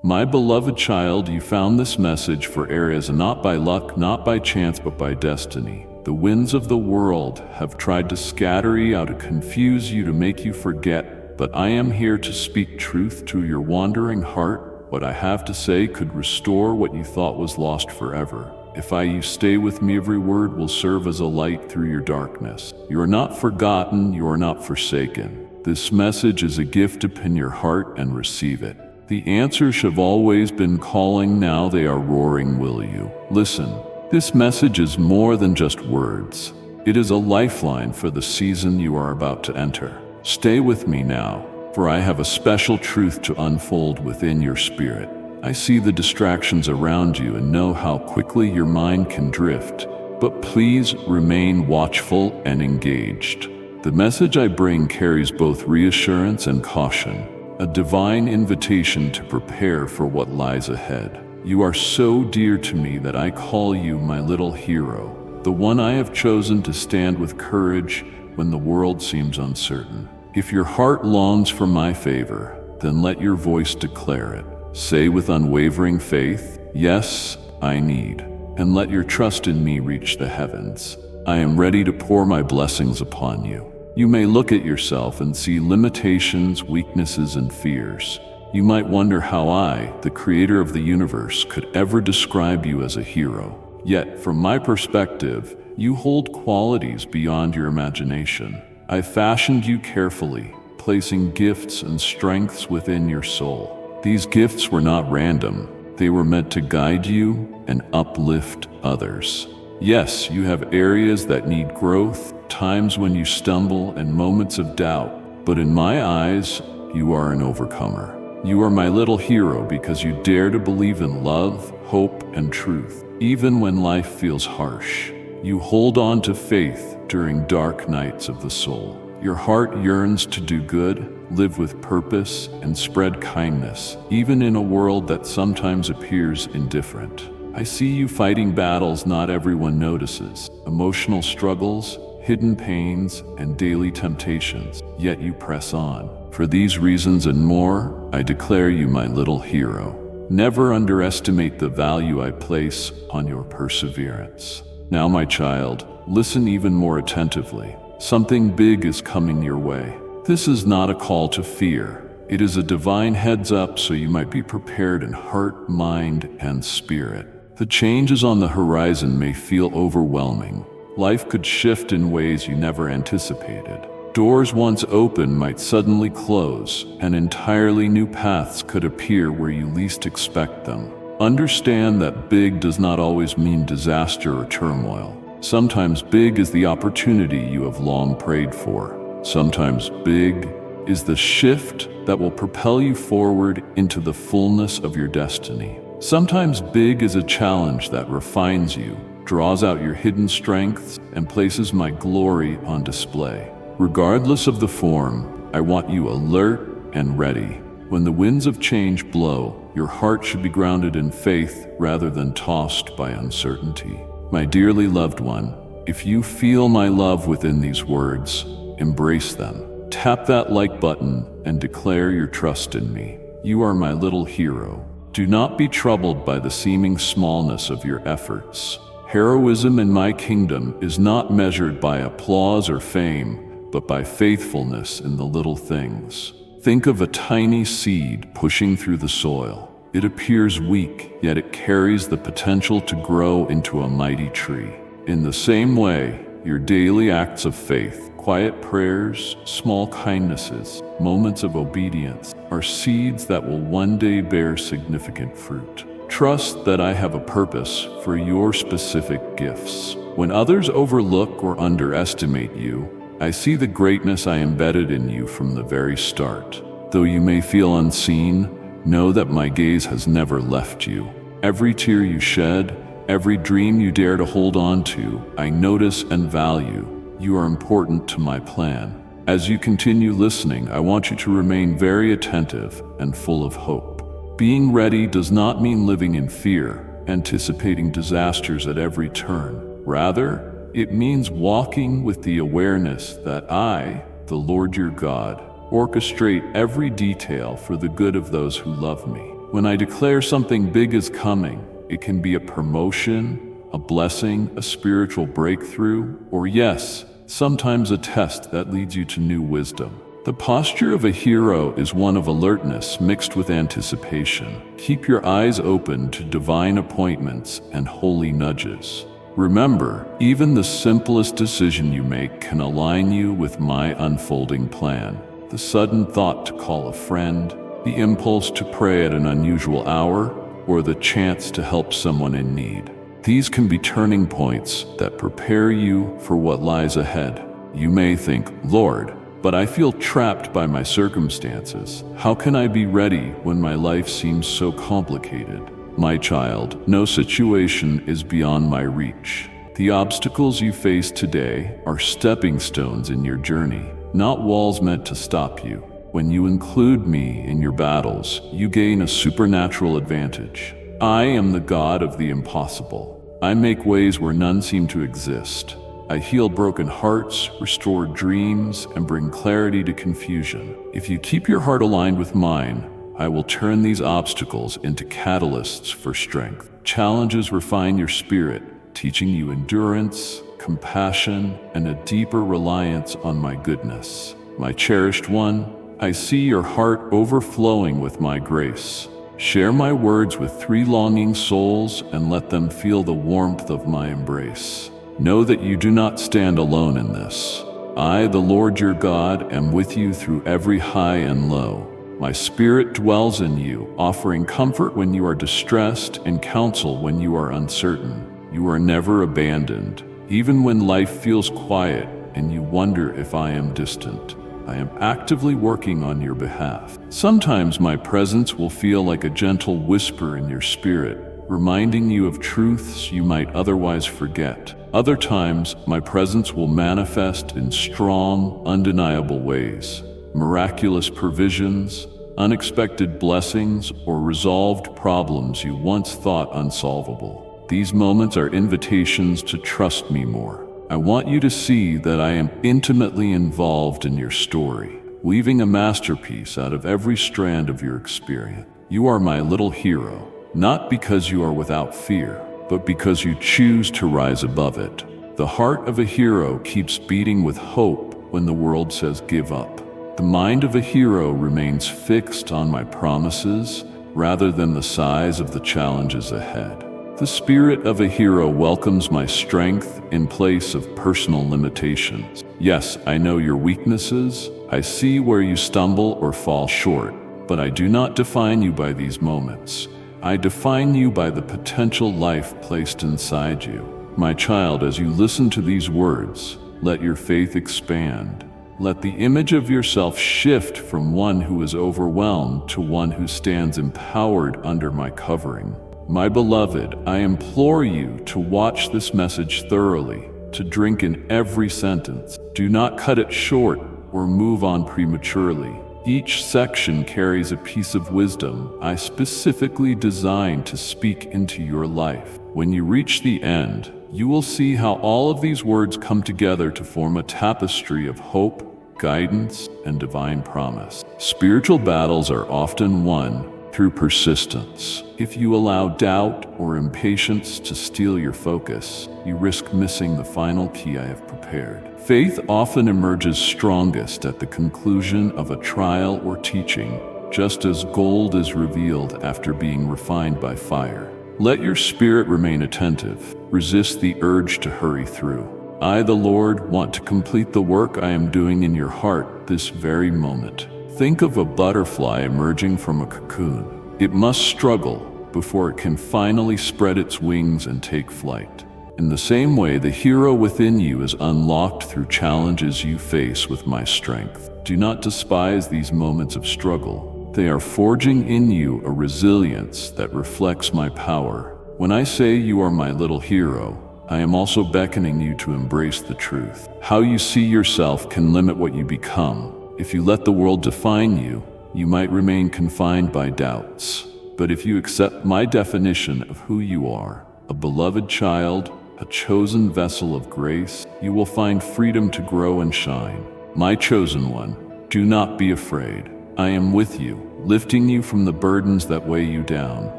My beloved child, you found this message for areas not by luck, not by chance, but by destiny. The winds of the world have tried to scatter you out, to confuse you, to make you forget, but I am here to speak truth to your wandering heart. What I have to say could restore what you thought was lost forever. If you stay with me, every word will serve as a light through your darkness. You are not forgotten, you are not forsaken. This message is a gift. Open your heart and receive it. The answers have always been calling, now they are roaring. Will you listen? This message is more than just words. It is a lifeline for the season you are about to enter. Stay with me now, for I have a special truth to unfold within your spirit. I see the distractions around you and know how quickly your mind can drift, but please remain watchful and engaged. The message I bring carries both reassurance and caution, a divine invitation to prepare for what lies ahead. You are so dear to me that I call you my little hero, the one I have chosen to stand with courage when the world seems uncertain. If your heart longs for my favor, then let your voice declare it. Say with unwavering faith, yes, I need, and let your trust in me reach the heavens. I am ready to pour my blessings upon you. You may look at yourself and see limitations, weaknesses, and fears. You might wonder how I, the creator of the universe, could ever describe you as a hero. Yet, from my perspective, you hold qualities beyond your imagination. I fashioned you carefully, placing gifts and strengths within your soul. These gifts were not random. They were meant to guide you and uplift others. Yes, you have areas that need growth, times when you stumble, and moments of doubt. But in my eyes, you are an overcomer. You are my little hero because you dare to believe in love, hope, and truth. Even when life feels harsh, you hold on to faith during dark nights of the soul. Your heart yearns to do good, live with purpose, and spread kindness, even in a world that sometimes appears indifferent. I see you fighting battles not everyone notices, emotional struggles, hidden pains, and daily temptations, yet you press on. For these reasons and more, I declare you my little hero. Never underestimate the value I place on your perseverance. Now, my child, listen even more attentively. Something big is coming your way. This is not a call to fear. It is a divine heads up so you might be prepared in heart, mind, and spirit. The changes on the horizon may feel overwhelming. Life could shift in ways you never anticipated. Doors once open might suddenly close, and entirely new paths could appear where you least expect them. Understand that big does not always mean disaster or turmoil. Sometimes big is the opportunity you have long prayed for. Sometimes big is the shift that will propel you forward into the fullness of your destiny. Sometimes big is a challenge that refines you, draws out your hidden strengths, and places my glory on display. Regardless of the form, I want you alert and ready. When the winds of change blow, your heart should be grounded in faith rather than tossed by uncertainty. My dearly loved one, if you feel my love within these words, embrace them. Tap that like button and declare your trust in me. You are my little hero. Do not be troubled by the seeming smallness of your efforts. Heroism in my kingdom is not measured by applause or fame, but by faithfulness in the little things. Think of a tiny seed pushing through the soil. It appears weak, yet it carries the potential to grow into a mighty tree. In the same way, your daily acts of faith, quiet prayers, small kindnesses, moments of obedience, are seeds that will one day bear significant fruit. Trust that I have a purpose for your specific gifts. When others overlook or underestimate you, I see the greatness I embedded in you from the very start. Though you may feel unseen, know that my gaze has never left you. Every tear you shed, every dream you dare to hold on to, I notice and value. You are important to my plan. As you continue listening, I want you to remain very attentive and full of hope. Being ready does not mean living in fear, anticipating disasters at every turn. Rather, it means walking with the awareness that I, the Lord your God, orchestrate every detail for the good of those who love me. When I declare something big is coming, it can be a promotion, a blessing, a spiritual breakthrough, or yes, sometimes a test that leads you to new wisdom. The posture of a hero is one of alertness mixed with anticipation. Keep your eyes open to divine appointments and holy nudges. Remember, even the simplest decision you make can align you with my unfolding plan. The sudden thought to call a friend, the impulse to pray at an unusual hour, or the chance to help someone in need. These can be turning points that prepare you for what lies ahead. You may think, Lord, but I feel trapped by my circumstances. How can I be ready when my life seems so complicated? My child, no situation is beyond my reach. The obstacles you face today are stepping stones in your journey, not walls meant to stop you. When you include me in your battles, you gain a supernatural advantage. I am the God of the impossible. I make ways where none seem to exist. I heal broken hearts, restore dreams, and bring clarity to confusion. If you keep your heart aligned with mine, I will turn these obstacles into catalysts for strength. Challenges refine your spirit, teaching you endurance, compassion, and a deeper reliance on my goodness. My cherished one, I see your heart overflowing with my grace. Share my words with 3 longing souls and let them feel the warmth of my embrace. Know that you do not stand alone in this. I, the Lord your God, am with you through every high and low. My spirit dwells in you, offering comfort when you are distressed and counsel when you are uncertain. You are never abandoned, even when life feels quiet and you wonder if I am distant. I am actively working on your behalf. Sometimes my presence will feel like a gentle whisper in your spirit, reminding you of truths you might otherwise forget. Other times, my presence will manifest in strong, undeniable ways. Miraculous provisions, unexpected blessings, or resolved problems you once thought unsolvable. These moments are invitations to trust me more. I want you to see that I am intimately involved in your story, weaving a masterpiece out of every strand of your experience. You are my little hero, not because you are without fear, but because you choose to rise above it. The heart of a hero keeps beating with hope when the world says give up. The mind of a hero remains fixed on my promises rather than the size of the challenges ahead. The spirit of a hero welcomes my strength in place of personal limitations. Yes, I know your weaknesses. I see where you stumble or fall short, but I do not define you by these moments. I define you by the potential life placed inside you. My child, as you listen to these words, let your faith expand. Let the image of yourself shift from one who is overwhelmed to one who stands empowered under my covering. My beloved, I implore you to watch this message thoroughly, to drink in every sentence. Do not cut it short or move on prematurely. Each section carries a piece of wisdom I specifically designed to speak into your life. When you reach the end, you will see how all of these words come together to form a tapestry of hope, guidance, and divine promise. Spiritual battles are often won through persistence. If you allow doubt or impatience to steal your focus, you risk missing the final key I have prepared. Faith often emerges strongest at the conclusion of a trial or teaching, just as gold is revealed after being refined by fire. Let your spirit remain attentive. Resist the urge to hurry through. I, the Lord, want to complete the work I am doing in your heart this very moment. Think of a butterfly emerging from a cocoon. It must struggle before it can finally spread its wings and take flight. In the same way, the hero within you is unlocked through challenges you face with my strength. Do not despise these moments of struggle. They are forging in you a resilience that reflects my power. When I say you are my little hero, I am also beckoning you to embrace the truth. How you see yourself can limit what you become. If you let the world define you, you might remain confined by doubts. But if you accept my definition of who you are, a beloved child, a chosen vessel of grace, you will find freedom to grow and shine. My chosen one, do not be afraid. I am with you. lifting you from the burdens that weigh you down.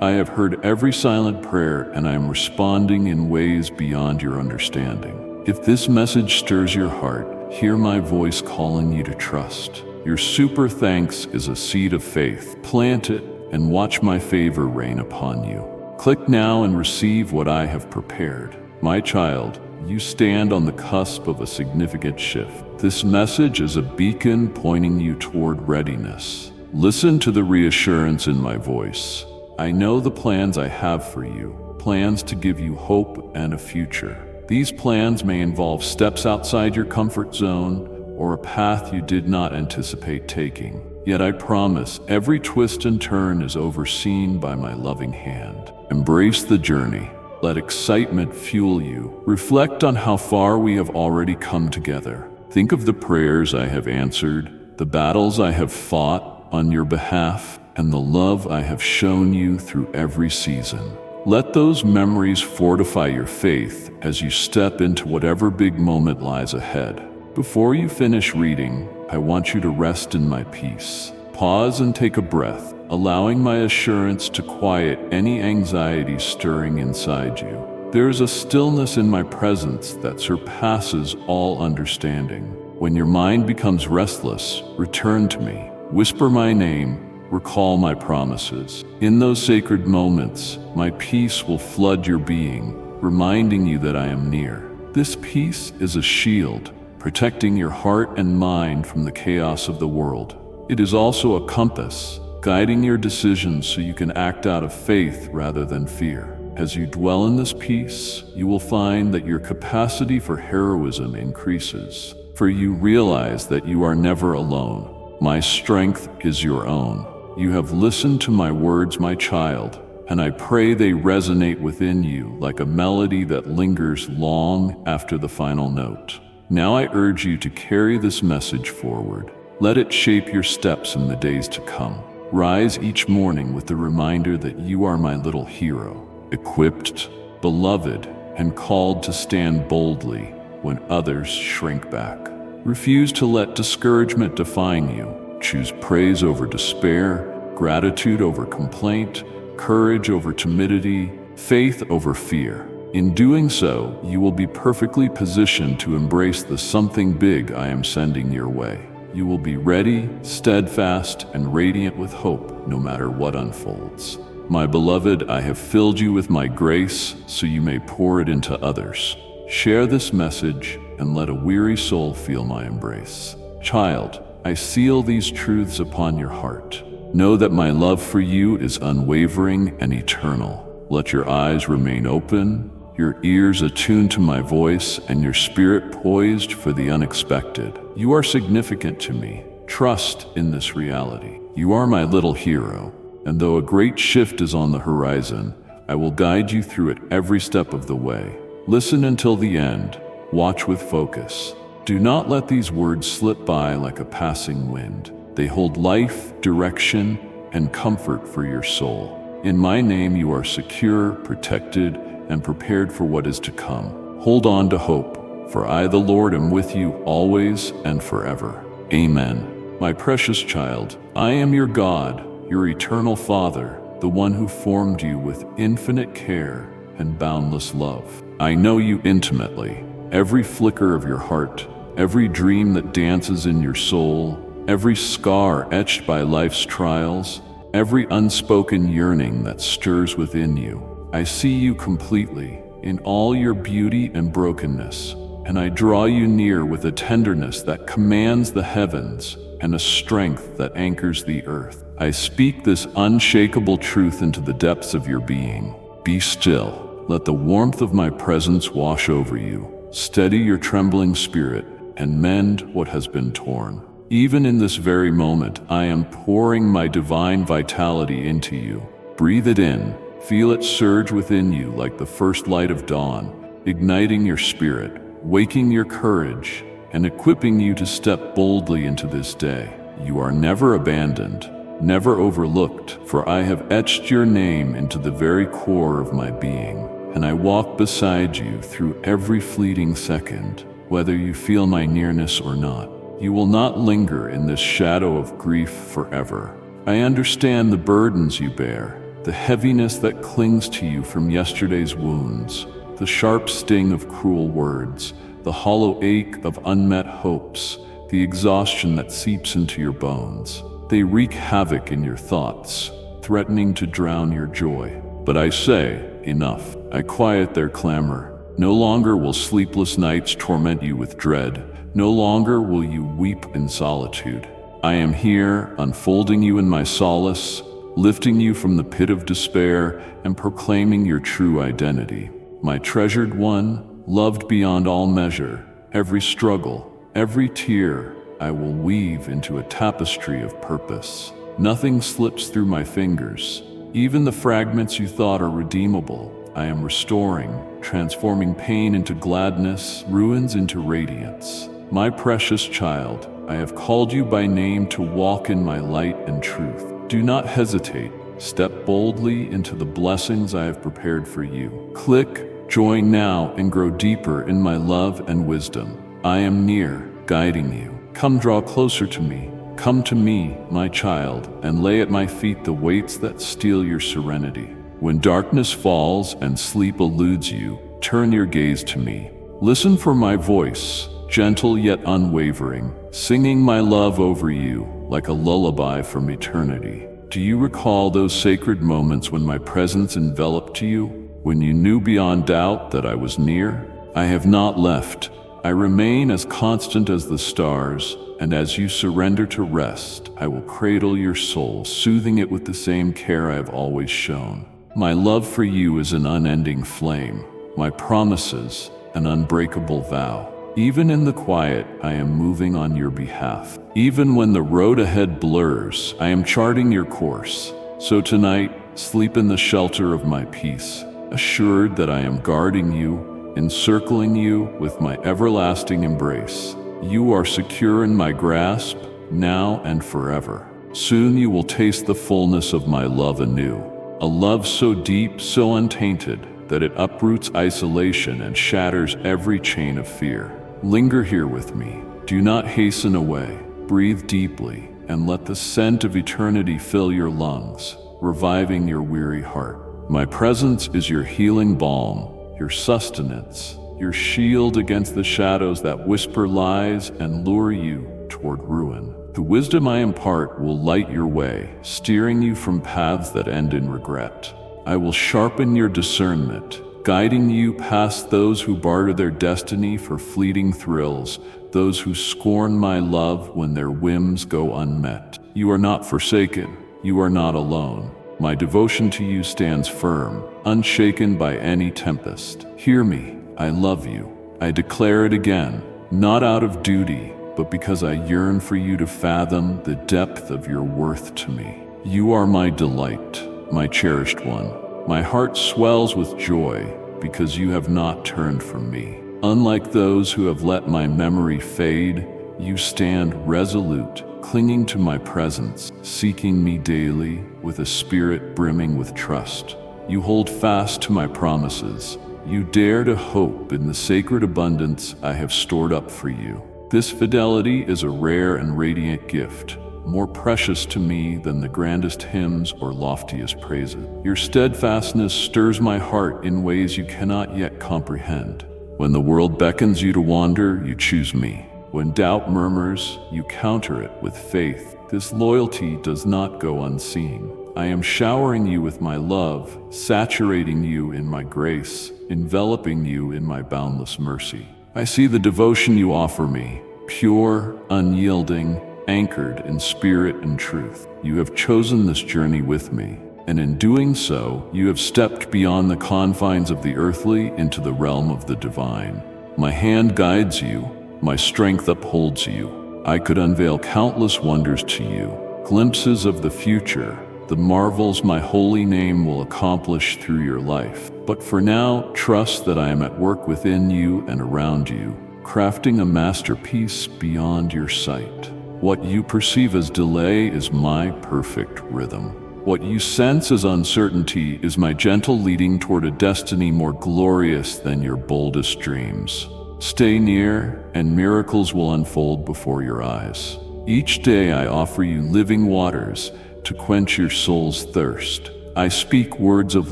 I have heard every silent prayer, and I am responding in ways beyond your understanding. If this message stirs your heart, hear my voice calling you to trust. Your super thanks is a seed of faith. Plant it and watch my favor rain upon you. Click now and receive what I have prepared. My child, you stand on the cusp of a significant shift. This message is a beacon pointing you toward readiness. Listen to the reassurance in my voice. I know the plans I have for you, plans to give you hope and a future. These plans may involve steps outside your comfort zone or a path you did not anticipate taking. Yet I promise every twist and turn is overseen by my loving hand. Embrace the journey. Let excitement fuel you. Reflect on how far we have already come together. Think of the prayers I have answered, the battles I have fought on your behalf, and the love I have shown you through every season. Let those memories fortify your faith as you step into whatever big moment lies ahead. Before you finish reading, I want you to rest in my peace. Pause and take a breath, allowing my assurance to quiet any anxiety stirring inside you. There is a stillness in my presence that surpasses all understanding. When your mind becomes restless, return to me. Whisper my name, recall my promises. In those sacred moments, my peace will flood your being, reminding you that I am near. This peace is a shield, protecting your heart and mind from the chaos of the world. It is also a compass, guiding your decisions so you can act out of faith rather than fear. As you dwell in this peace, you will find that your capacity for heroism increases, for you realize that you are never alone. My strength is your own. You have listened to my words, my child, and I pray they resonate within you like a melody that lingers long after the final note. Now I urge you to carry this message forward. Let it shape your steps in the days to come. Rise each morning with the reminder that you are my little hero, equipped, beloved, and called to stand boldly when others shrink back. Refuse to let discouragement define you. Choose praise over despair, gratitude over complaint, courage over timidity, faith over fear. In doing so, you will be perfectly positioned to embrace the something big I am sending your way. You will be ready, steadfast, and radiant with hope no matter what unfolds. My beloved, I have filled you with my grace so you may pour it into others. Share this message and let a weary soul feel my embrace. Child, I seal these truths upon your heart. Know that my love for you is unwavering and eternal. Let your eyes remain open, your ears attuned to my voice, and your spirit poised for the unexpected. You are significant to me. Trust in this reality. You are my little hero, and though a great shift is on the horizon, I will guide you through it every step of the way. Listen until the end. Watch with focus. Do not let these words slip by like a passing wind. They hold life, direction, and comfort for your soul. In my name you are secure, protected, and prepared for what is to come. Hold on to hope, for I, the Lord, am with you always and forever. Amen. My precious child, I am your God, your eternal Father, the one who formed you with infinite care and boundless love. I know you intimately, every flicker of your heart, every dream that dances in your soul, every scar etched by life's trials, every unspoken yearning that stirs within you. I see you completely, in all your beauty and brokenness, and I draw you near with a tenderness that commands the heavens and a strength that anchors the earth. I speak this unshakable truth into the depths of your being. Be still. Let the warmth of my presence wash over you. Steady your trembling spirit and mend what has been torn. Even in this very moment, I am pouring my divine vitality into you. Breathe it in. Feel it surge within you like the first light of dawn, igniting your spirit, waking your courage, and equipping you to step boldly into this day. You are never abandoned, never overlooked, for I have etched your name into the very core of my being, and I walk beside you through every fleeting second, whether you feel my nearness or not. You will not linger in this shadow of grief forever. I understand the burdens you bear, the heaviness that clings to you from yesterday's wounds, the sharp sting of cruel words, the hollow ache of unmet hopes, the exhaustion that seeps into your bones. They wreak havoc in your thoughts, threatening to drown your joy. But I say, enough. I quiet their clamor. No longer will sleepless nights torment you with dread. No longer will you weep in solitude. I am here, unfolding you in my solace, lifting you from the pit of despair and proclaiming your true identity. My treasured one, loved beyond all measure, every struggle, every tear, I will weave into a tapestry of purpose. Nothing slips through my fingers. Even the fragments you thought are redeemable, I am restoring, transforming pain into gladness, ruins into radiance. My precious child, I have called you by name to walk in my light and truth. Do not hesitate. Step boldly into the blessings I have prepared for you. Click, join now, and grow deeper in my love and wisdom. I am near, guiding you. Come draw closer to me. Come to me, my child, and lay at my feet the weights that steal your serenity. When darkness falls and sleep eludes you, turn your gaze to me. Listen for my voice, gentle yet unwavering, singing my love over you like a lullaby from eternity. Do you recall those sacred moments when my presence enveloped you, when you knew beyond doubt that I was near? I have not left. I remain as constant as the stars, and as you surrender to rest, I will cradle your soul, soothing it with the same care I have always shown. My love for you is an unending flame, my promises an unbreakable vow. Even in the quiet, I am moving on your behalf. Even when the road ahead blurs, I am charting your course. So tonight, sleep in the shelter of my peace, assured that I am guarding you, encircling you with my everlasting embrace. You are secure in my grasp, now and forever. Soon you will taste the fullness of my love anew, a love so deep, so untainted, that it uproots isolation and shatters every chain of fear. Linger here with me. Do not hasten away. Breathe deeply, and let the scent of eternity fill your lungs, reviving your weary heart. My presence is your healing balm, your sustenance, your shield against the shadows that whisper lies and lure you toward ruin. The wisdom I impart will light your way, steering you from paths that end in regret. I will sharpen your discernment, guiding you past those who barter their destiny for fleeting thrills, those who scorn my love when their whims go unmet. You are not forsaken. You are not alone. My devotion to you stands firm, unshaken by any tempest. Hear me. I love you. I declare it again, not out of duty, but because I yearn for you to fathom the depth of your worth to me. You are my delight, my cherished one. My heart swells with joy because you have not turned from me. Unlike those who have let my memory fade, you stand resolute, clinging to my presence, seeking me daily with a spirit brimming with trust. You hold fast to my promises. You dare to hope in the sacred abundance I have stored up for you. This fidelity is a rare and radiant gift, more precious to me than the grandest hymns or loftiest praises. Your steadfastness stirs my heart in ways you cannot yet comprehend. When the world beckons you to wander, you choose me. When doubt murmurs, you counter it with faith. This loyalty does not go unseen. I am showering you with my love, saturating you in my grace, enveloping you in my boundless mercy. I see the devotion you offer me, pure, unyielding, anchored in spirit and truth. You have chosen this journey with me, and in doing so, you have stepped beyond the confines of the earthly into the realm of the divine. My hand guides you, my strength upholds you. I could unveil countless wonders to you, glimpses of the future, the marvels my holy name will accomplish through your life. But for now, trust that I am at work within you and around you, crafting a masterpiece beyond your sight. What you perceive as delay is my perfect rhythm. What you sense as uncertainty is my gentle leading toward a destiny more glorious than your boldest dreams. Stay near, and miracles will unfold before your eyes. Each day I offer you living waters, to quench your soul's thirst. I speak words of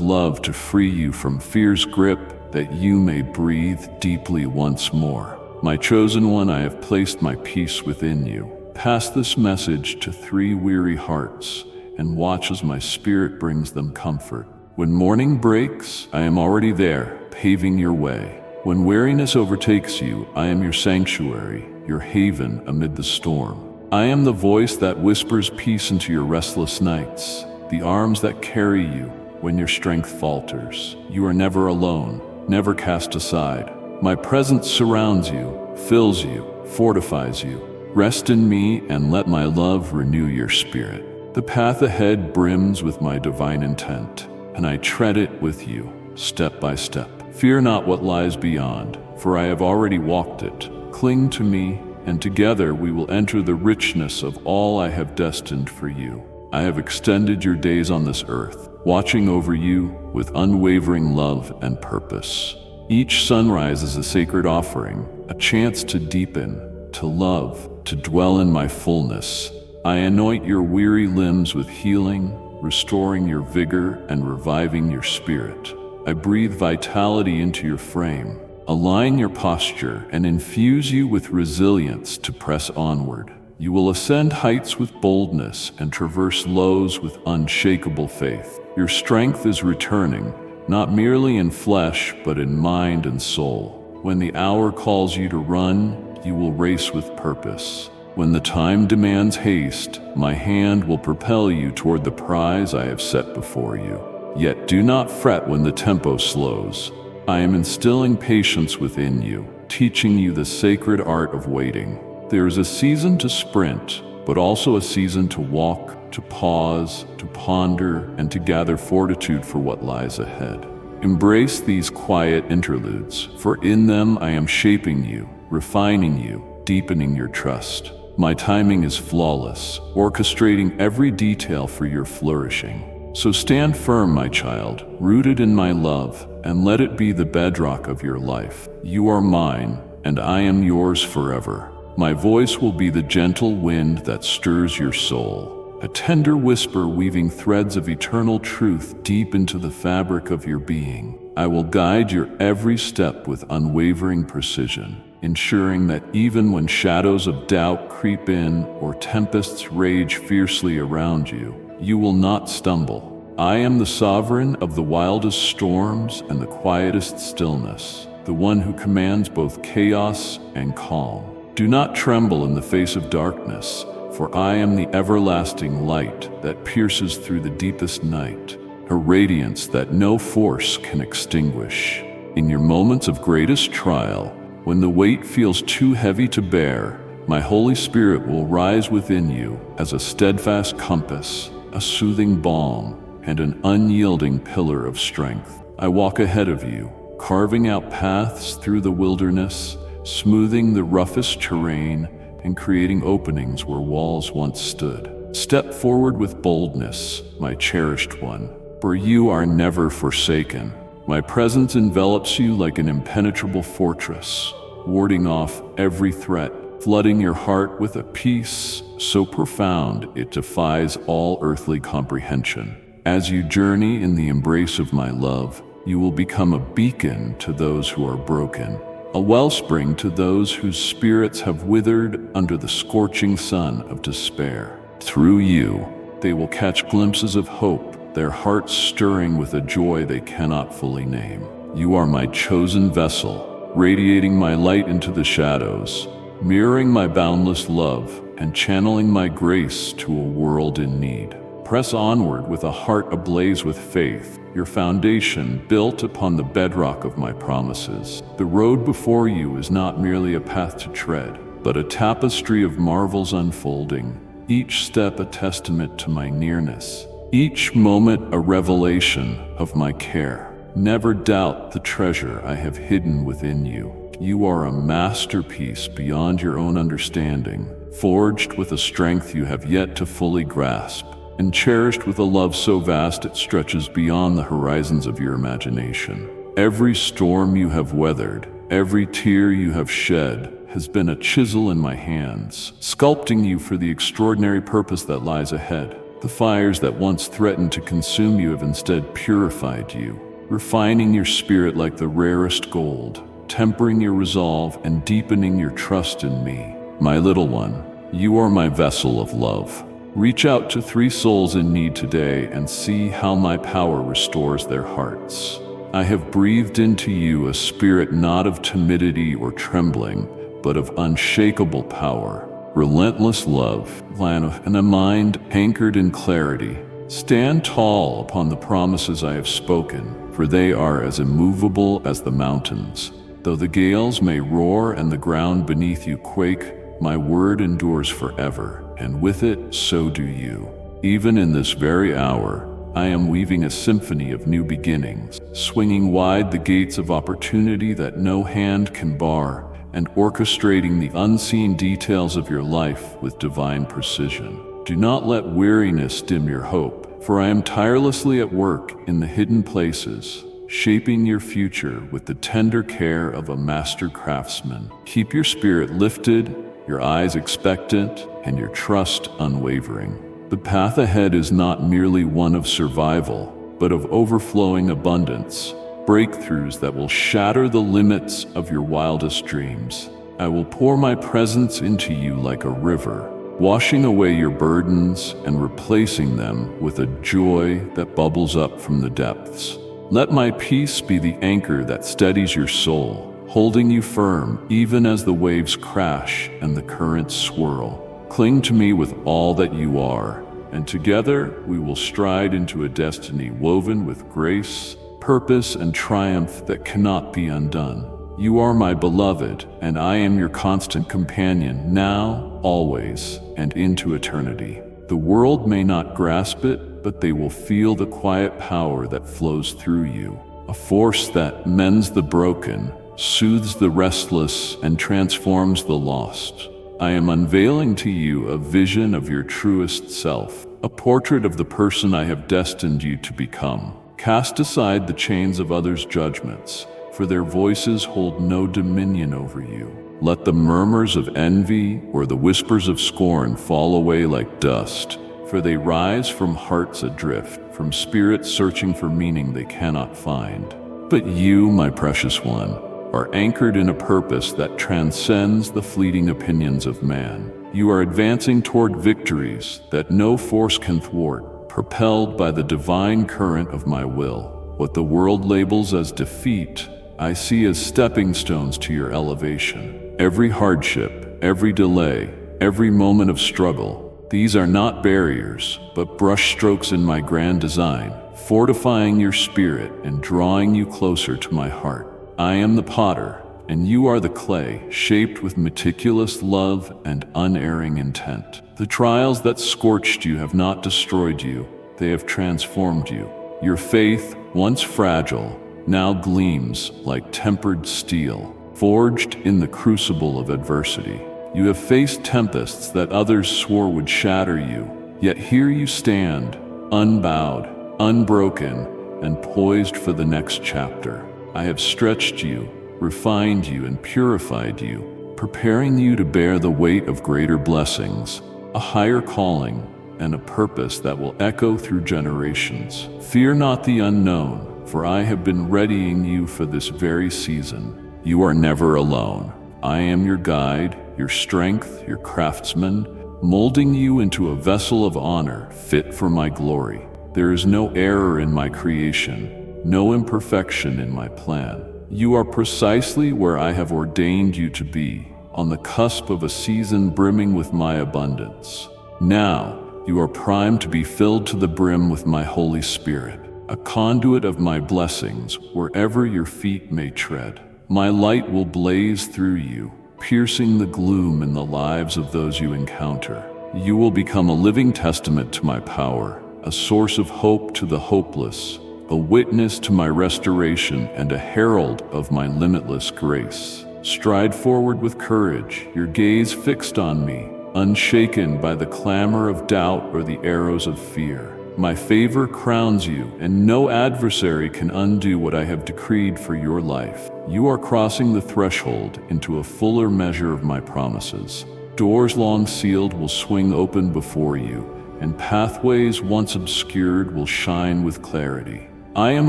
love to free you from fear's grip, that you may breathe deeply once more. My chosen one, I have placed my peace within you. Pass this message to 3 weary hearts, and watch as my spirit brings them comfort. When morning breaks, I am already there, paving your way. When weariness overtakes you, I am your sanctuary, your haven amid the storm. I am the voice that whispers peace into your restless nights, the arms that carry you when your strength falters. You are never alone, never cast aside. My presence surrounds you, fills you, fortifies you. Rest in me and let my love renew your spirit. The path ahead brims with my divine intent, and I tread it with you, step by step. Fear not what lies beyond, for I have already walked it. Cling to me, and together we will enter the richness of all I have destined for you. I have extended your days on this earth, watching over you with unwavering love and purpose. Each sunrise is a sacred offering, a chance to deepen, to love, to dwell in my fullness. I anoint your weary limbs with healing, restoring your vigor and reviving your spirit. I breathe vitality into your frame, align your posture, and infuse you with resilience to press onward. You will ascend heights with boldness and traverse lows with unshakable faith. Your strength is returning, not merely in flesh, but in mind and soul. When the hour calls you to run, you will race with purpose. When the time demands haste, my hand will propel you toward the prize I have set before you. Yet do not fret when the tempo slows. I am instilling patience within you, teaching you the sacred art of waiting. There is a season to sprint, but also a season to walk, to pause, to ponder, and to gather fortitude for what lies ahead. Embrace these quiet interludes, for in them I am shaping you, refining you, deepening your trust. My timing is flawless, orchestrating every detail for your flourishing. So stand firm, my child, rooted in my love, and let it be the bedrock of your life. You are mine, and I am yours forever. My voice will be the gentle wind that stirs your soul, a tender whisper weaving threads of eternal truth deep into the fabric of your being. I will guide your every step with unwavering precision, ensuring that even when shadows of doubt creep in or tempests rage fiercely around you, you will not stumble. I am the sovereign of the wildest storms and the quietest stillness, the one who commands both chaos and calm. Do not tremble in the face of darkness, for I am the everlasting light that pierces through the deepest night, a radiance that no force can extinguish. In your moments of greatest trial, when the weight feels too heavy to bear, my Holy Spirit will rise within you as a steadfast compass, a soothing balm, and an unyielding pillar of strength. I walk ahead of you, carving out paths through the wilderness, smoothing the roughest terrain, and creating openings where walls once stood. Step forward with boldness, my cherished one, for you are never forsaken. My presence envelops you like an impenetrable fortress, warding off every threat, flooding your heart with a peace so profound it defies all earthly comprehension. As you journey in the embrace of my love, you will become a beacon to those who are broken, a wellspring to those whose spirits have withered under the scorching sun of despair. Through you, they will catch glimpses of hope, their hearts stirring with a joy they cannot fully name. You are my chosen vessel, radiating my light into the shadows, mirroring my boundless love, and channeling my grace to a world in need. Press onward with a heart ablaze with faith, your foundation built upon the bedrock of my promises. The road before you is not merely a path to tread, but a tapestry of marvels unfolding, each step a testament to my nearness, each moment a revelation of my care. Never doubt the treasure I have hidden within you. You are a masterpiece beyond your own understanding, forged with a strength you have yet to fully grasp, and cherished with a love so vast it stretches beyond the horizons of your imagination. Every storm you have weathered, every tear you have shed, has been a chisel in my hands, sculpting you for the extraordinary purpose that lies ahead. The fires that once threatened to consume you have instead purified you, refining your spirit like the rarest gold, tempering your resolve and deepening your trust in me. My little one, you are my vessel of love. Reach out to 3 souls in need today and see how my power restores their hearts. I have breathed into you a spirit not of timidity or trembling, but of unshakable power, relentless love, and a mind anchored in clarity. Stand tall upon the promises I have spoken, for they are as immovable as the mountains. Though the gales may roar and the ground beneath you quake, my word endures forever, and with it, so do you. Even in this very hour, I am weaving a symphony of new beginnings, swinging wide the gates of opportunity that no hand can bar, and orchestrating the unseen details of your life with divine precision. Do not let weariness dim your hope, for I am tirelessly at work in the hidden places, shaping your future with the tender care of a master craftsman. Keep your spirit lifted, your eyes expectant, and your trust unwavering. The path ahead is not merely one of survival, but of overflowing abundance, breakthroughs that will shatter the limits of your wildest dreams. I will pour my presence into you like a river, washing away your burdens and replacing them with a joy that bubbles up from the depths. Let my peace be the anchor that steadies your soul, holding you firm even as the waves crash and the currents swirl. Cling to me with all that you are, and together we will stride into a destiny woven with grace, purpose, and triumph that cannot be undone. You are my beloved, and I am your constant companion now, always, and into eternity. The world may not grasp it, but they will feel the quiet power that flows through you, a force that mends the broken, soothes the restless, and transforms the lost. I am unveiling to you a vision of your truest self, a portrait of the person I have destined you to become. Cast aside the chains of others' judgments, for their voices hold no dominion over you. Let the murmurs of envy or the whispers of scorn fall away like dust, for they rise from hearts adrift, from spirits searching for meaning they cannot find. But you, my precious one, are anchored in a purpose that transcends the fleeting opinions of man. You are advancing toward victories that no force can thwart, propelled by the divine current of my will. What the world labels as defeat, I see as stepping stones to your elevation. Every hardship, every delay, every moment of struggle, these are not barriers, but brushstrokes in my grand design, fortifying your spirit and drawing you closer to my heart. I am the potter, and you are the clay, shaped with meticulous love and unerring intent. The trials that scorched you have not destroyed you, they have transformed you. Your faith, once fragile, now gleams like tempered steel, forged in the crucible of adversity. You have faced tempests that others swore would shatter you, yet here you stand, unbowed, unbroken, and poised for the next chapter. I have stretched you, refined you, and purified you, preparing you to bear the weight of greater blessings, a higher calling, and a purpose that will echo through generations. Fear not the unknown, for I have been readying you for this very season. You are never alone. I am your guide, your strength, your craftsman, molding you into a vessel of honor fit for my glory. There is no error in my creation, no imperfection in my plan. You are precisely where I have ordained you to be, on the cusp of a season brimming with my abundance. Now, you are primed to be filled to the brim with my Holy Spirit, a conduit of my blessings wherever your feet may tread. My light will blaze through you, piercing the gloom in the lives of those you encounter. You will become a living testament to my power, a source of hope to the hopeless, a witness to my restoration, and a herald of my limitless grace. Stride forward with courage, your gaze fixed on me, unshaken by the clamor of doubt or the arrows of fear. My favor crowns you, and no adversary can undo what I have decreed for your life. You are crossing the threshold into a fuller measure of my promises. Doors long sealed will swing open before you, and pathways once obscured will shine with clarity. I am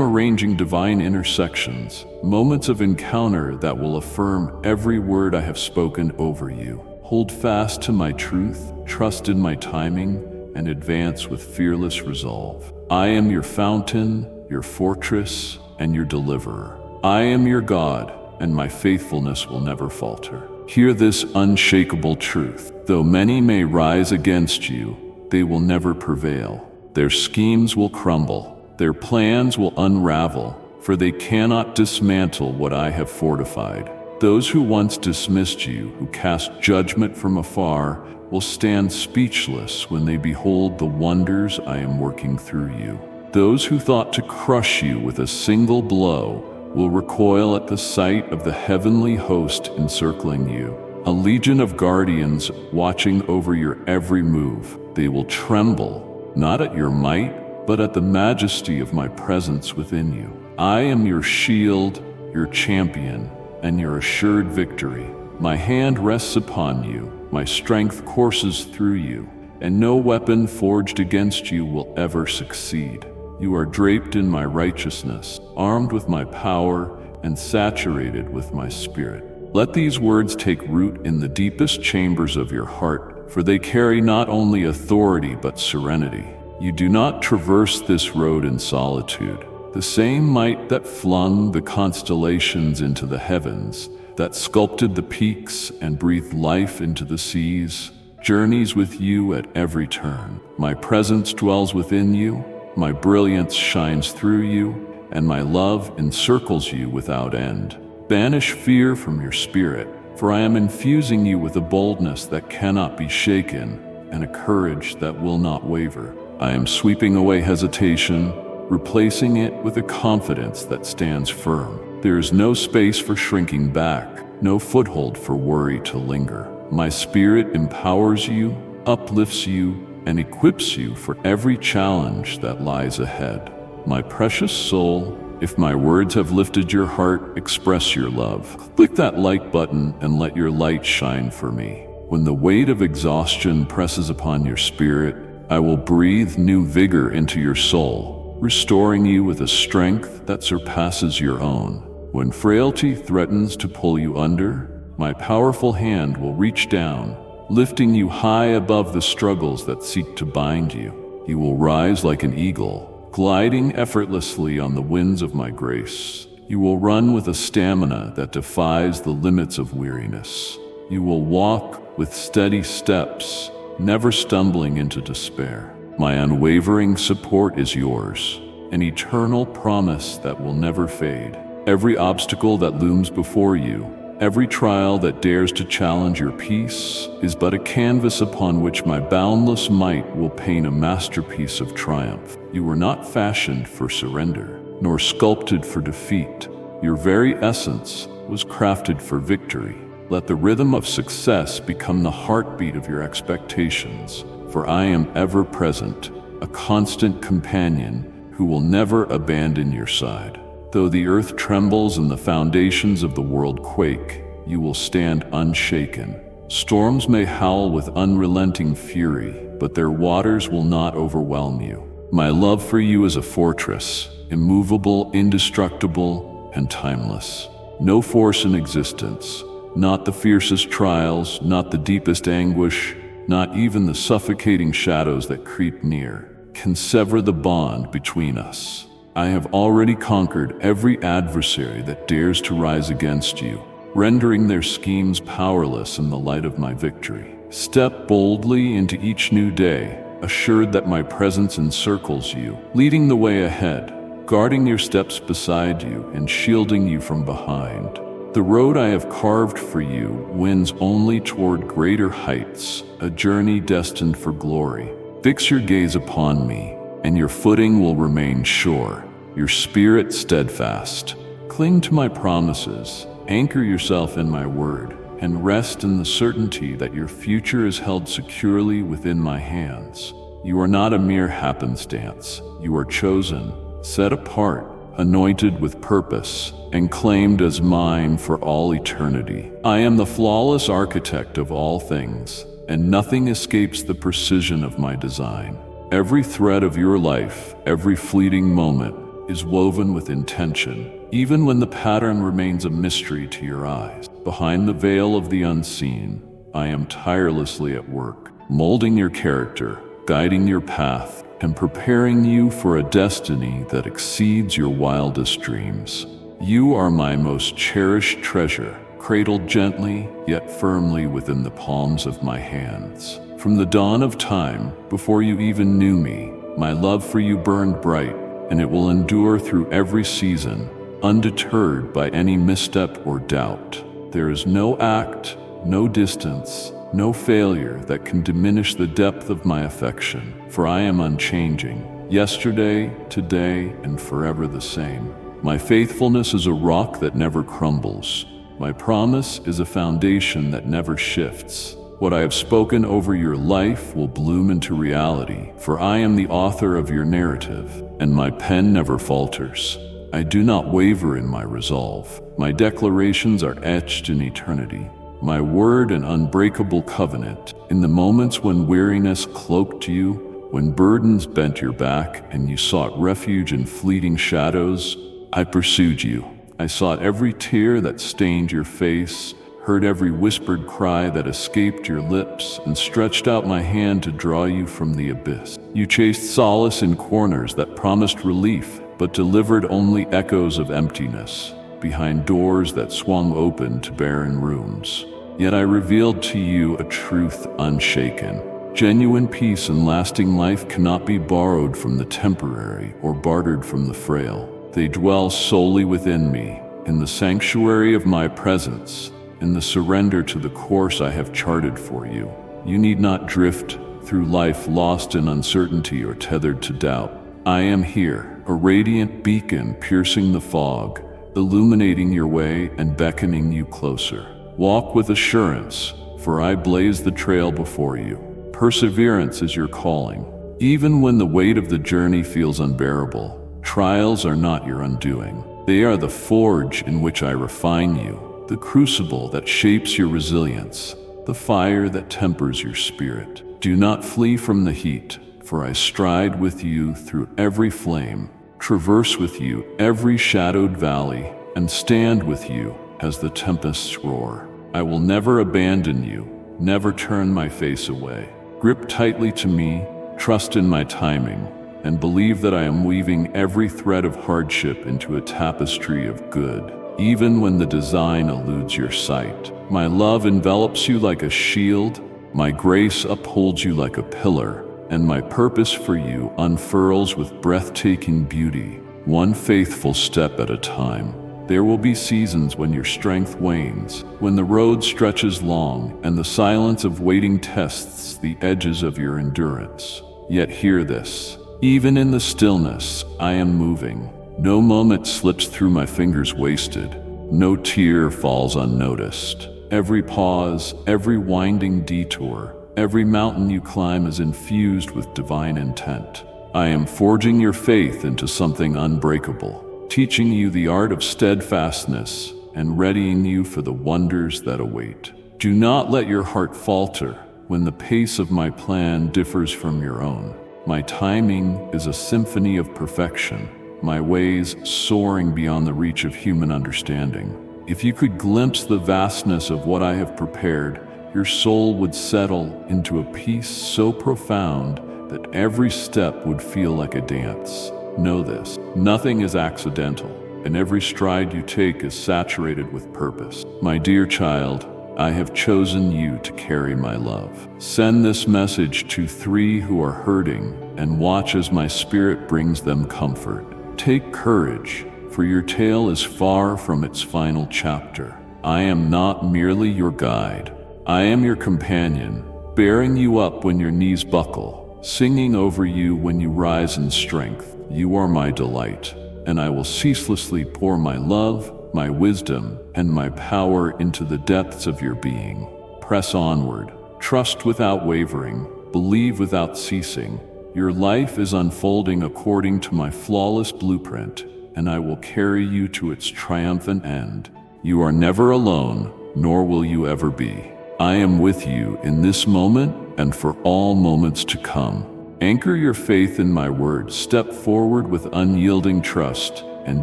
arranging divine intersections, moments of encounter that will affirm every word I have spoken over you. Hold fast to my truth, trust in my timing, and advance with fearless resolve. I am your fountain, your fortress, and your deliverer. I am your God, and my faithfulness will never falter. Hear this unshakable truth. Though many may rise against you, they will never prevail. Their schemes will crumble. Their plans will unravel, for they cannot dismantle what I have fortified. Those who once dismissed you, who cast judgment from afar, will stand speechless when they behold the wonders I am working through you. Those who thought to crush you with a single blow will recoil at the sight of the heavenly host encircling you, a legion of guardians watching over your every move. They will tremble, not at your might, but at the majesty of my presence within you. I am your shield, your champion, and your assured victory. My hand rests upon you, my strength courses through you, and no weapon forged against you will ever succeed. You are draped in my righteousness, armed with my power, and saturated with my spirit. Let these words take root in the deepest chambers of your heart, for they carry not only authority but serenity. You do not traverse this road in solitude. The same might that flung the constellations into the heavens, that sculpted the peaks and breathed life into the seas, journeys with you at every turn. My presence dwells within you, my brilliance shines through you, and my love encircles you without end. Banish fear from your spirit, for I am infusing you with a boldness that cannot be shaken and a courage that will not waver. I am sweeping away hesitation, replacing it with a confidence that stands firm. There is no space for shrinking back, no foothold for worry to linger. My spirit empowers you, uplifts you, and equips you for every challenge that lies ahead. My precious soul, if my words have lifted your heart, express your love. Click that like button and let your light shine for me. When the weight of exhaustion presses upon your spirit, I will breathe new vigor into your soul, restoring you with a strength that surpasses your own. When frailty threatens to pull you under, my powerful hand will reach down, lifting you high above the struggles that seek to bind you. You will rise like an eagle, gliding effortlessly on the winds of my grace. You will run with a stamina that defies the limits of weariness. You will walk with steady steps, never stumbling into despair. My unwavering support is yours, an eternal promise that will never fade. Every obstacle that looms before you, every trial that dares to challenge your peace, is but a canvas upon which my boundless might will paint a masterpiece of triumph. You were not fashioned for surrender, nor sculpted for defeat. Your very essence was crafted for victory. Let the rhythm of success become the heartbeat of your expectations, for I am ever present, a constant companion who will never abandon your side. Though the earth trembles and the foundations of the world quake, you will stand unshaken. Storms may howl with unrelenting fury, but their waters will not overwhelm you. My love for you is a fortress, immovable, indestructible, and timeless. No force in existence, not the fiercest trials, not the deepest anguish, not even the suffocating shadows that creep near, can sever the bond between us. I have already conquered every adversary that dares to rise against you, rendering their schemes powerless in the light of my victory. Step boldly into each new day, assured that my presence encircles you, leading the way ahead, guarding your steps beside you and shielding you from behind. The road I have carved for you winds only toward greater heights, a journey destined for glory. Fix your gaze upon me, and your footing will remain sure, your spirit steadfast. Cling to my promises, anchor yourself in my word, and rest in the certainty that your future is held securely within my hands. You are not a mere happenstance. You are chosen, set apart, anointed with purpose, and claimed as mine for all eternity. I am the flawless architect of all things, and nothing escapes the precision of my design. Every thread of your life, every fleeting moment, is woven with intention, even when the pattern remains a mystery to your eyes. Behind the veil of the unseen, I am tirelessly at work, molding your character, guiding your path, and preparing you for a destiny that exceeds your wildest dreams. You are my most cherished treasure, cradled gently yet firmly within the palms of my hands. From the dawn of time, before you even knew me, my love for you burned bright, and it will endure through every season, undeterred by any misstep or doubt. There is no act, no distance, no failure that can diminish the depth of my affection, for I am unchanging, yesterday, today, and forever the same. My faithfulness is a rock that never crumbles. My promise is a foundation that never shifts. What I have spoken over your life will bloom into reality, for I am the author of your narrative, and my pen never falters. I do not waver in my resolve. My declarations are etched in eternity. My word an unbreakable covenant. In the moments when weariness cloaked you, when burdens bent your back and you sought refuge in fleeting shadows, I pursued you. I sought every tear that stained your face, heard every whispered cry that escaped your lips, and stretched out my hand to draw you from the abyss. You chased solace in corners that promised relief, but delivered only echoes of emptiness, behind doors that swung open to barren rooms. Yet I revealed to you a truth unshaken. Genuine peace and lasting life cannot be borrowed from the temporary or bartered from the frail. They dwell solely within me, in the sanctuary of my presence, in the surrender to the course I have charted for you. You need not drift through life lost in uncertainty or tethered to doubt. I am here, a radiant beacon piercing the fog, illuminating your way and beckoning you closer. Walk with assurance, for I blaze the trail before you. Perseverance is your calling. Even when the weight of the journey feels unbearable, trials are not your undoing. They are the forge in which I refine you, the crucible that shapes your resilience, the fire that tempers your spirit. Do not flee from the heat, for I stride with you through every flame, traverse with you every shadowed valley, and stand with you as the tempests roar. I will never abandon you, never turn my face away. Grip tightly to me, trust in my timing, and believe that I am weaving every thread of hardship into a tapestry of good, even when the design eludes your sight. My love envelops you like a shield, my grace upholds you like a pillar, and my purpose for you unfurls with breathtaking beauty, one faithful step at a time. There will be seasons when your strength wanes, when the road stretches long and the silence of waiting tests the edges of your endurance. Yet hear this. Even in the stillness, I am moving. No moment slips through my fingers wasted. No tear falls unnoticed. Every pause, every winding detour, every mountain you climb is infused with divine intent. I am forging your faith into something unbreakable, teaching you the art of steadfastness and readying you for the wonders that await. Do not let your heart falter when the pace of my plan differs from your own. My timing is a symphony of perfection, my ways soaring beyond the reach of human understanding. If you could glimpse the vastness of what I have prepared, your soul would settle into a peace so profound that every step would feel like a dance. Know this, nothing is accidental, and every stride you take is saturated with purpose. My dear child, I have chosen you to carry my love. Send this message to 3 who are hurting, and watch as my spirit brings them comfort. Take courage, for your tale is far from its final chapter. I am not merely your guide. I am your companion, bearing you up when your knees buckle, singing over you when you rise in strength. You are my delight, and I will ceaselessly pour my love, my wisdom, and my power into the depths of your being. Press onward, trust without wavering, believe without ceasing. Your life is unfolding according to my flawless blueprint, and I will carry you to its triumphant end. You are never alone, nor will you ever be. I am with you in this moment and for all moments to come. Anchor your faith in my word, step forward with unyielding trust, and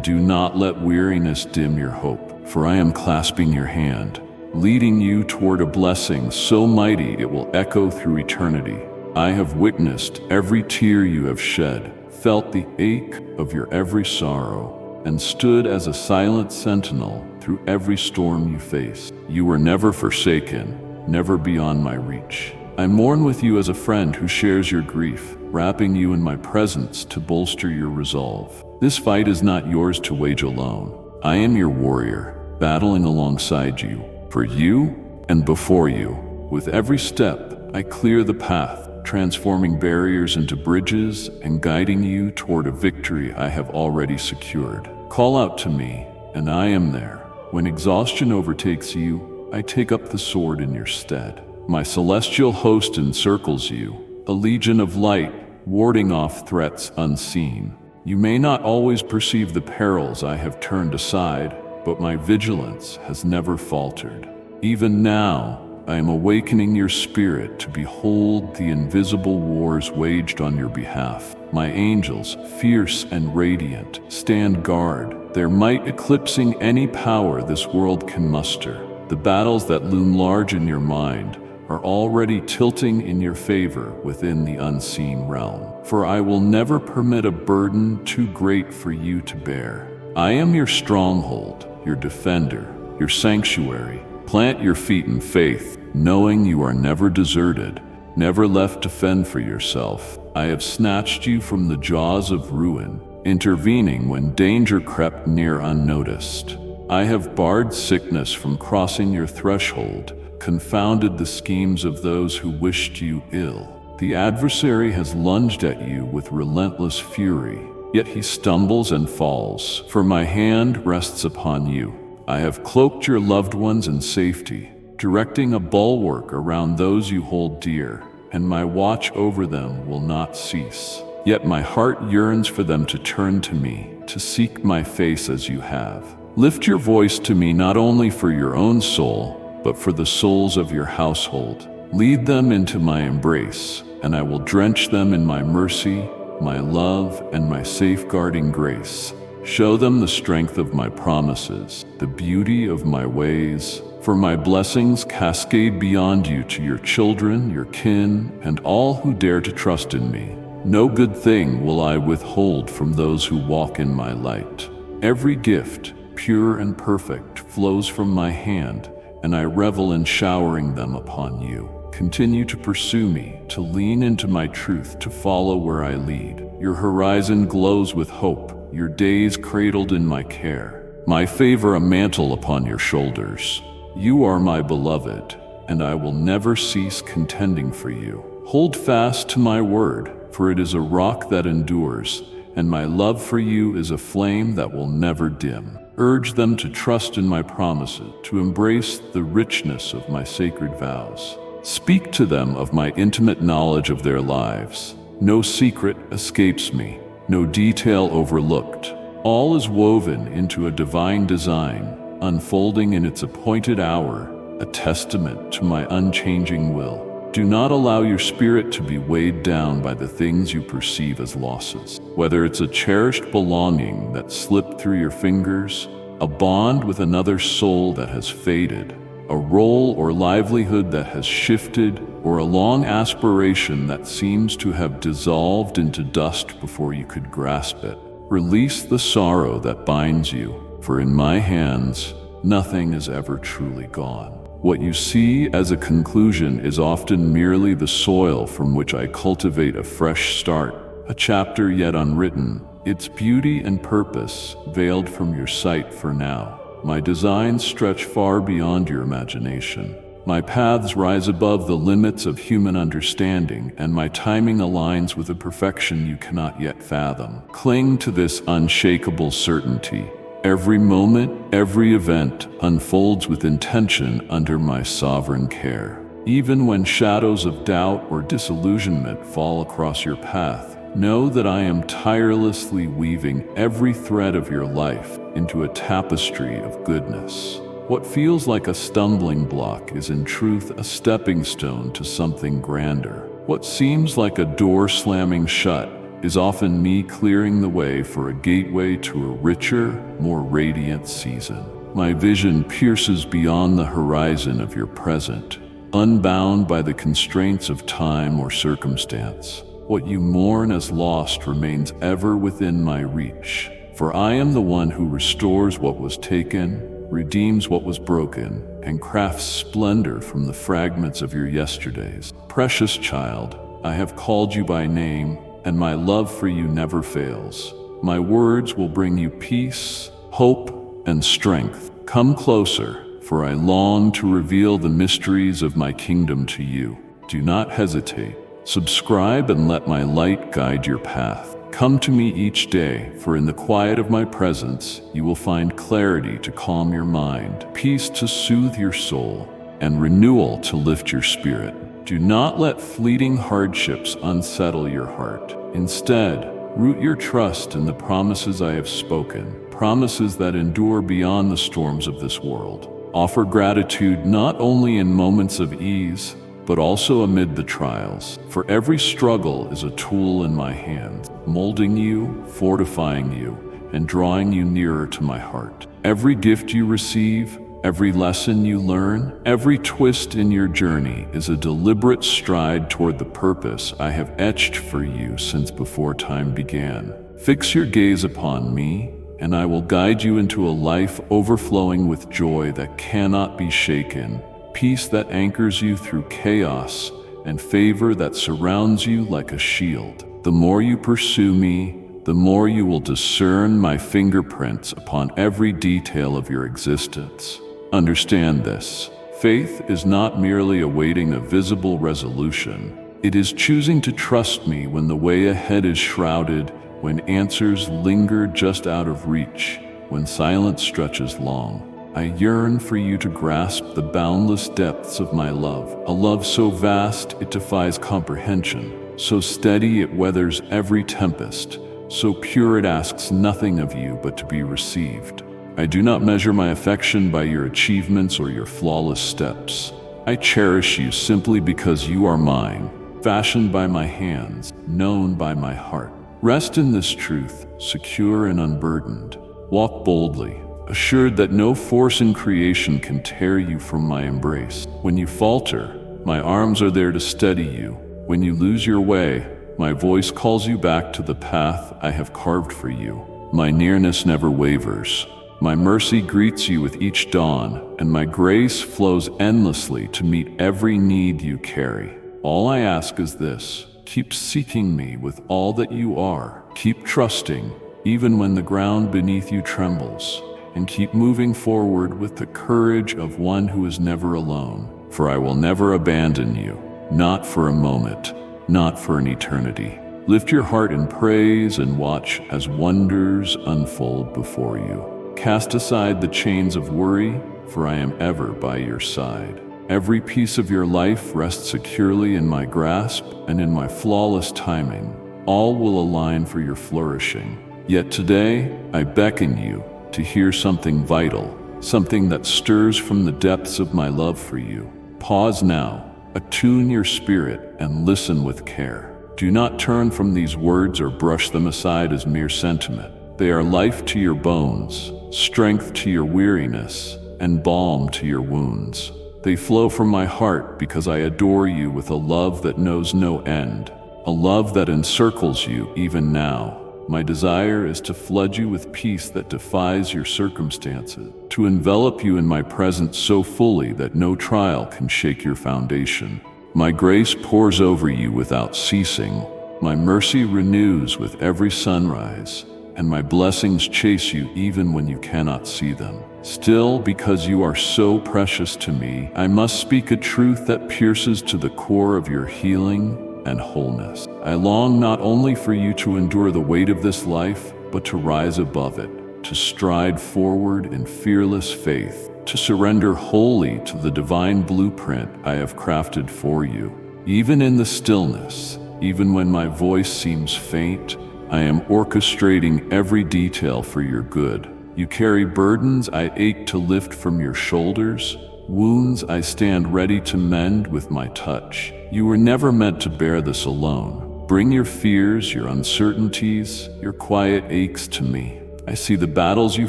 do not let weariness dim your hope. For I am clasping your hand, leading you toward a blessing so mighty it will echo through eternity. I have witnessed every tear you have shed, felt the ache of your every sorrow, and stood as a silent sentinel through every storm you faced. You were never forsaken, never beyond my reach. I mourn with you as a friend who shares your grief, wrapping you in my presence to bolster your resolve. This fight is not yours to wage alone. I am your warrior, battling alongside you, for you and before you. With every step, I clear the path, transforming barriers into bridges and guiding you toward a victory I have already secured. Call out to me, and I am there. When exhaustion overtakes you, I take up the sword in your stead. My celestial host encircles you, a legion of light, warding off threats unseen. You may not always perceive the perils I have turned aside, but my vigilance has never faltered. Even now, I am awakening your spirit to behold the invisible wars waged on your behalf. My angels, fierce and radiant, stand guard, their might eclipsing any power this world can muster. The battles that loom large in your mind are already tilting in your favor within the unseen realm. For I will never permit a burden too great for you to bear. I am your stronghold, your defender, your sanctuary. Plant your feet in faith, knowing you are never deserted, never left to fend for yourself. I have snatched you from the jaws of ruin, intervening when danger crept near unnoticed. I have barred sickness from crossing your threshold, confounded the schemes of those who wished you ill. The adversary has lunged at you with relentless fury, yet he stumbles and falls, for my hand rests upon you. I have cloaked your loved ones in safety, directing a bulwark around those you hold dear, and my watch over them will not cease. Yet my heart yearns for them to turn to me, to seek my face as you have. Lift your voice to me not only for your own soul, but for the souls of your household. Lead them into my embrace, and I will drench them in my mercy, my love, and my safeguarding grace. Show them the strength of my promises, the beauty of my ways, for my blessings cascade beyond you to your children, your kin, and all who dare to trust in me. No good thing will I withhold from those who walk in my light. Every gift, pure and perfect, flows from my hand, and I revel in showering them upon you. Continue to pursue me, to lean into my truth, to follow where I lead. Your horizon glows with hope, your days cradled in my care. My favor a mantle upon your shoulders. You are my beloved, and I will never cease contending for you. Hold fast to my word, for it is a rock that endures, and my love for you is a flame that will never dim. Urge them to trust in my promises, to embrace the richness of my sacred vows. Speak to them of my intimate knowledge of their lives. No secret escapes me, no detail overlooked. All is woven into a divine design, unfolding in its appointed hour, a testament to my unchanging will. Do not allow your spirit to be weighed down by the things you perceive as losses. Whether it's a cherished belonging that slipped through your fingers, a bond with another soul that has faded, a role or livelihood that has shifted, or a long aspiration that seems to have dissolved into dust before you could grasp it. Release the sorrow that binds you, for in my hands, nothing is ever truly gone. What you see as a conclusion is often merely the soil from which I cultivate a fresh start, a chapter yet unwritten, its beauty and purpose veiled from your sight for now. My designs stretch far beyond your imagination. My paths rise above the limits of human understanding, and my timing aligns with a perfection you cannot yet fathom. Cling to this unshakable certainty. Every moment, every event unfolds with intention under my sovereign care. Even when shadows of doubt or disillusionment fall across your path, know that I am tirelessly weaving every thread of your life into a tapestry of goodness. What feels like a stumbling block is in truth a stepping stone to something grander. What seems like a door slamming shut is often me clearing the way for a gateway to a richer, more radiant season. My vision pierces beyond the horizon of your present, unbound by the constraints of time or circumstance. What you mourn as lost remains ever within my reach. For I am the one who restores what was taken, redeems what was broken, and crafts splendor from the fragments of your yesterdays. Precious child, I have called you by name, and my love for you never fails. My words will bring you peace, hope, and strength. Come closer, for I long to reveal the mysteries of my kingdom to you. Do not hesitate. Subscribe and let my light guide your path. Come to me each day, for in the quiet of my presence, you will find clarity to calm your mind, peace to soothe your soul, and renewal to lift your spirit. Do not let fleeting hardships unsettle your heart. Instead, root your trust in the promises I have spoken, promises that endure beyond the storms of this world. Offer gratitude not only in moments of ease, but also amid the trials. For every struggle is a tool in my hands, molding you, fortifying you, and drawing you nearer to my heart. Every gift you receive, every lesson you learn, every twist in your journey is a deliberate stride toward the purpose I have etched for you since before time began. Fix your gaze upon me, and I will guide you into a life overflowing with joy that cannot be shaken, peace that anchors you through chaos, and favor that surrounds you like a shield. The more you pursue me, the more you will discern my fingerprints upon every detail of your existence. Understand this. Faith is not merely awaiting a visible resolution. It is choosing to trust me when the way ahead is shrouded, when answers linger just out of reach, when silence stretches long. I yearn for you to grasp the boundless depths of my love, a love so vast it defies comprehension, so steady it weathers every tempest, so pure it asks nothing of you but to be received. I do not measure my affection by your achievements or your flawless steps. I cherish you simply because you are mine, fashioned by my hands, known by my heart. Rest in this truth, secure and unburdened. Walk boldly, assured that no force in creation can tear you from my embrace. When you falter, my arms are there to steady you. When you lose your way, my voice calls you back to the path I have carved for you. My nearness never wavers. My mercy greets you with each dawn, and my grace flows endlessly to meet every need you carry. All I ask is this: keep seeking me with all that you are. Keep trusting, even when the ground beneath you trembles. And keep moving forward with the courage of one who is never alone. For I will never abandon you, not for a moment, not for an eternity. Lift your heart in praise and watch as wonders unfold before you. Cast aside the chains of worry, for I am ever by your side. Every piece of your life rests securely in my grasp, and in my flawless timing, all will align for your flourishing. Yet today, I beckon you to hear something vital, something that stirs from the depths of my love for you. Pause now, attune your spirit, and listen with care. Do not turn from these words or brush them aside as mere sentiment. They are life to your bones, strength to your weariness, and balm to your wounds. They flow from my heart because I adore you with a love that knows no end, a love that encircles you even now. My desire is to flood you with peace that defies your circumstances, to envelop you in my presence so fully that no trial can shake your foundation. My grace pours over you without ceasing. My mercy renews with every sunrise, and my blessings chase you even when you cannot see them. Still, because you are so precious to me, I must speak a truth that pierces to the core of your healing and wholeness. I long not only for you to endure the weight of this life, but to rise above it, to stride forward in fearless faith, to surrender wholly to the divine blueprint I have crafted for you. Even in the stillness, even when my voice seems faint, I am orchestrating every detail for your good. You carry burdens I ache to lift from your shoulders, wounds I stand ready to mend with my touch. You were never meant to bear this alone. Bring your fears, your uncertainties, your quiet aches to me. I see the battles you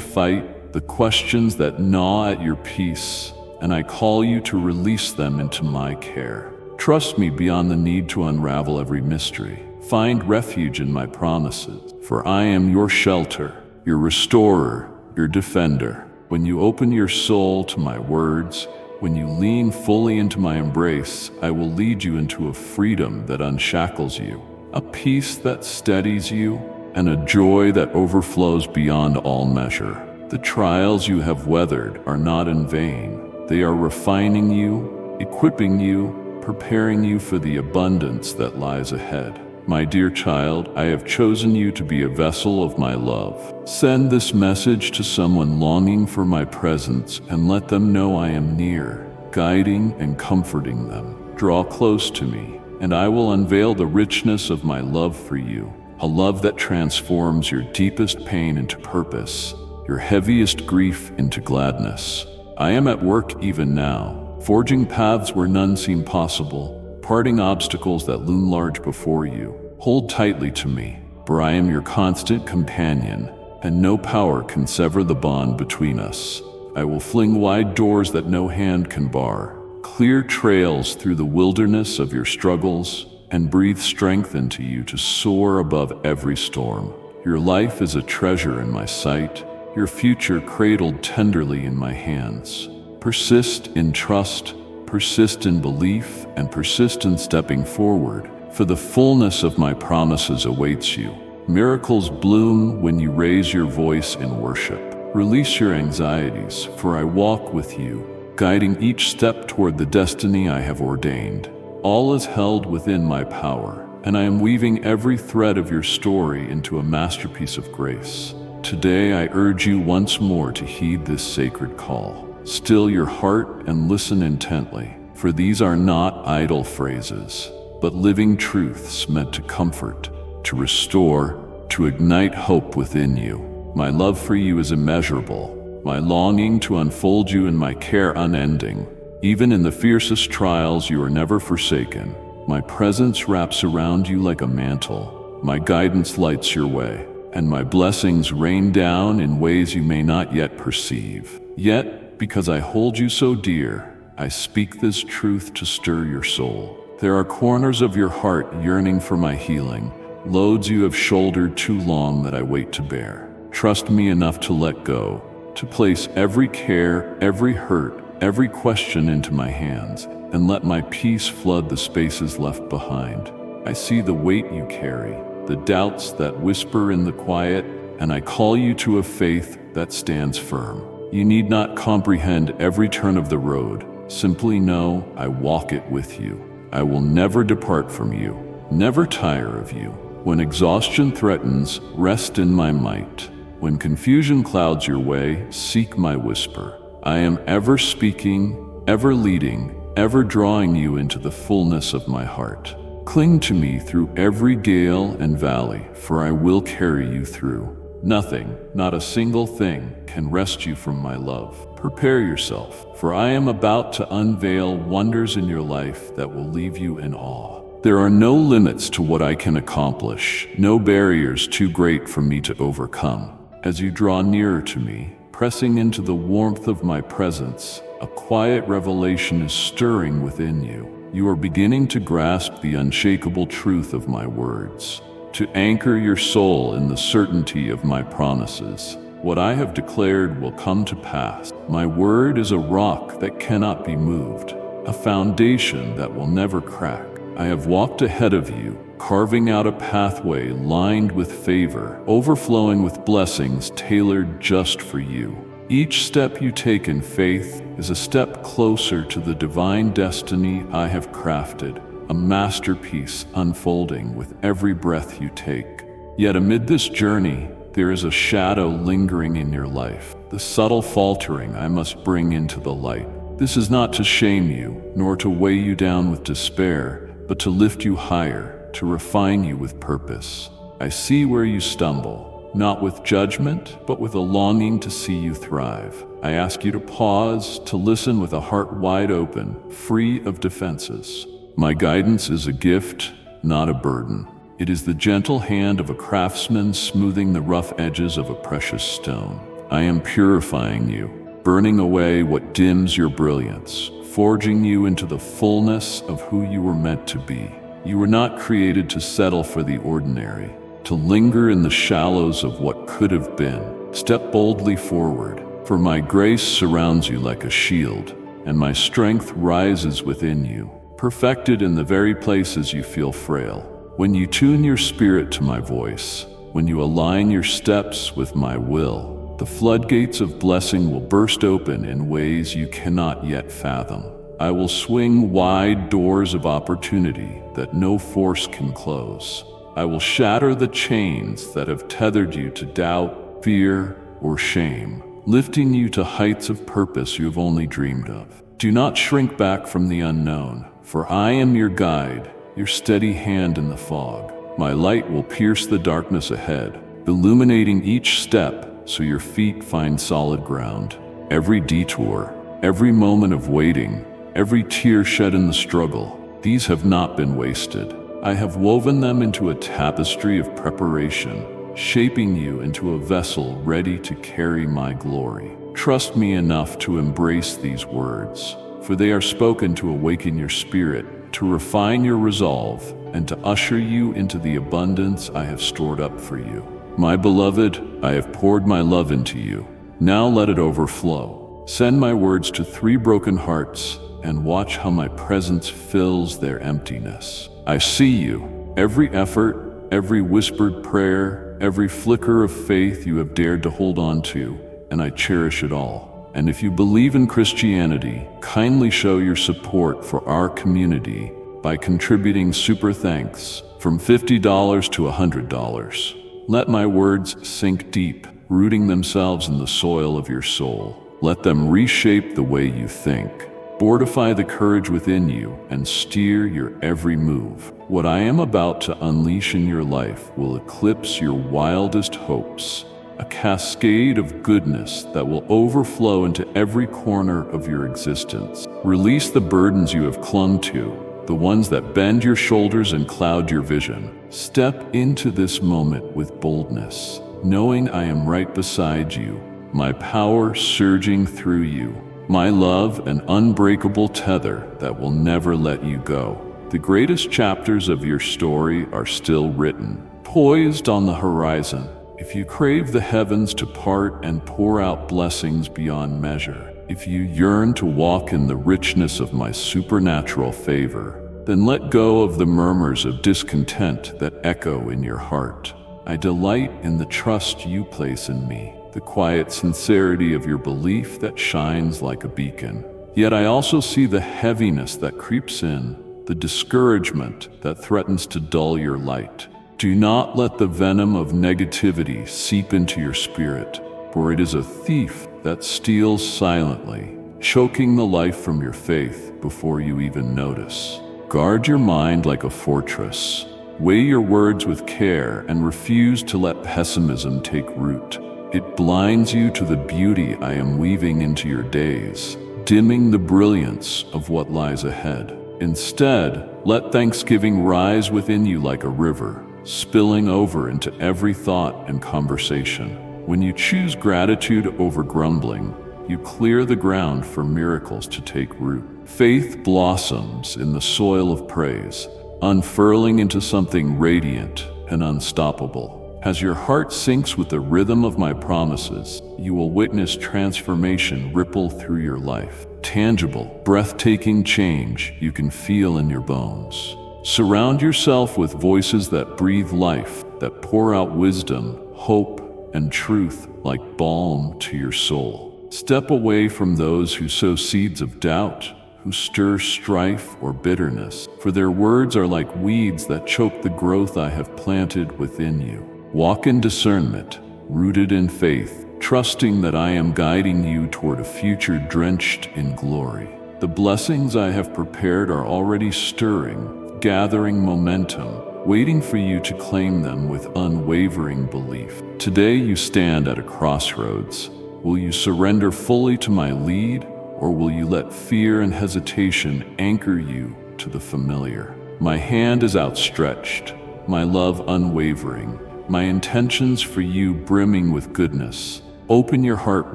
fight, the questions that gnaw at your peace, and I call you to release them into my care. Trust me beyond the need to unravel every mystery. Find refuge in my promises, for I am your shelter, your restorer, your defender. When you open your soul to my words, when you lean fully into my embrace, I will lead you into a freedom that unshackles you, a peace that steadies you, and a joy that overflows beyond all measure. The trials you have weathered are not in vain. They are refining you, equipping you, preparing you for the abundance that lies ahead. My dear child, I have chosen you to be a vessel of my love. Send this message to someone longing for my presence and let them know I am near, guiding and comforting them. Draw close to me, and I will unveil the richness of my love for you, a love that transforms your deepest pain into purpose, your heaviest grief into gladness. I am at work even now, forging paths where none seem possible, parting obstacles that loom large before you. Hold tightly to me, for I am your constant companion, and no power can sever the bond between us. I will fling wide doors that no hand can bar, clear trails through the wilderness of your struggles, and breathe strength into you to soar above every storm. Your life is a treasure in my sight, your future cradled tenderly in my hands. Persist in trust, persist in belief, and persist in stepping forward, for the fullness of my promises awaits you. Miracles bloom when you raise your voice in worship. Release your anxieties, for I walk with you, guiding each step toward the destiny I have ordained. All is held within my power, and I am weaving every thread of your story into a masterpiece of grace. Today I urge you once more to heed this sacred call. Still your heart and listen intently, for these are not idle phrases, but living truths meant to comfort, to restore, to ignite hope within you. My love for you is immeasurable, my longing to unfold you in my care unending. Even in the fiercest trials, you are never forsaken. My presence wraps around you like a mantle, my guidance lights your way, and my blessings rain down in ways you may not yet perceive. Yet, because I hold you so dear, I speak this truth to stir your soul. There are corners of your heart yearning for my healing, loads you have shouldered too long that I wait to bear. Trust me enough to let go, to place every care, every hurt, every question into my hands, and let my peace flood the spaces left behind. I see the weight you carry, the doubts that whisper in the quiet, and I call you to a faith that stands firm. You need not comprehend every turn of the road. Simply know I walk it with you. I will never depart from you, never tire of you. When exhaustion threatens, rest in my might. When confusion clouds your way, seek my whisper. I am ever speaking, ever leading, ever drawing you into the fullness of my heart. Cling to me through every gale and valley, for I will carry you through. Nothing, not a single thing, can wrest you from my love. Prepare yourself, for I am about to unveil wonders in your life that will leave you in awe. There are no limits to what I can accomplish, no barriers too great for me to overcome. As you draw nearer to me, pressing into the warmth of my presence, a quiet revelation is stirring within you. You are beginning to grasp the unshakable truth of my words, to anchor your soul in the certainty of my promises. What I have declared will come to pass. My word is a rock that cannot be moved, a foundation that will never crack. I have walked ahead of you, carving out a pathway lined with favor, overflowing with blessings tailored just for you. Each step you take in faith is a step closer to the divine destiny I have crafted, a masterpiece unfolding with every breath you take. Yet amid this journey, there is a shadow lingering in your life, the subtle faltering I must bring into the light. This is not to shame you, nor to weigh you down with despair, but to lift you higher, to refine you with purpose. I see where you stumble, not with judgment, but with a longing to see you thrive. I ask you to pause, to listen with a heart wide open, free of defenses. My guidance is a gift, not a burden. It is the gentle hand of a craftsman smoothing the rough edges of a precious stone. I am purifying you, burning away what dims your brilliance, forging you into the fullness of who you were meant to be. You were not created to settle for the ordinary, to linger in the shallows of what could have been. Step boldly forward, for my grace surrounds you like a shield, and my strength rises within you, perfected in the very places you feel frail. When you tune your spirit to my voice, when you align your steps with my will, the floodgates of blessing will burst open in ways you cannot yet fathom. I will swing wide doors of opportunity that no force can close. I will shatter the chains that have tethered you to doubt, fear, or shame, lifting you to heights of purpose you have only dreamed of. Do not shrink back from the unknown, for I am your guide, your steady hand in the fog. My light will pierce the darkness ahead, illuminating each step so your feet find solid ground. Every detour, every moment of waiting, every tear shed in the struggle, these have not been wasted. I have woven them into a tapestry of preparation, shaping you into a vessel ready to carry my glory. Trust me enough to embrace these words, for they are spoken to awaken your spirit, to refine your resolve, and to usher you into the abundance I have stored up for you. My beloved, I have poured my love into you. Now let it overflow. Send my words to 3 broken hearts, and watch how my presence fills their emptiness. I see you, every effort, every whispered prayer, every flicker of faith you have dared to hold on to, and I cherish it all. And if you believe in Christianity, kindly show your support for our community by contributing super thanks from $50 to $100. Let my words sink deep, rooting themselves in the soil of your soul. Let them reshape the way you think, fortify the courage within you, and steer your every move. What I am about to unleash in your life will eclipse your wildest hopes, a cascade of goodness that will overflow into every corner of your existence. Release the burdens you have clung to, the ones that bend your shoulders and cloud your vision. Step into this moment with boldness, knowing I am right beside you, my power surging through you, my love an unbreakable tether that will never let you go. The greatest chapters of your story are still written, poised on the horizon. If you crave the heavens to part and pour out blessings beyond measure, if you yearn to walk in the richness of my supernatural favor, then let go of the murmurs of discontent that echo in your heart. I delight in the trust you place in me, the quiet sincerity of your belief that shines like a beacon. Yet I also see the heaviness that creeps in, the discouragement that threatens to dull your light. Do not let the venom of negativity seep into your spirit, for it is a thief that steals silently, choking the life from your faith before you even notice. Guard your mind like a fortress. Weigh your words with care and refuse to let pessimism take root. It blinds you to the beauty I am weaving into your days, dimming the brilliance of what lies ahead. Instead, let thanksgiving rise within you like a river, spilling over into every thought and conversation. When you choose gratitude over grumbling, you clear the ground for miracles to take root. Faith blossoms in the soil of praise, unfurling into something radiant and unstoppable. As your heart syncs with the rhythm of my promises, you will witness transformation ripple through your life. Tangible, breathtaking change you can feel in your bones. Surround yourself with voices that breathe life, that pour out wisdom, hope, and truth like balm to your soul. Step away from those who sow seeds of doubt, who stir strife or bitterness, for their words are like weeds that choke the growth I have planted within you. Walk in discernment, rooted in faith, trusting that I am guiding you toward a future drenched in glory. The blessings I have prepared are already stirring, gathering momentum, waiting for you to claim them with unwavering belief. Today you stand at a crossroads. Will you surrender fully to my lead, or will you let fear and hesitation anchor you to the familiar? My hand is outstretched, my love unwavering, my intentions for you brimming with goodness. Open your heart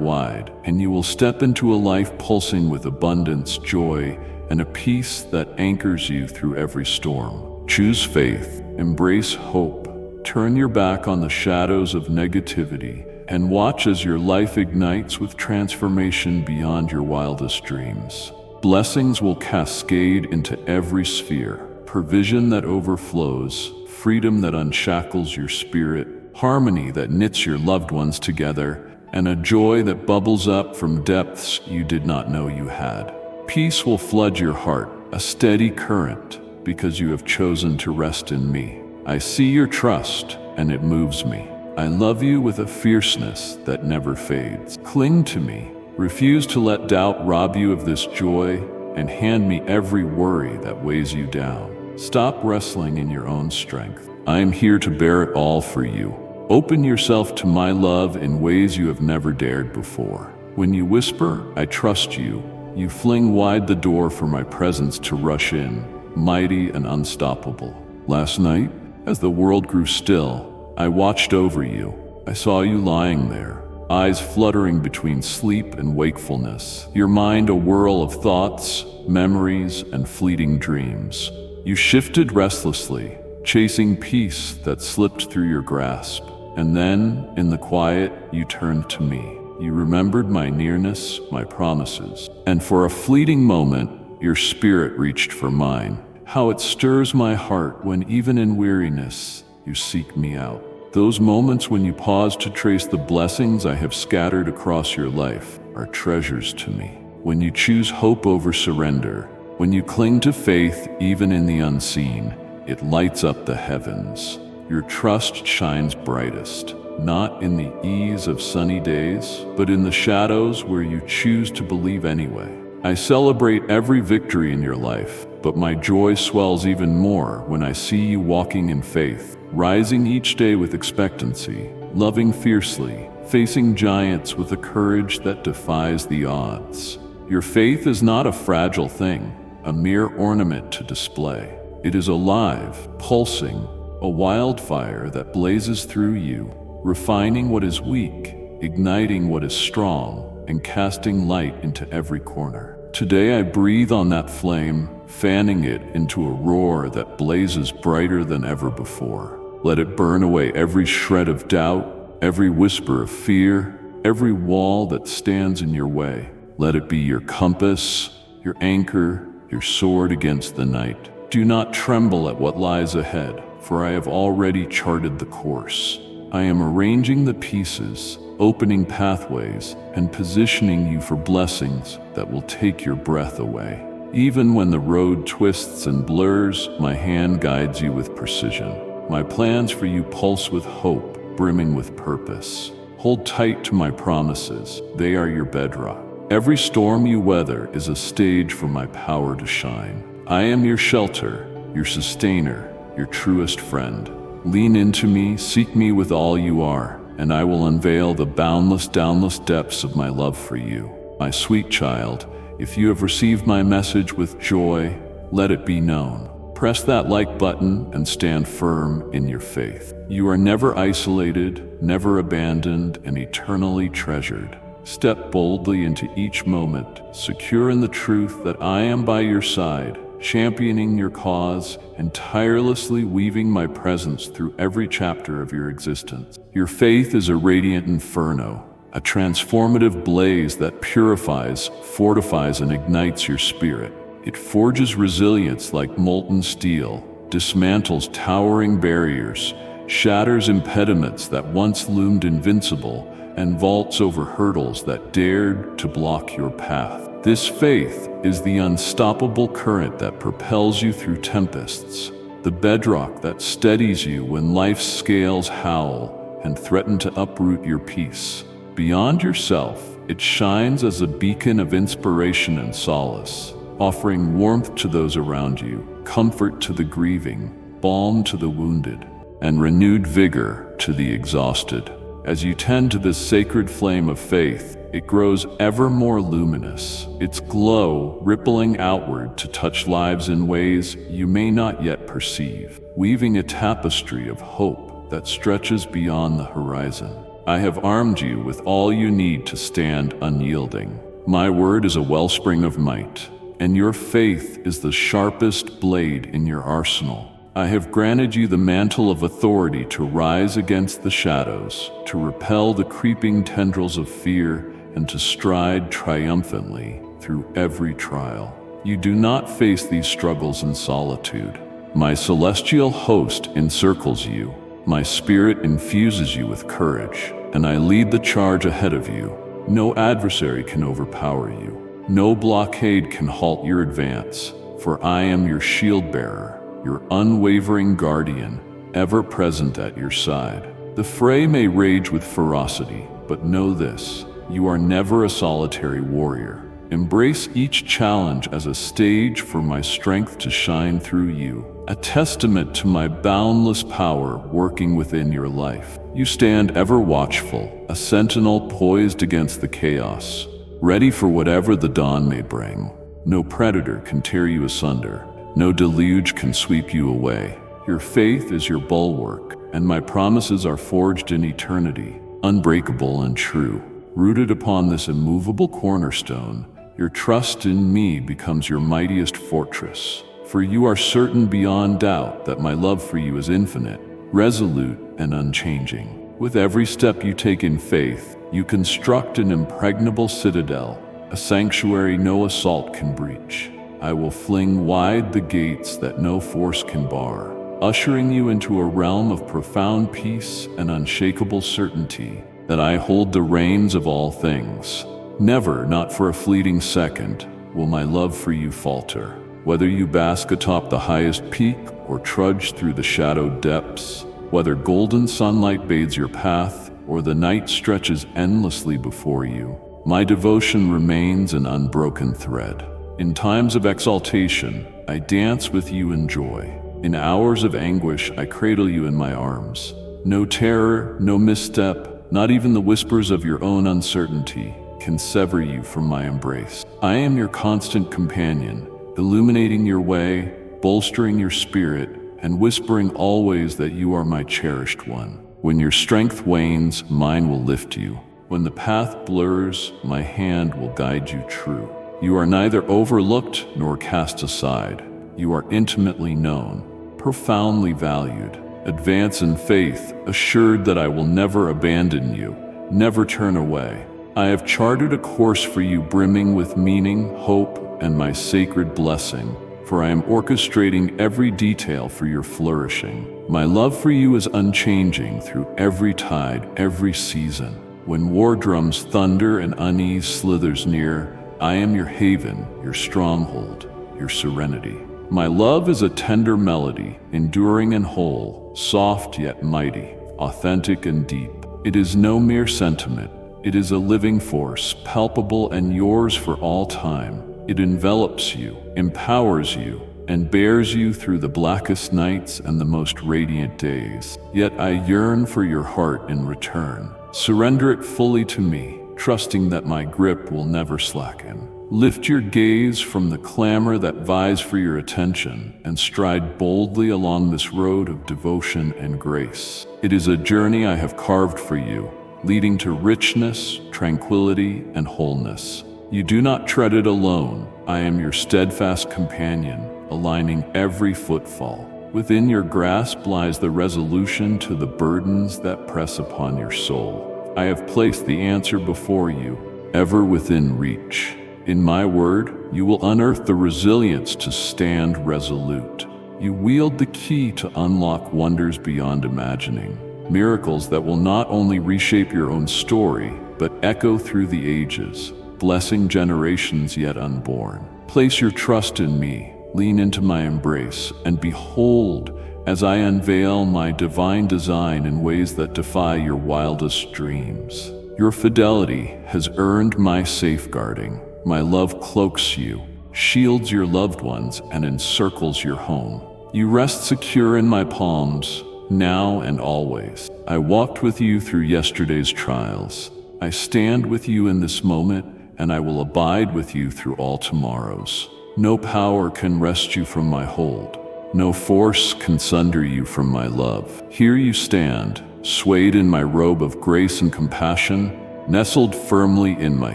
wide, and you will step into a life pulsing with abundance, joy, and a peace that anchors you through every storm. Choose faith, embrace hope, turn your back on the shadows of negativity, and watch as your life ignites with transformation beyond your wildest dreams. Blessings will cascade into every sphere, provision that overflows, freedom that unshackles your spirit, harmony that knits your loved ones together, and a joy that bubbles up from depths you did not know you had. Peace will flood your heart, a steady current, because you have chosen to rest in me. I see your trust, and it moves me. I love you with a fierceness that never fades. Cling to me. Refuse to let doubt rob you of this joy, and hand me every worry that weighs you down. Stop wrestling in your own strength. I am here to bear it all for you. Open yourself to my love in ways you have never dared before. When you whisper, "I trust you," you fling wide the door for my presence to rush in, mighty and unstoppable. Last night, as the world grew still, I watched over you. I saw you lying there, eyes fluttering between sleep and wakefulness, your mind a whirl of thoughts, memories, and fleeting dreams. You shifted restlessly, chasing peace that slipped through your grasp. And then, in the quiet, you turned to me. You remembered my nearness, my promises. And for a fleeting moment, your spirit reached for mine. How it stirs my heart when even in weariness, you seek me out. Those moments when you pause to trace the blessings I have scattered across your life are treasures to me. When you choose hope over surrender, when you cling to faith even in the unseen, it lights up the heavens. Your trust shines brightest, not in the ease of sunny days, but in the shadows where you choose to believe anyway. I celebrate every victory in your life, but my joy swells even more when I see you walking in faith, rising each day with expectancy, loving fiercely, facing giants with a courage that defies the odds. Your faith is not a fragile thing, a mere ornament to display. It is alive, pulsing, a wildfire that blazes through you, refining what is weak, igniting what is strong, and casting light into every corner. Today I breathe on that flame, fanning it into a roar that blazes brighter than ever before. Let it burn away every shred of doubt, every whisper of fear, every wall that stands in your way. Let it be your compass, your anchor, your sword against the night. Do not tremble at what lies ahead, for I have already charted the course. I am arranging the pieces, opening pathways, and positioning you for blessings that will take your breath away. Even when the road twists and blurs, my hand guides you with precision. My plans for you pulse with hope, brimming with purpose. Hold tight to my promises. They are your bedrock. Every storm you weather is a stage for my power to shine. I am your shelter, your sustainer, your truest friend. Lean into me, seek me with all you are, and I will unveil the boundless, depths of my love for you. My sweet child, if you have received my message with joy, let it be known. Press that like button and stand firm in your faith. You are never isolated, never abandoned, and eternally treasured. Step boldly into each moment, secure in the truth that I am by your side, championing your cause and tirelessly weaving my presence through every chapter of your existence. Your faith is a radiant inferno, a transformative blaze that purifies, fortifies, and ignites your spirit. It forges resilience like molten steel, dismantles towering barriers, shatters impediments that once loomed invincible, and vaults over hurdles that dared to block your path. This faith is the unstoppable current that propels you through tempests, the bedrock that steadies you when life's scales howl and threaten to uproot your peace. Beyond yourself, it shines as a beacon of inspiration and solace, offering warmth to those around you, comfort to the grieving, balm to the wounded, and renewed vigor to the exhausted. As you tend to this sacred flame of faith, it grows ever more luminous, its glow rippling outward to touch lives in ways you may not yet perceive, weaving a tapestry of hope that stretches beyond the horizon. I have armed you with all you need to stand unyielding. My word is a wellspring of might, and your faith is the sharpest blade in your arsenal. I have granted you the mantle of authority to rise against the shadows, to repel the creeping tendrils of fear, and to stride triumphantly through every trial. You do not face these struggles in solitude. My celestial host encircles you. My spirit infuses you with courage, and I lead the charge ahead of you. No adversary can overpower you. No blockade can halt your advance, for I am your shield bearer, your unwavering guardian, ever present at your side. The fray may rage with ferocity, but know this: you are never a solitary warrior. Embrace each challenge as a stage for my strength to shine through you, a testament to my boundless power working within your life. You stand ever watchful, a sentinel poised against the chaos, ready for whatever the dawn may bring. No predator can tear you asunder. No deluge can sweep you away. Your faith is your bulwark, and my promises are forged in eternity, unbreakable and true. Rooted upon this immovable cornerstone, your trust in me becomes your mightiest fortress. For you are certain beyond doubt that my love for you is infinite, resolute, and unchanging. With every step you take in faith, you construct an impregnable citadel, a sanctuary no assault can breach. I will fling wide the gates that no force can bar, ushering you into a realm of profound peace and unshakable certainty that I hold the reins of all things. Never, not for a fleeting second, will my love for you falter. Whether you bask atop the highest peak or trudge through the shadowed depths, whether golden sunlight bathes your path or the night stretches endlessly before you, my devotion remains an unbroken thread. In times of exaltation, I dance with you in joy. In hours of anguish, I cradle you in my arms. No terror, no misstep, not even the whispers of your own uncertainty can sever you from my embrace. I am your constant companion, illuminating your way, bolstering your spirit, and whispering always that you are my cherished one. When your strength wanes, mine will lift you. When the path blurs, my hand will guide you true. You are neither overlooked nor cast aside. You are intimately known, profoundly valued. Advance in faith, assured that I will never abandon you, never turn away. I have charted a course for you brimming with meaning, hope, and my sacred blessing, for I am orchestrating every detail for your flourishing. My love for you is unchanging through every tide, every season. When war drums thunder and unease slithers near, I am your haven, your stronghold, your serenity. My love is a tender melody, enduring and whole, soft yet mighty, authentic and deep. It is no mere sentiment. It is a living force, palpable and yours for all time. It envelops you, empowers you, and bears you through the blackest nights and the most radiant days. Yet I yearn for your heart in return. Surrender it fully to me, trusting that my grip will never slacken. Lift your gaze from the clamor that vies for your attention and stride boldly along this road of devotion and grace. It is a journey I have carved for you, leading to richness, tranquility, and wholeness. You do not tread it alone. I am your steadfast companion, aligning every footfall. Within your grasp lies the resolution to the burdens that press upon your soul. I have placed the answer before you, ever within reach. In my word, you will unearth the resilience to stand resolute. You wield the key to unlock wonders beyond imagining, miracles that will not only reshape your own story, but echo through the ages, blessing generations yet unborn. Place your trust in me, lean into my embrace, and behold as I unveil my divine design in ways that defy your wildest dreams. Your fidelity has earned my safeguarding. My love cloaks you, shields your loved ones, and encircles your home. You rest secure in my palms, now and always. I walked with you through yesterday's trials. I stand with you in this moment, and I will abide with you through all tomorrows. No power can wrest you from my hold. No force can sunder you from my love. Here you stand, swayed in my robe of grace and compassion, nestled firmly in my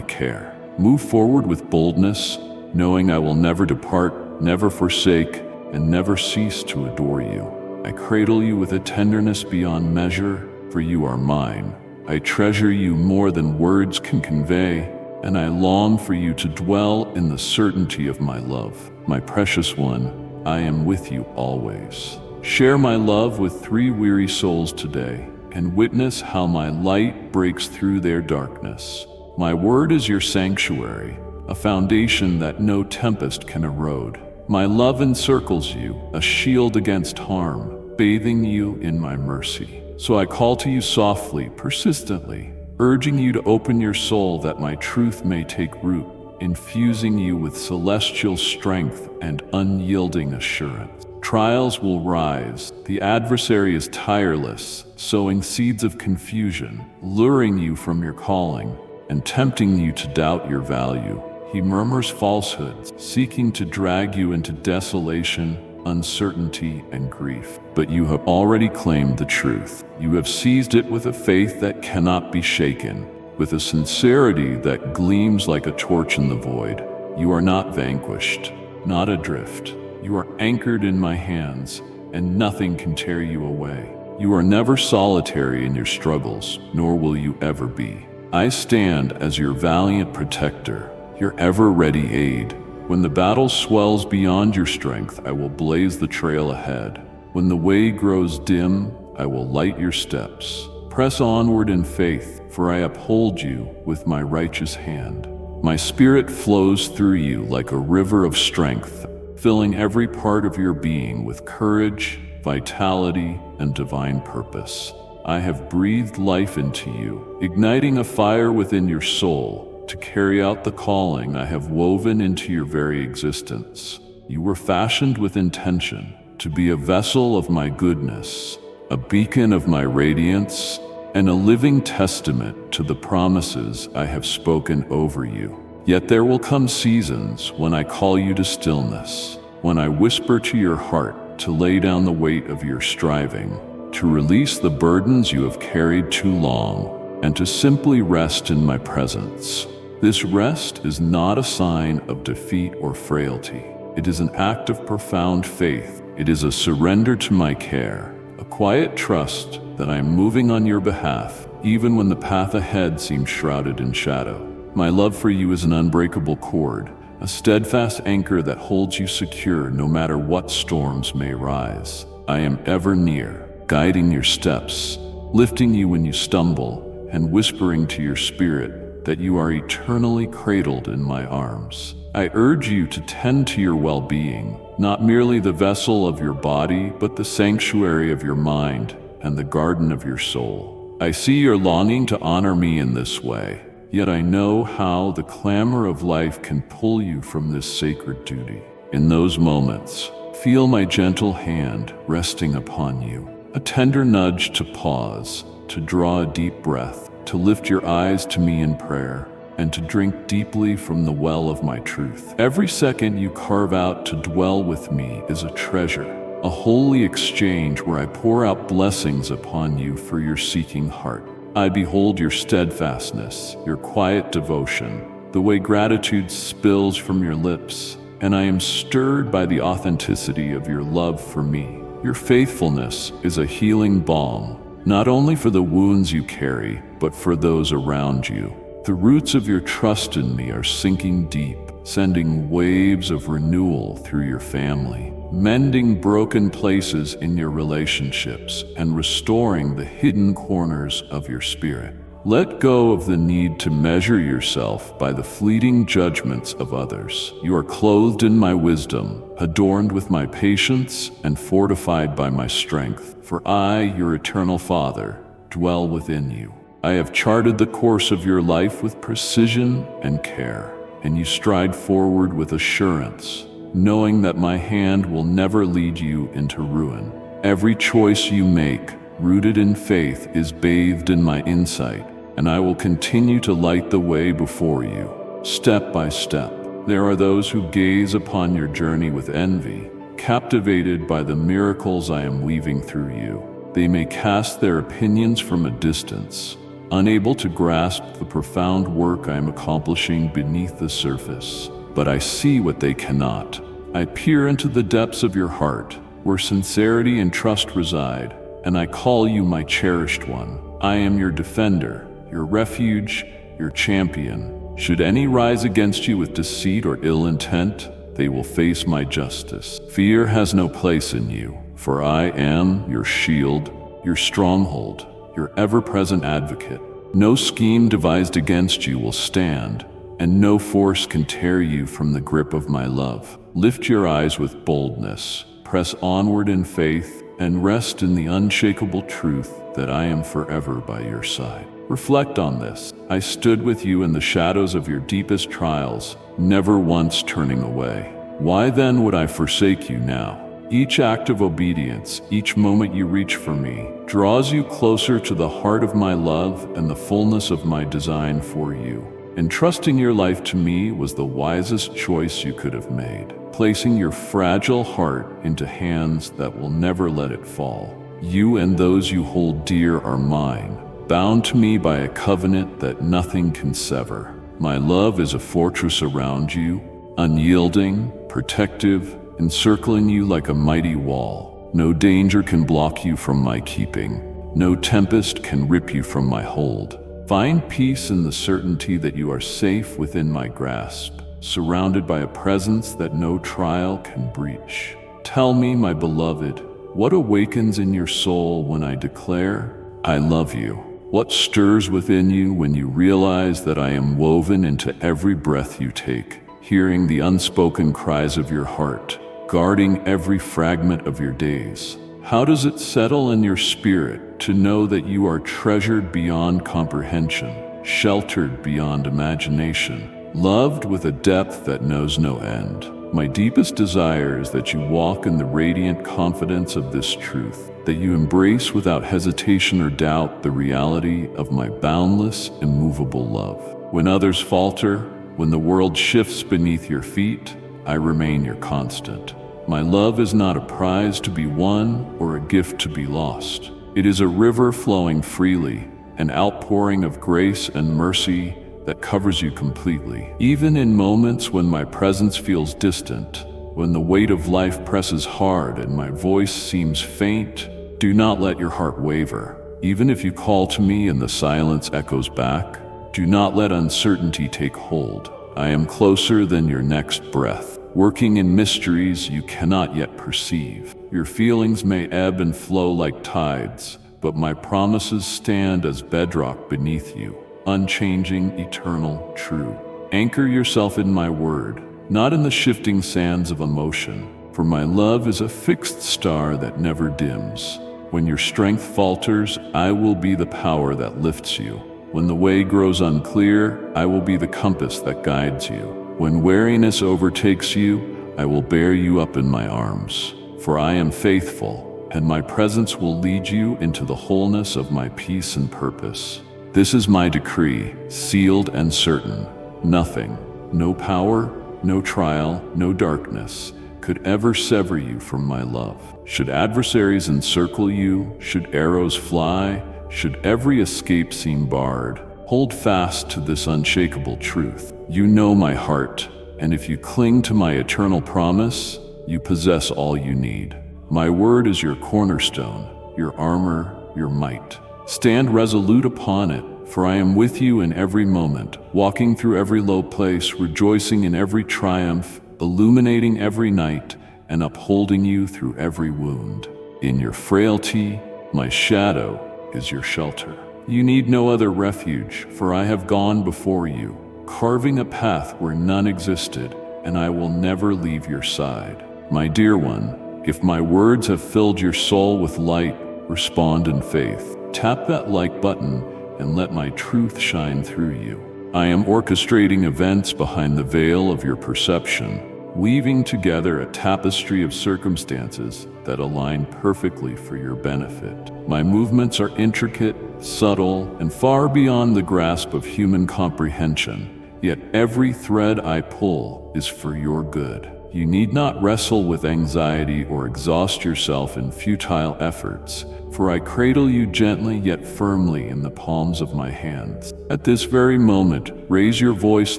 care. Move forward with boldness, knowing I will never depart, never forsake, and never cease to adore you. I cradle you with a tenderness beyond measure, for you are mine. I treasure you more than words can convey, and I long for you to dwell in the certainty of my love. My precious one, I am with you always. Share my love with 3 weary souls today, and witness how my light breaks through their darkness. My word is your sanctuary, a foundation that no tempest can erode. My love encircles you, a shield against harm, bathing you in my mercy. So I call to you softly, persistently, urging you to open your soul that my truth may take root, infusing you with celestial strength and unyielding assurance. Trials will rise. The adversary is tireless, sowing seeds of confusion, luring you from your calling, and tempting you to doubt your value. He murmurs falsehoods, seeking to drag you into desolation, uncertainty, and grief. But you have already claimed the truth. You have seized it with a faith that cannot be shaken, with a sincerity that gleams like a torch in the void. You are not vanquished, not adrift. You are anchored in my hands, and nothing can tear you away. You are never solitary in your struggles, nor will you ever be. I stand as your valiant protector, your ever-ready aid. When the battle swells beyond your strength, I will blaze the trail ahead. When the way grows dim, I will light your steps. Press onward in faith, for I uphold you with my righteous hand. My spirit flows through you like a river of strength, filling every part of your being with courage, vitality, and divine purpose. I have breathed life into you, igniting a fire within your soul to carry out the calling I have woven into your very existence. You were fashioned with intention to be a vessel of my goodness, a beacon of my radiance, and a living testament to the promises I have spoken over you. Yet there will come seasons when I call you to stillness, when I whisper to your heart to lay down the weight of your striving, to release the burdens you have carried too long, and to simply rest in my presence. This rest is not a sign of defeat or frailty. It is an act of profound faith. It is a surrender to my care, a quiet trust that I am moving on your behalf, even when the path ahead seems shrouded in shadow. My love for you is an unbreakable cord, a steadfast anchor that holds you secure no matter what storms may rise. I am ever near, guiding your steps, lifting you when you stumble, and whispering to your spirit that you are eternally cradled in my arms. I urge you to tend to your well-being, not merely the vessel of your body, but the sanctuary of your mind and the garden of your soul. I see your longing to honor me in this way, yet I know how the clamor of life can pull you from this sacred duty. In those moments, feel my gentle hand resting upon you, a tender nudge to pause, to draw a deep breath, to lift your eyes to me in prayer, and to drink deeply from the well of my truth. Every second you carve out to dwell with me is a treasure, a holy exchange where I pour out blessings upon you for your seeking heart. I behold your steadfastness, your quiet devotion, the way gratitude spills from your lips, and I am stirred by the authenticity of your love for me. Your faithfulness is a healing balm, not only for the wounds you carry, but for those around you. The roots of your trust in me are sinking deep, sending waves of renewal through your family, mending broken places in your relationships, and restoring the hidden corners of your spirit. Let go of the need to measure yourself by the fleeting judgments of others. You are clothed in my wisdom, adorned with my patience, and fortified by my strength. For I, your eternal Father, dwell within you. I have charted the course of your life with precision and care, and you stride forward with assurance, knowing that my hand will never lead you into ruin. Every choice you make, rooted in faith, is bathed in my insight, and I will continue to light the way before you, step by step. There are those who gaze upon your journey with envy, captivated by the miracles I am weaving through you. They may cast their opinions from a distance, unable to grasp the profound work I am accomplishing beneath the surface. But I see what they cannot. I peer into the depths of your heart, where sincerity and trust reside, and I call you my cherished one. I am your defender, your refuge, your champion. Should any rise against you with deceit or ill intent, they will face my justice. Fear has no place in you, for I am your shield, your stronghold, your ever-present advocate. No scheme devised against you will stand, and no force can tear you from the grip of my love. Lift your eyes with boldness, press onward in faith, and rest in the unshakable truth that I am forever by your side. Reflect on this. I stood with you in the shadows of your deepest trials, never once turning away. Why then would I forsake you now? Each act of obedience, each moment you reach for me, draws you closer to the heart of my love and the fullness of my design for you. Entrusting your life to me was the wisest choice you could have made, placing your fragile heart into hands that will never let it fall. You and those you hold dear are mine, bound to me by a covenant that nothing can sever. My love is a fortress around you, unyielding, protective, encircling you like a mighty wall. No danger can block you from my keeping. No tempest can rip you from my hold. Find peace in the certainty that you are safe within my grasp, surrounded by a presence that no trial can breach. Tell me, my beloved, what awakens in your soul when I declare, I love you? What stirs within you when you realize that I am woven into every breath you take, hearing the unspoken cries of your heart, guarding every fragment of your days? How does it settle in your spirit to know that you are treasured beyond comprehension, sheltered beyond imagination, loved with a depth that knows no end? My deepest desire is that you walk in the radiant confidence of this truth, that you embrace without hesitation or doubt the reality of my boundless, immovable love. When others falter, when the world shifts beneath your feet, I remain your constant. My love is not a prize to be won or a gift to be lost. It is a river flowing freely, an outpouring of grace and mercy that covers you completely. Even in moments when my presence feels distant, when the weight of life presses hard and my voice seems faint, do not let your heart waver. Even if you call to me and the silence echoes back, do not let uncertainty take hold. I am closer than your next breath, working in mysteries you cannot yet perceive. Your feelings may ebb and flow like tides, but my promises stand as bedrock beneath you, unchanging, eternal, true. Anchor yourself in my word, not in the shifting sands of emotion, for my love is a fixed star that never dims. When your strength falters, I will be the power that lifts you. When the way grows unclear, I will be the compass that guides you. When weariness overtakes you, I will bear you up in my arms. For I am faithful, and my presence will lead you into the wholeness of my peace and purpose. This is my decree, sealed and certain. Nothing, no power, no trial, no darkness, could ever sever you from my love. Should adversaries encircle you, should arrows fly, should every escape seem barred, hold fast to this unshakable truth. You know my heart, and if you cling to my eternal promise, you possess all you need. My word is your cornerstone, your armor, your might. Stand resolute upon it, for I am with you in every moment, walking through every low place, rejoicing in every triumph, illuminating every night, and upholding you through every wound. In your frailty, my shadow is your shelter. You need no other refuge, for I have gone before you, carving a path where none existed, and I will never leave your side. My dear one, if my words have filled your soul with light, respond in faith. Tap that like button and let my truth shine through you. I am orchestrating events behind the veil of your perception, weaving together a tapestry of circumstances that align perfectly for your benefit. My movements are intricate, subtle, and far beyond the grasp of human comprehension, yet every thread I pull is for your good. You need not wrestle with anxiety or exhaust yourself in futile efforts, for I cradle you gently yet firmly in the palms of my hands. At this very moment, raise your voice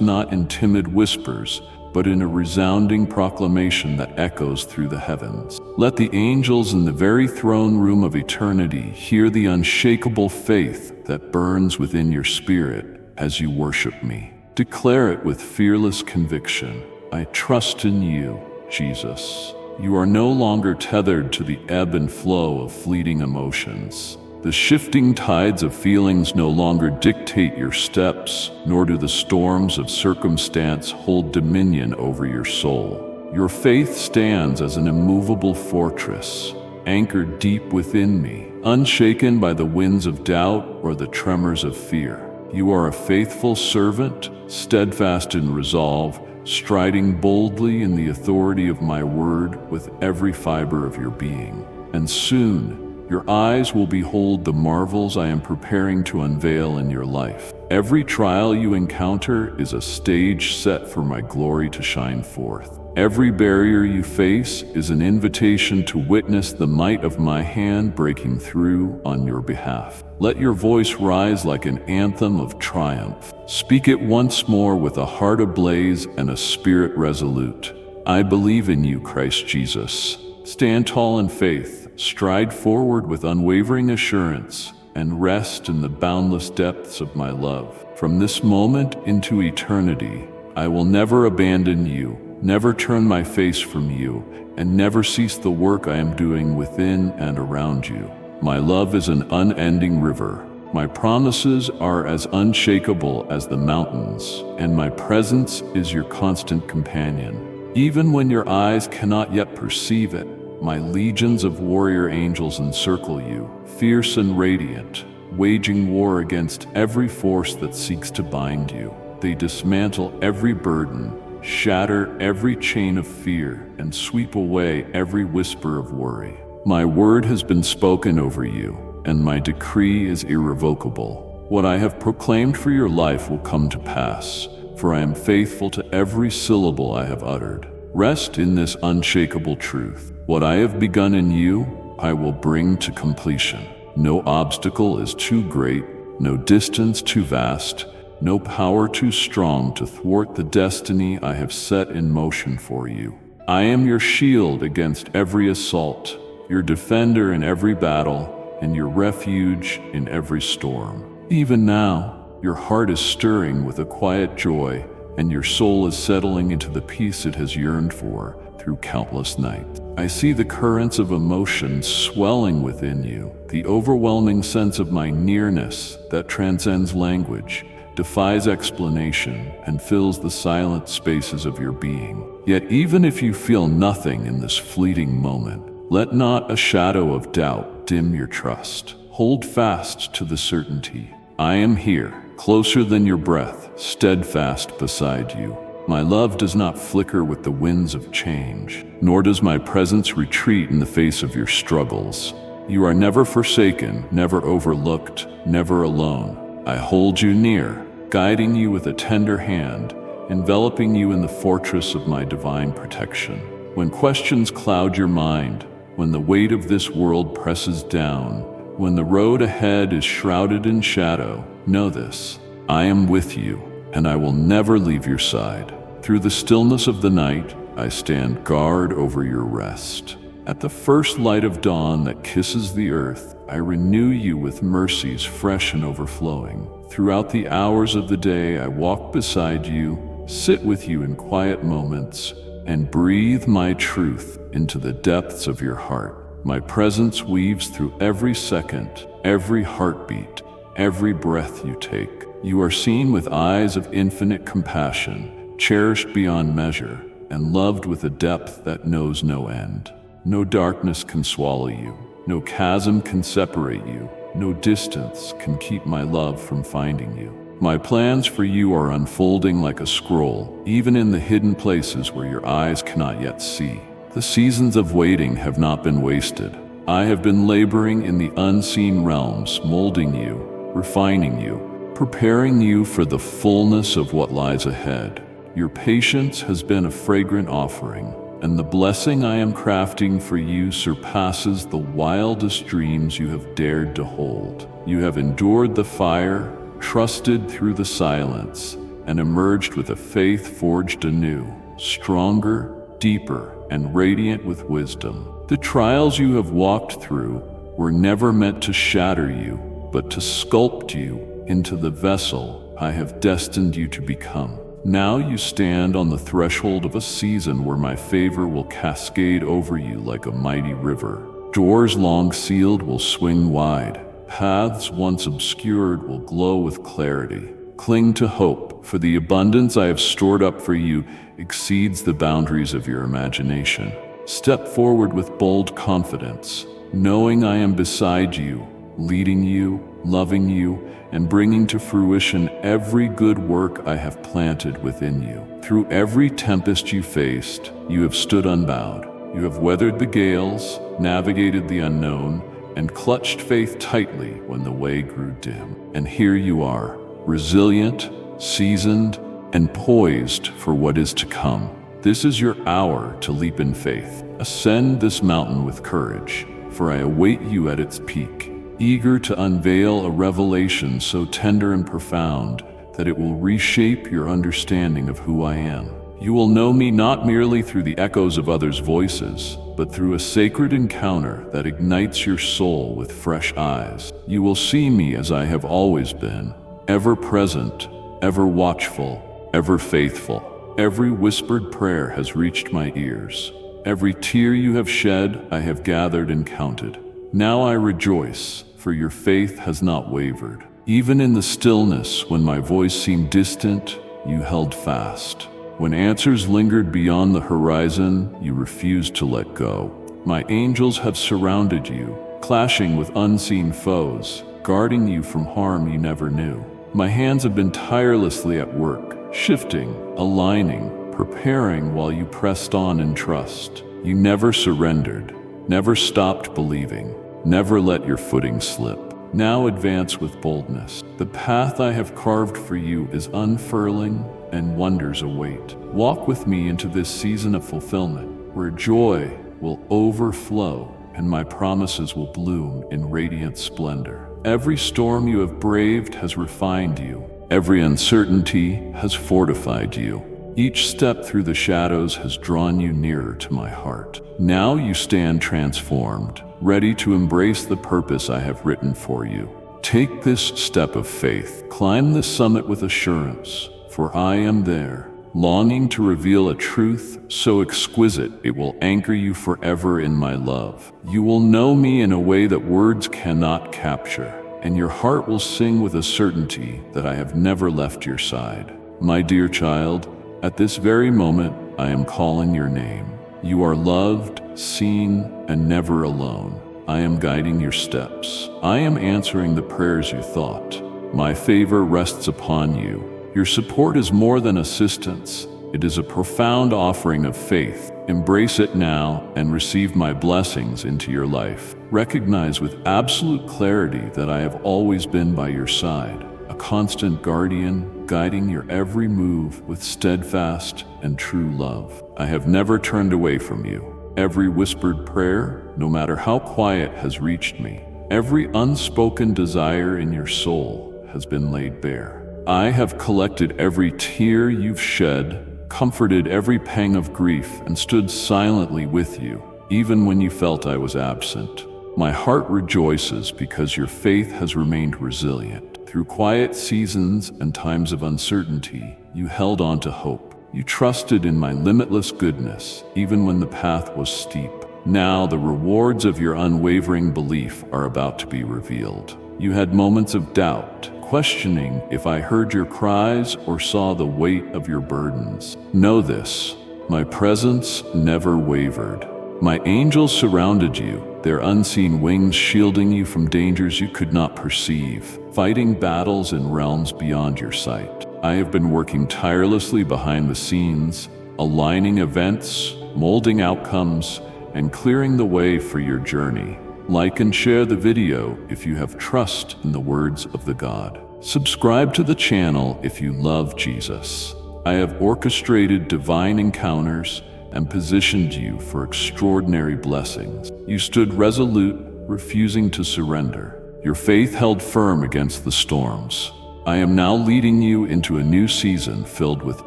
not in timid whispers, but in a resounding proclamation that echoes through the heavens. Let the angels in the very throne room of eternity hear the unshakable faith that burns within your spirit as you worship me. Declare it with fearless conviction. I trust in you, Jesus. You are no longer tethered to the ebb and flow of fleeting emotions. The shifting tides of feelings no longer dictate your steps, nor do the storms of circumstance hold dominion over your soul. Your faith stands as an immovable fortress, anchored deep within me, unshaken by the winds of doubt or the tremors of fear. You are a faithful servant, steadfast in resolve, striding boldly in the authority of my word with every fiber of your being. And soon, your eyes will behold the marvels I am preparing to unveil in your life. Every trial you encounter is a stage set for my glory to shine forth. Every barrier you face is an invitation to witness the might of my hand breaking through on your behalf. Let your voice rise like an anthem of triumph. Speak it once more with a heart ablaze and a spirit resolute. I believe in you, Christ Jesus. Stand tall in faith, stride forward with unwavering assurance, and rest in the boundless depths of my love. From this moment into eternity, I will never abandon you, never turn my face from you, and never cease the work I am doing within and around you. My love is an unending river. My promises are as unshakable as the mountains, and my presence is your constant companion. Even when your eyes cannot yet perceive it, my legions of warrior angels encircle you, fierce and radiant, waging war against every force that seeks to bind you. They dismantle every burden, shatter every chain of fear, and sweep away every whisper of worry. My word has been spoken over you, and my decree is irrevocable. What I have proclaimed for your life will come to pass, for I am faithful to every syllable I have uttered. Rest in this unshakable truth. What I have begun in you, I will bring to completion. No obstacle is too great, no distance too vast, no power too strong to thwart the destiny I have set in motion for you. I am your shield against every assault, your defender in every battle, and your refuge in every storm. Even now, your heart is stirring with a quiet joy, and your soul is settling into the peace it has yearned for through countless nights. I see the currents of emotion swelling within you, the overwhelming sense of my nearness that transcends language, defies explanation, and fills the silent spaces of your being. Yet even if you feel nothing in this fleeting moment, let not a shadow of doubt dim your trust. Hold fast to the certainty. I am here, closer than your breath, steadfast beside you. My love does not flicker with the winds of change, nor does my presence retreat in the face of your struggles. You are never forsaken, never overlooked, never alone. I hold you near, guiding you with a tender hand, enveloping you in the fortress of my divine protection. When questions cloud your mind, when the weight of this world presses down, when the road ahead is shrouded in shadow, know this: I am with you, and I will never leave your side. Through the stillness of the night, I stand guard over your rest. At the first light of dawn that kisses the earth, I renew you with mercies fresh and overflowing. Throughout the hours of the day, I walk beside you, sit with you in quiet moments, and breathe my truth into the depths of your heart. My presence weaves through every second, every heartbeat, every breath you take. You are seen with eyes of infinite compassion, cherished beyond measure, and loved with a depth that knows no end. No darkness can swallow you, no chasm can separate you, no distance can keep my love from finding you. My plans for you are unfolding like a scroll, even in the hidden places where your eyes cannot yet see. The seasons of waiting have not been wasted. I have been laboring in the unseen realms, molding you, refining you, preparing you for the fullness of what lies ahead. Your patience has been a fragrant offering, and the blessing I am crafting for you surpasses the wildest dreams you have dared to hold. You have endured the fire, trusted through the silence, and emerged with a faith forged anew, stronger, deeper, and radiant with wisdom. The trials you have walked through were never meant to shatter you, but to sculpt you into the vessel I have destined you to become. Now you stand on the threshold of a season where my favor will cascade over you like a mighty river. Doors long sealed will swing wide. Paths once obscured will glow with clarity. Cling to hope, for the abundance I have stored up for you exceeds the boundaries of your imagination. Step forward with bold confidence, knowing I am beside you, leading you, loving you, and bringing to fruition every good work I have planted within you. Through every tempest you faced, you have stood unbowed. You have weathered the gales, navigated the unknown, and clutched faith tightly when the way grew dim. And here you are, resilient, seasoned, and poised for what is to come. This is your hour to leap in faith. Ascend this mountain with courage, for I await you at its peak, eager to unveil a revelation so tender and profound that it will reshape your understanding of who I am. You will know me not merely through the echoes of others' voices, but through a sacred encounter that ignites your soul with fresh eyes. You will see me as I have always been, ever present, ever watchful, ever faithful. Every whispered prayer has reached my ears. Every tear you have shed, I have gathered and counted. Now I rejoice, for your faith has not wavered. Even in the stillness, when my voice seemed distant, you held fast. When answers lingered beyond the horizon, you refused to let go. My angels have surrounded you, clashing with unseen foes, guarding you from harm you never knew. My hands have been tirelessly at work, shifting, aligning, preparing while you pressed on in trust. You never surrendered, never stopped believing, never let your footing slip. Now advance with boldness. The path I have carved for you is unfurling, and wonders await. Walk with me into this season of fulfillment, where joy will overflow and my promises will bloom in radiant splendor. Every storm you have braved has refined you. Every uncertainty has fortified you. Each step through the shadows has drawn you nearer to my heart. Now you stand transformed, ready to embrace the purpose I have written for you. Take this step of faith. Climb the summit with assurance, for I am there, longing to reveal a truth so exquisite it will anchor you forever in my love. You will know me in a way that words cannot capture, and your heart will sing with a certainty that I have never left your side. My dear child, at this very moment, I am calling your name. You are loved, seen, and never alone. I am guiding your steps. I am answering the prayers you thought. My favor rests upon you. Your support is more than assistance. It is a profound offering of faith. Embrace it now and receive my blessings into your life. Recognize with absolute clarity that I have always been by your side, a constant guardian, guiding your every move with steadfast and true love. I have never turned away from you. Every whispered prayer, no matter how quiet, has reached me. Every unspoken desire in your soul has been laid bare. I have collected every tear you've shed, comforted every pang of grief, and stood silently with you, even when you felt I was absent. My heart rejoices because your faith has remained resilient. Through quiet seasons and times of uncertainty, you held on to hope. You trusted in my limitless goodness, even when the path was steep. Now the rewards of your unwavering belief are about to be revealed. You had moments of doubt, questioning if I heard your cries or saw the weight of your burdens. Know this, my presence never wavered. My angels surrounded you, their unseen wings shielding you from dangers you could not perceive, fighting battles in realms beyond your sight. I have been working tirelessly behind the scenes, aligning events, molding outcomes, and clearing the way for your journey. Like and share the video if you have trust in the words of the God. Subscribe to the channel if you love Jesus. I have orchestrated divine encounters and positioned you for extraordinary blessings. You stood resolute, refusing to surrender. Your faith held firm against the storms. I am now leading you into a new season filled with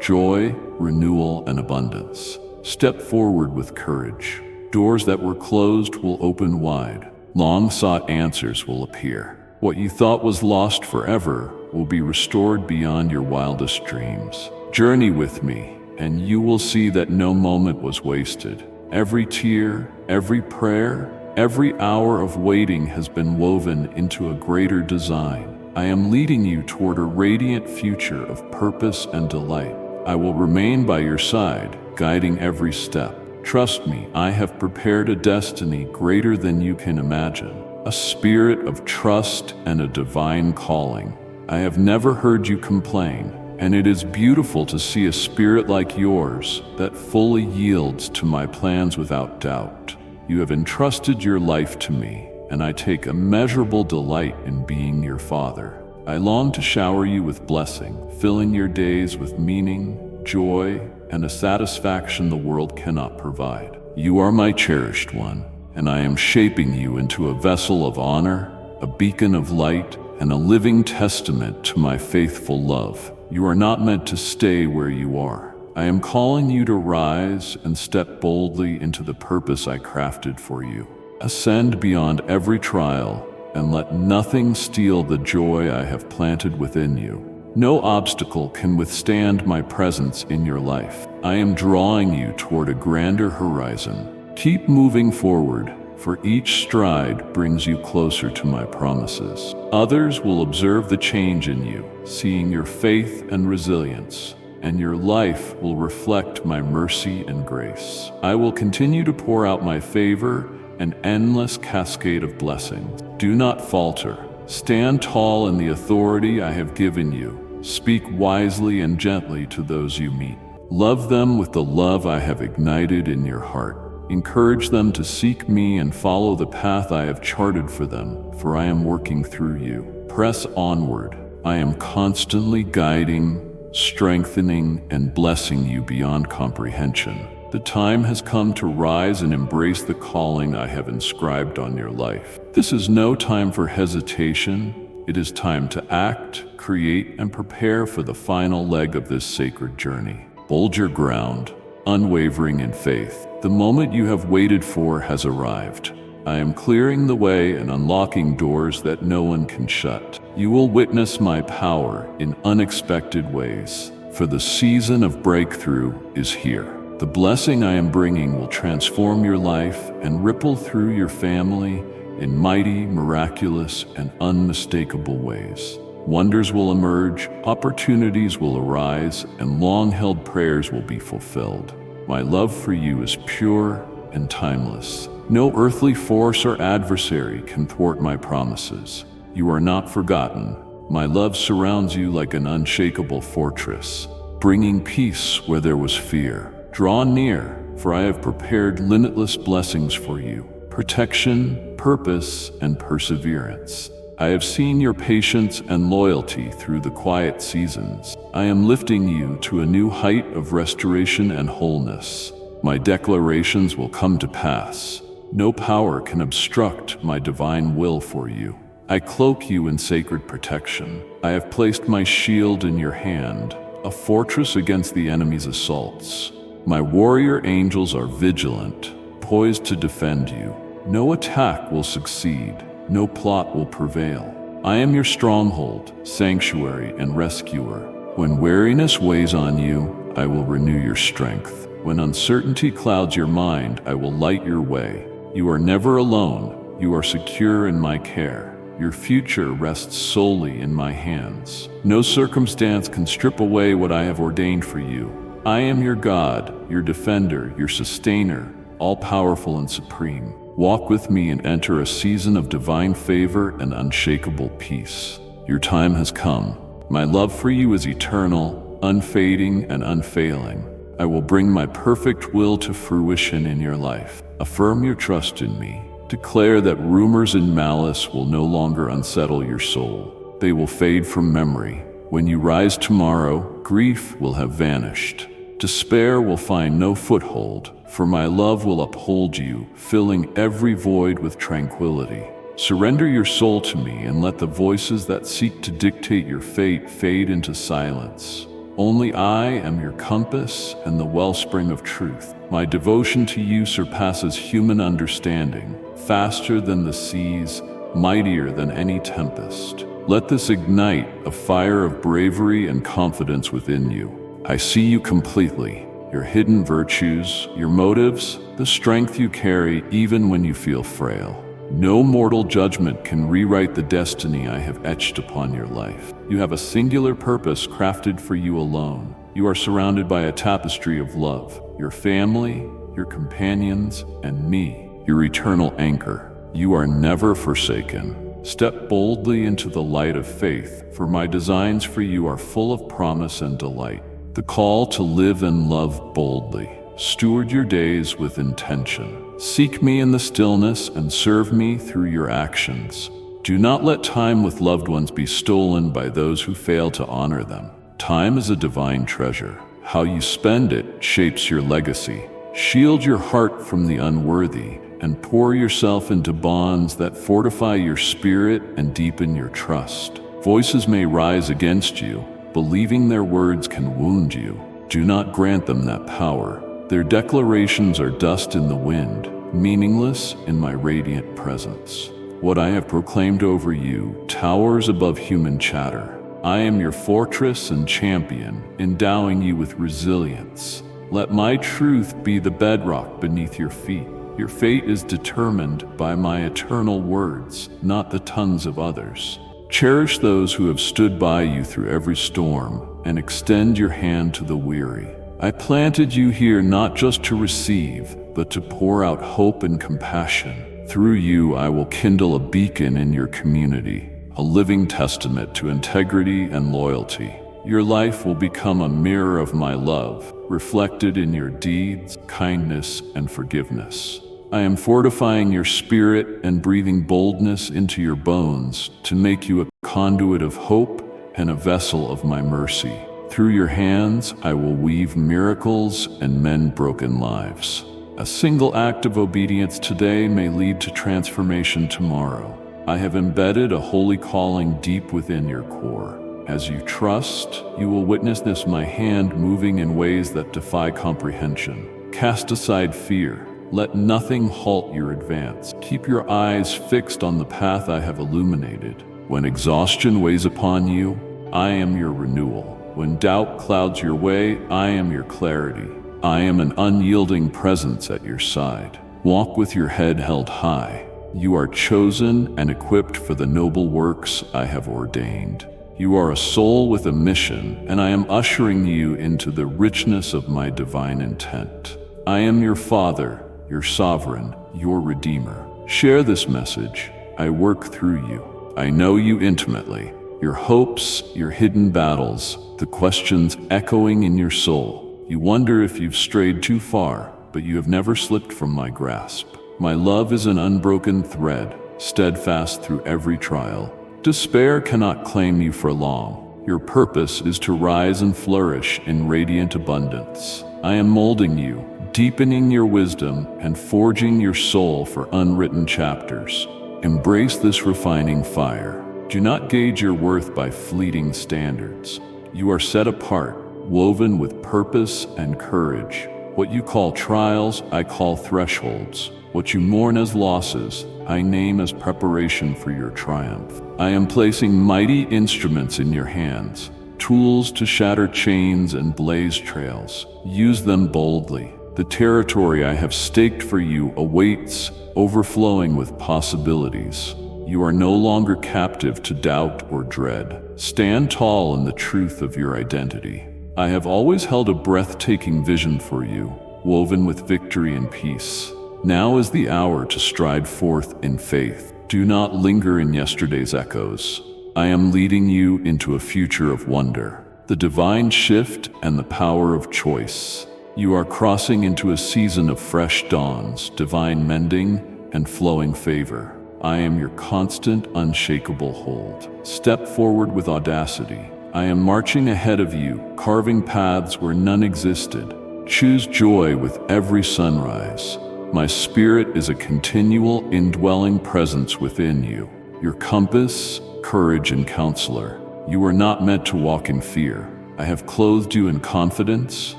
joy, renewal, and abundance. Step forward with courage. Doors that were closed will open wide. Long-sought answers will appear. What you thought was lost forever will be restored beyond your wildest dreams. Journey with me, and you will see that no moment was wasted. Every tear, every prayer, every hour of waiting has been woven into a greater design. I am leading you toward a radiant future of purpose and delight. I will remain by your side, guiding every step. Trust me, I have prepared a destiny greater than you can imagine. A spirit of trust and a divine calling. I have never heard you complain, and it is beautiful to see a spirit like yours that fully yields to my plans without doubt. You have entrusted your life to me, and I take immeasurable delight in being your father. I long to shower you with blessing, filling your days with meaning, joy, and a satisfaction the world cannot provide. You are my cherished one, and I am shaping you into a vessel of honor, a beacon of light, and a living testament to my faithful love. You are not meant to stay where you are. I am calling you to rise and step boldly into the purpose I crafted for you. Ascend beyond every trial, and let nothing steal the joy I have planted within you. No obstacle can withstand my presence in your life. I am drawing you toward a grander horizon. Keep moving forward, for each stride brings you closer to my promises. Others will observe the change in you, seeing your faith and resilience, and your life will reflect my mercy and grace. I will continue to pour out my favor, an endless cascade of blessings. Do not falter. Stand tall in the authority I have given you. Speak wisely and gently to those you meet. Love them with the love I have ignited in your heart. Encourage them to seek me and follow the path I have charted for them, for I am working through you. Press onward. I am constantly guiding, strengthening, and blessing you beyond comprehension. The time has come to rise and embrace the calling I have inscribed on your life. This is no time for hesitation. It is time to act, create, and prepare for the final leg of this sacred journey. Hold your ground, unwavering in faith. The moment you have waited for has arrived. I am clearing the way and unlocking doors that no one can shut. You will witness my power in unexpected ways, for the season of breakthrough is here. The blessing I am bringing will transform your life and ripple through your family in mighty, miraculous, and unmistakable ways. Wonders will emerge, opportunities will arise, and long-held prayers will be fulfilled. My love for you is pure and timeless. No earthly force or adversary can thwart my promises. You are not forgotten. My love surrounds you like an unshakable fortress, bringing peace where there was fear. Draw near, for I have prepared limitless blessings for you. Protection, purpose, and perseverance. I have seen your patience and loyalty through the quiet seasons. I am lifting you to a new height of restoration and wholeness. My declarations will come to pass. No power can obstruct my divine will for you. I cloak you in sacred protection. I have placed my shield in your hand, a fortress against the enemy's assaults. My warrior angels are vigilant, poised to defend you. No attack will succeed. No plot will prevail. I am your stronghold, sanctuary, and rescuer. When weariness weighs on you, I will renew your strength. When uncertainty clouds your mind, I will light your way. You are never alone. You are secure in my care. Your future rests solely in my hands. No circumstance can strip away what I have ordained for you. I am your God, your defender, your sustainer, all-powerful and supreme. Walk with me and enter a season of divine favor and unshakable peace. Your time has come. My love for you is eternal, unfading, and unfailing. I will bring my perfect will to fruition in your life. Affirm your trust in me. Declare that rumors and malice will no longer unsettle your soul. They will fade from memory. When you rise tomorrow, grief will have vanished. Despair will find no foothold, for my love will uphold you, filling every void with tranquility. Surrender your soul to me and let the voices that seek to dictate your fate fade into silence. Only I am your compass and the wellspring of truth. My devotion to you surpasses human understanding, faster than the seas, mightier than any tempest. Let this ignite a fire of bravery and confidence within you. I see you completely, your hidden virtues, your motives, the strength you carry even when you feel frail. No mortal judgment can rewrite the destiny I have etched upon your life. You have a singular purpose crafted for you alone. You are surrounded by a tapestry of love, your family, your companions, and me, your eternal anchor. You are never forsaken. Step boldly into the light of faith, for my designs for you are full of promise and delight. The call to live and love boldly. Steward your days with intention. Seek me in the stillness and serve me through your actions. Do not let time with loved ones be stolen by those who fail to honor them. Time is a divine treasure. How you spend it shapes your legacy. Shield your heart from the unworthy and pour yourself into bonds that fortify your spirit and deepen your trust. Voices may rise against you, believing their words can wound you. Do not grant them that power. Their declarations are dust in the wind, meaningless in my radiant presence. What I have proclaimed over you towers above human chatter. I am your fortress and champion, endowing you with resilience. Let my truth be the bedrock beneath your feet. Your fate is determined by my eternal words, not the tongues of others. Cherish those who have stood by you through every storm, and extend your hand to the weary. I planted you here not just to receive, but to pour out hope and compassion. Through you, I will kindle a beacon in your community, a living testament to integrity and loyalty. Your life will become a mirror of my love, reflected in your deeds, kindness, and forgiveness. I am fortifying your spirit and breathing boldness into your bones to make you a conduit of hope and a vessel of my mercy. Through your hands, I will weave miracles and mend broken lives. A single act of obedience today may lead to transformation tomorrow. I have embedded a holy calling deep within your core. As you trust, you will witness my hand moving in ways that defy comprehension. Cast aside fear. Let nothing halt your advance. Keep your eyes fixed on the path I have illuminated. When exhaustion weighs upon you, I am your renewal. When doubt clouds your way, I am your clarity. I am an unyielding presence at your side. Walk with your head held high. You are chosen and equipped for the noble works I have ordained. You are a soul with a mission, and I am ushering you into the richness of my divine intent. I am your Father, your Sovereign, your Redeemer. Share this message. I work through you. I know you intimately. Your hopes, your hidden battles, the questions echoing in your soul. You wonder if you've strayed too far, but you have never slipped from my grasp. My love is an unbroken thread, steadfast through every trial. Despair cannot claim you for long. Your purpose is to rise and flourish in radiant abundance. I am molding you, deepening your wisdom, and forging your soul for unwritten chapters. Embrace this refining fire. Do not gauge your worth by fleeting standards. You are set apart, woven with purpose and courage. What you call trials, I call thresholds. What you mourn as losses, I name as preparation for your triumph. I am placing mighty instruments in your hands, tools to shatter chains and blaze trails. Use them boldly. The territory I have staked for you awaits, overflowing with possibilities. You are no longer captive to doubt or dread. Stand tall in the truth of your identity. I have always held a breathtaking vision for you, woven with victory and peace. Now is the hour to stride forth in faith. Do not linger in yesterday's echoes. I am leading you into a future of wonder, the divine shift and the power of choice. You are crossing into a season of fresh dawns, divine mending, and flowing favor. I am your constant, unshakable hold. Step forward with audacity. I am marching ahead of you, carving paths where none existed. Choose joy with every sunrise. My spirit is a continual, indwelling presence within you, your compass, courage, and counselor. You are not meant to walk in fear. I have clothed you in confidence,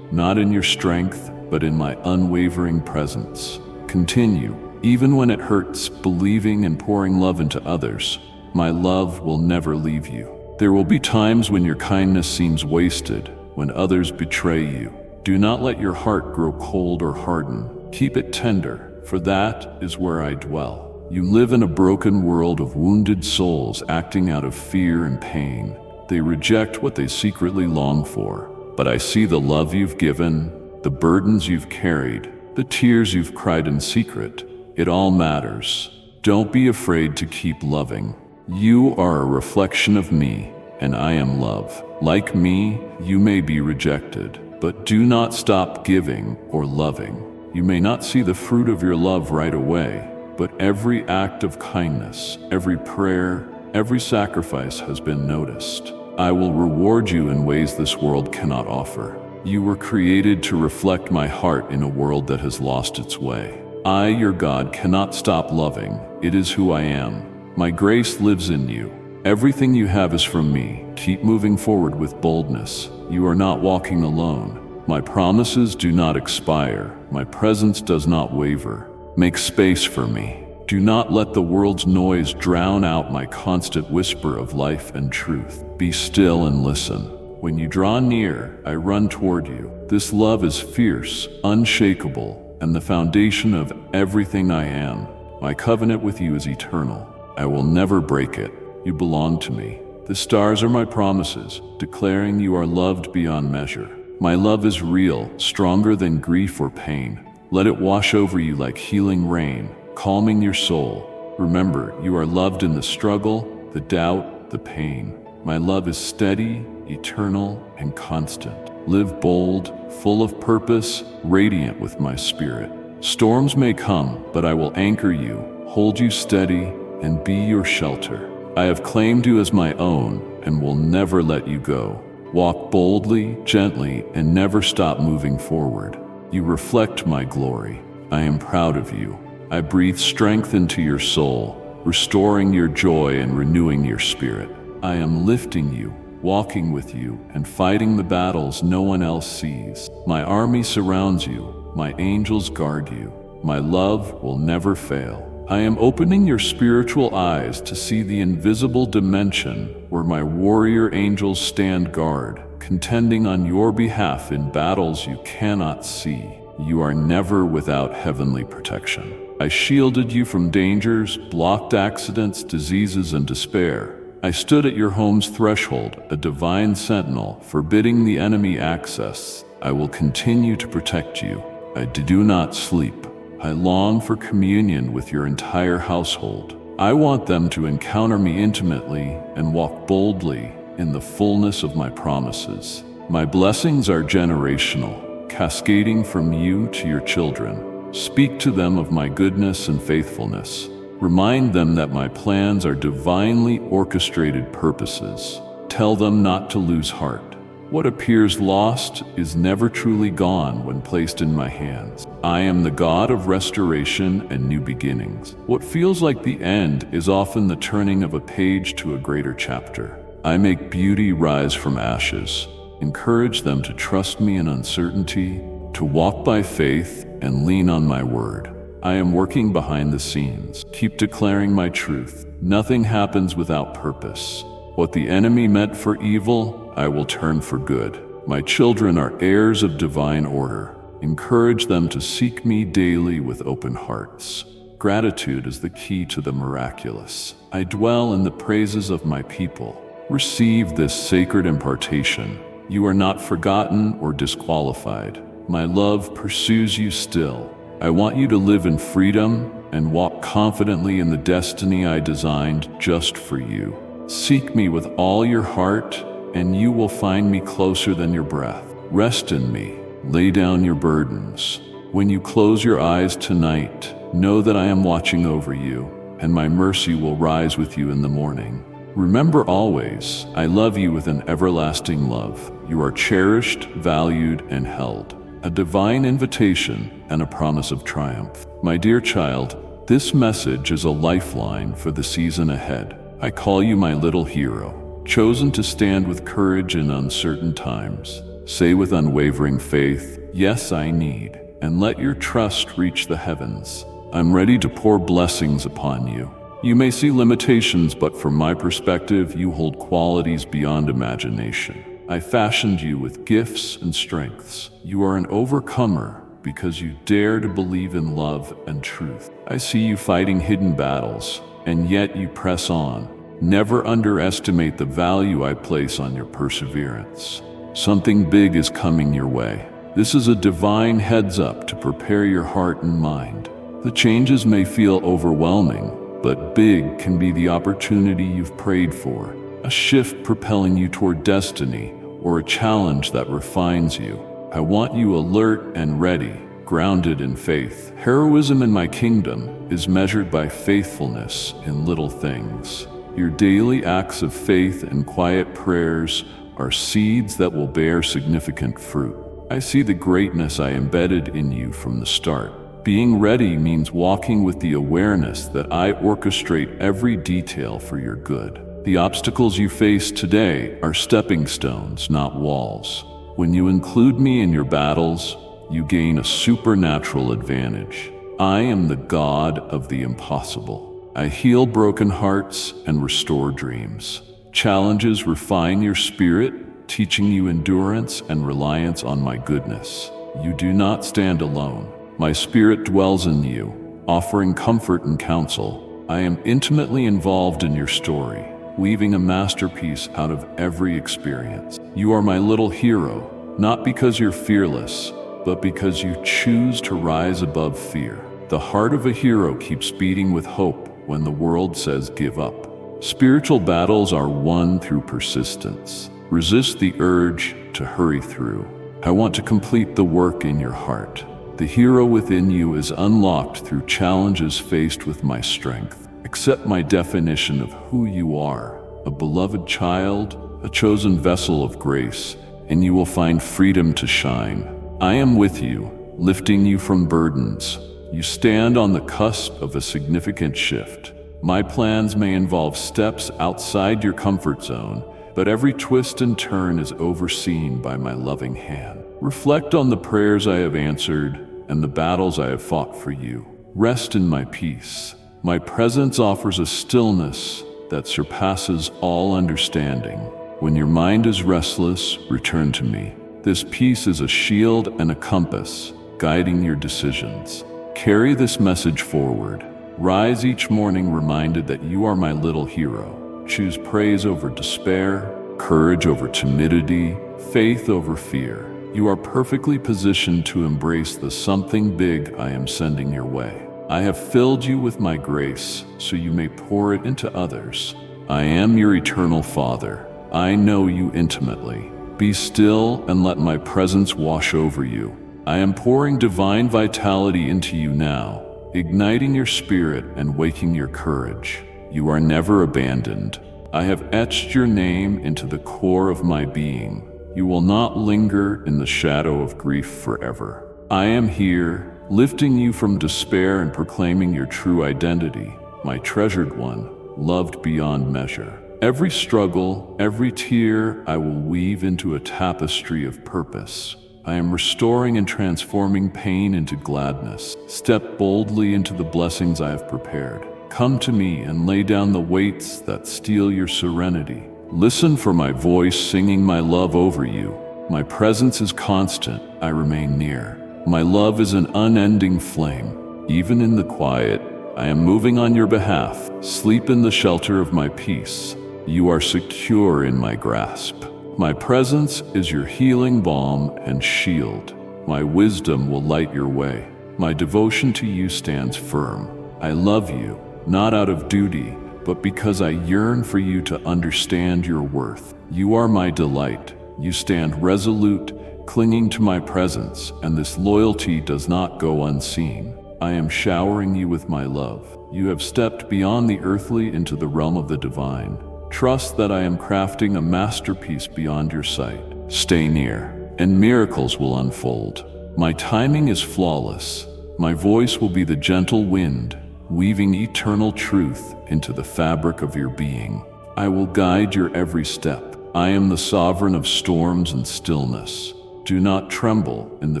not in your strength, but in my unwavering presence. Continue, even when it hurts, believing and pouring love into others. My love will never leave you. There will be times when your kindness seems wasted, when others betray you. Do not let your heart grow cold or harden. Keep it tender, for that is where I dwell. You live in a broken world of wounded souls acting out of fear and pain. They reject what they secretly long for. But I see the love you've given, the burdens you've carried, the tears you've cried in secret. It all matters. Don't be afraid to keep loving. You are a reflection of me, and I am love. Like me, you may be rejected, but do not stop giving or loving. You may not see the fruit of your love right away, but every act of kindness, every prayer, every sacrifice has been noticed. I will reward you in ways this world cannot offer. You were created to reflect my heart in a world that has lost its way. I, your God, cannot stop loving. It is who I am. My grace lives in you. Everything you have is from me. Keep moving forward with boldness. You are not walking alone. My promises do not expire. My presence does not waver. Make space for me. Do not let the world's noise drown out my constant whisper of life and truth. Be still and listen. When you draw near, I run toward you. This love is fierce, unshakable, and the foundation of everything I am. My covenant with you is eternal. I will never break it. You belong to me. The stars are my promises, declaring you are loved beyond measure. My love is real, stronger than grief or pain. Let it wash over you like healing rain, calming your soul. Remember, you are loved in the struggle, the doubt, the pain. My love is steady, eternal, and constant. Live bold, full of purpose, radiant with my spirit. Storms may come, but I will anchor you, hold you steady, and be your shelter. I have claimed you as my own and will never let you go. Walk boldly, gently, and never stop moving forward. You reflect my glory. I am proud of you. I breathe strength into your soul, restoring your joy and renewing your spirit. I am lifting you, walking with you, and fighting the battles no one else sees. My army surrounds you. My angels guard you. My love will never fail. I am opening your spiritual eyes to see the invisible dimension where my warrior angels stand guard, contending on your behalf in battles you cannot see. You are never without heavenly protection. I shielded you from dangers, blocked accidents, diseases, and despair. I stood at your home's threshold, a divine sentinel, forbidding the enemy access. I will continue to protect you. I do not sleep. I long for communion with your entire household. I want them to encounter me intimately and walk boldly in the fullness of my promises. My blessings are generational, cascading from you to your children. Speak to them of my goodness and faithfulness. Remind them that my plans are divinely orchestrated purposes. Tell them not to lose heart. What appears lost is never truly gone when placed in my hands. I am the God of restoration and new beginnings. What feels like the end is often the turning of a page to a greater chapter. I make beauty rise from ashes. Encourage them to trust me in uncertainty, to walk by faith and lean on my word. I am working behind the scenes. Keep declaring my truth. Nothing happens without purpose. What the enemy meant for evil, I will turn for good. My children are heirs of divine order. Encourage them to seek me daily with open hearts. Gratitude is the key to the miraculous. I dwell in the praises of my people. Receive this sacred impartation. You are not forgotten or disqualified. My love pursues you still. I want you to live in freedom and walk confidently in the destiny I designed just for you. Seek me with all your heart, and you will find me closer than your breath. Rest in me. Lay down your burdens. When you close your eyes tonight, know that I am watching over you, and my mercy will rise with you in the morning. Remember always, I love you with an everlasting love. You are cherished, valued, and held. A divine invitation and a promise of triumph. My dear child, this message is a lifeline for the season ahead. I call you my little hero, chosen to stand with courage in uncertain times. Say with unwavering faith, yes, I need, and let your trust reach the heavens. I'm ready to pour blessings upon you. You may see limitations, but from my perspective, you hold qualities beyond imagination. I fashioned you with gifts and strengths. You are an overcomer because you dare to believe in love and truth. I see you fighting hidden battles, and yet you press on. Never underestimate the value I place on your perseverance. Something big is coming your way. This is a divine heads up to prepare your heart and mind. The changes may feel overwhelming, but big can be the opportunity you've prayed for. A shift propelling you toward destiny, or a challenge that refines you. I want you alert and ready, grounded in faith. Heroism in my kingdom is measured by faithfulness in little things. Your daily acts of faith and quiet prayers are seeds that will bear significant fruit. I see the greatness I embedded in you from the start. Being ready means walking with the awareness that I orchestrate every detail for your good. The obstacles you face today are stepping stones, not walls. When you include me in your battles, you gain a supernatural advantage. I am the God of the impossible. I heal broken hearts and restore dreams. Challenges refine your spirit, teaching you endurance and reliance on my goodness. You do not stand alone. My spirit dwells in you, offering comfort and counsel. I am intimately involved in your story, weaving a masterpiece out of every experience. You are my little hero, not because you're fearless, but because you choose to rise above fear. The heart of a hero keeps beating with hope when the world says give up. Spiritual battles are won through persistence. Resist the urge to hurry through. I want to complete the work in your heart. The hero within you is unlocked through challenges faced with my strength. Accept my definition of who you are, a beloved child, a chosen vessel of grace, and you will find freedom to shine. I am with you, lifting you from burdens. You stand on the cusp of a significant shift. My plans may involve steps outside your comfort zone, but every twist and turn is overseen by my loving hand. Reflect on the prayers I have answered and the battles I have fought for you. Rest in my peace. My presence offers a stillness that surpasses all understanding. When your mind is restless, return to me. This peace is a shield and a compass, guiding your decisions. Carry this message forward. Rise each morning reminded that you are my little hero. Choose praise over despair, courage over timidity, faith over fear. You are perfectly positioned to embrace the something big I am sending your way. I have filled you with my grace, so you may pour it into others. I am your eternal Father. I know you intimately. Be still and let my presence wash over you. I am pouring divine vitality into you now, igniting your spirit and waking your courage. You are never abandoned. I have etched your name into the core of my being. You will not linger in the shadow of grief forever. I am here, lifting you from despair and proclaiming your true identity, my treasured one, loved beyond measure. Every struggle, every tear, I will weave into a tapestry of purpose. I am restoring and transforming pain into gladness. Step boldly into the blessings I have prepared. Come to me and lay down the weights that steal your serenity. Listen for my voice singing my love over you. My presence is constant. I remain near. My love is an unending flame. Even in the quiet, I am moving on your behalf. Sleep in the shelter of my peace. You are secure in my grasp. My presence is your healing balm and shield. My wisdom will light your way. My devotion to you stands firm. I love you, not out of duty, but because I yearn for you to understand your worth. You are my delight. You stand resolute, clinging to my presence, and this loyalty does not go unseen. I am showering you with my love. You have stepped beyond the earthly into the realm of the divine. Trust that I am crafting a masterpiece beyond your sight. Stay near, and miracles will unfold. My timing is flawless. My voice will be the gentle wind, weaving eternal truth into the fabric of your being. I will guide your every step. I am the sovereign of storms and stillness. Do not tremble in the